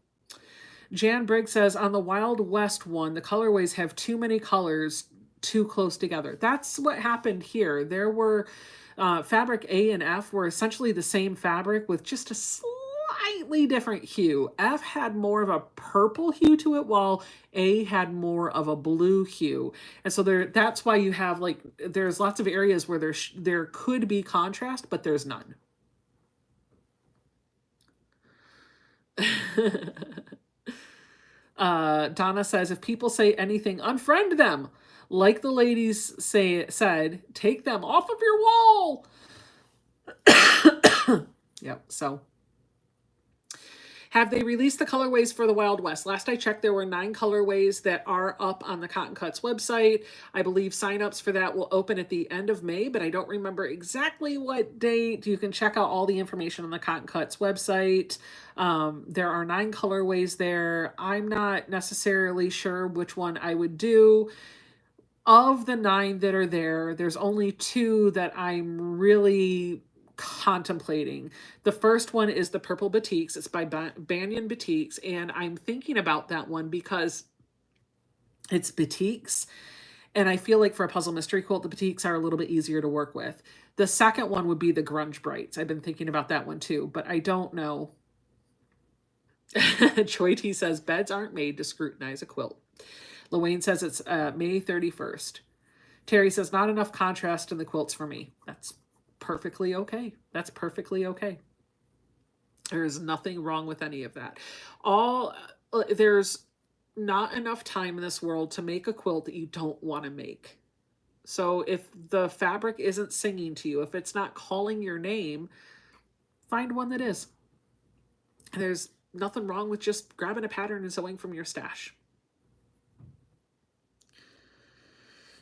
S1: Jan Briggs says, on the Wild West one, the colorways have too many colors too close together. That's what happened here. There were fabric A and F were essentially the same fabric with just a slightly different hue. F had more of a purple hue to it, while A had more of a blue hue. And so that's why you have, like, there's lots of areas where there could be contrast, but there's none. Donna says, if people say anything, unfriend them. Like the ladies said, take them off of your wall. Yep, so. Have they released the colorways for the Wild West? Last I checked, there were 9 colorways that are up on the Cotton Cuts website. I believe signups for that will open at the end of May, but I don't remember exactly what date. You can check out all the information on the Cotton Cuts website. There are 9 colorways there. I'm not necessarily sure which one I would do. Of the 9 that are there, there's only 2 that I'm really contemplating. The first one is the Purple Batiks. It's by Banyan Batiks, and I'm thinking about that one because it's batiks, and I feel like for a puzzle mystery quilt, the batiks are a little bit easier to work with. The second one would be the Grunge Brights. I've been thinking about that one too, but I don't know. Choi T says, beds aren't made to scrutinize a quilt. Luane says it's May 31st. Terry says, not enough contrast in the quilts for me. That's perfectly okay. That's perfectly okay. There's nothing wrong with any of that. There's not enough time in this world to make a quilt that you don't want to make. So if the fabric isn't singing to you, if it's not calling your name, find one that is. There's nothing wrong with just grabbing a pattern and sewing from your stash.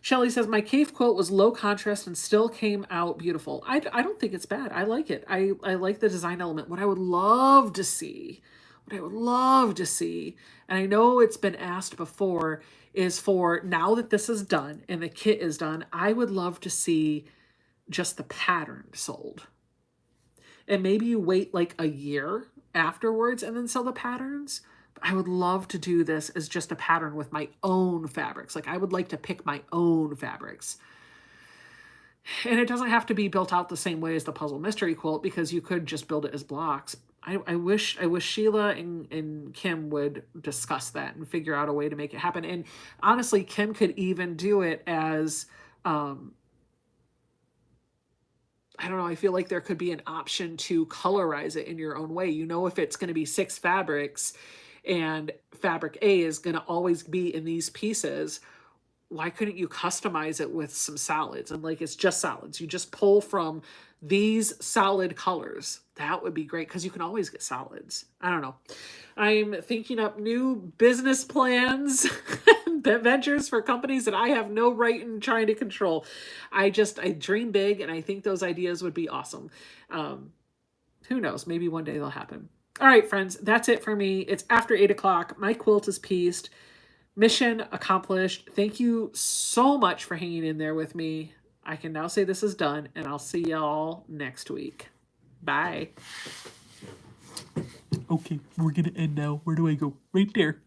S1: Shelly says, my cave quilt was low contrast and still came out beautiful. I don't think it's bad. I like it. I like the design element. What I would love to see, and I know it's been asked before, is for now that this is done and the kit is done, I would love to see just the pattern sold. And maybe you wait like a year afterwards and then sell the patterns. I would love to do this as just a pattern with my own fabrics. Like I would like to pick my own fabrics. And it doesn't have to be built out the same way as the puzzle mystery quilt, because you could just build it as blocks. I wish Sheila and Kim would discuss that and figure out a way to make it happen. And honestly, Kim could even do it as I don't know, I feel like there could be an option to colorize it in your own way. You know, if it's going to be 6 fabrics and fabric A is going to always be in these pieces, why couldn't you customize it with some solids? And like, it's just solids. You just pull from these solid colors. That would be great, because you can always get solids. I don't know. I'm thinking up new business plans, ventures for companies that I have no right in trying to control. I dream big, and I think those ideas would be awesome. Who knows? Maybe one day they'll happen. All right, friends, that's it for me. It's after 8 o'clock. My quilt is pieced. Mission accomplished. Thank you so much for hanging in there with me. I can now say this is done, and I'll see y'all next week. Bye.
S5: Okay, we're gonna end now. Where do I go? Right there.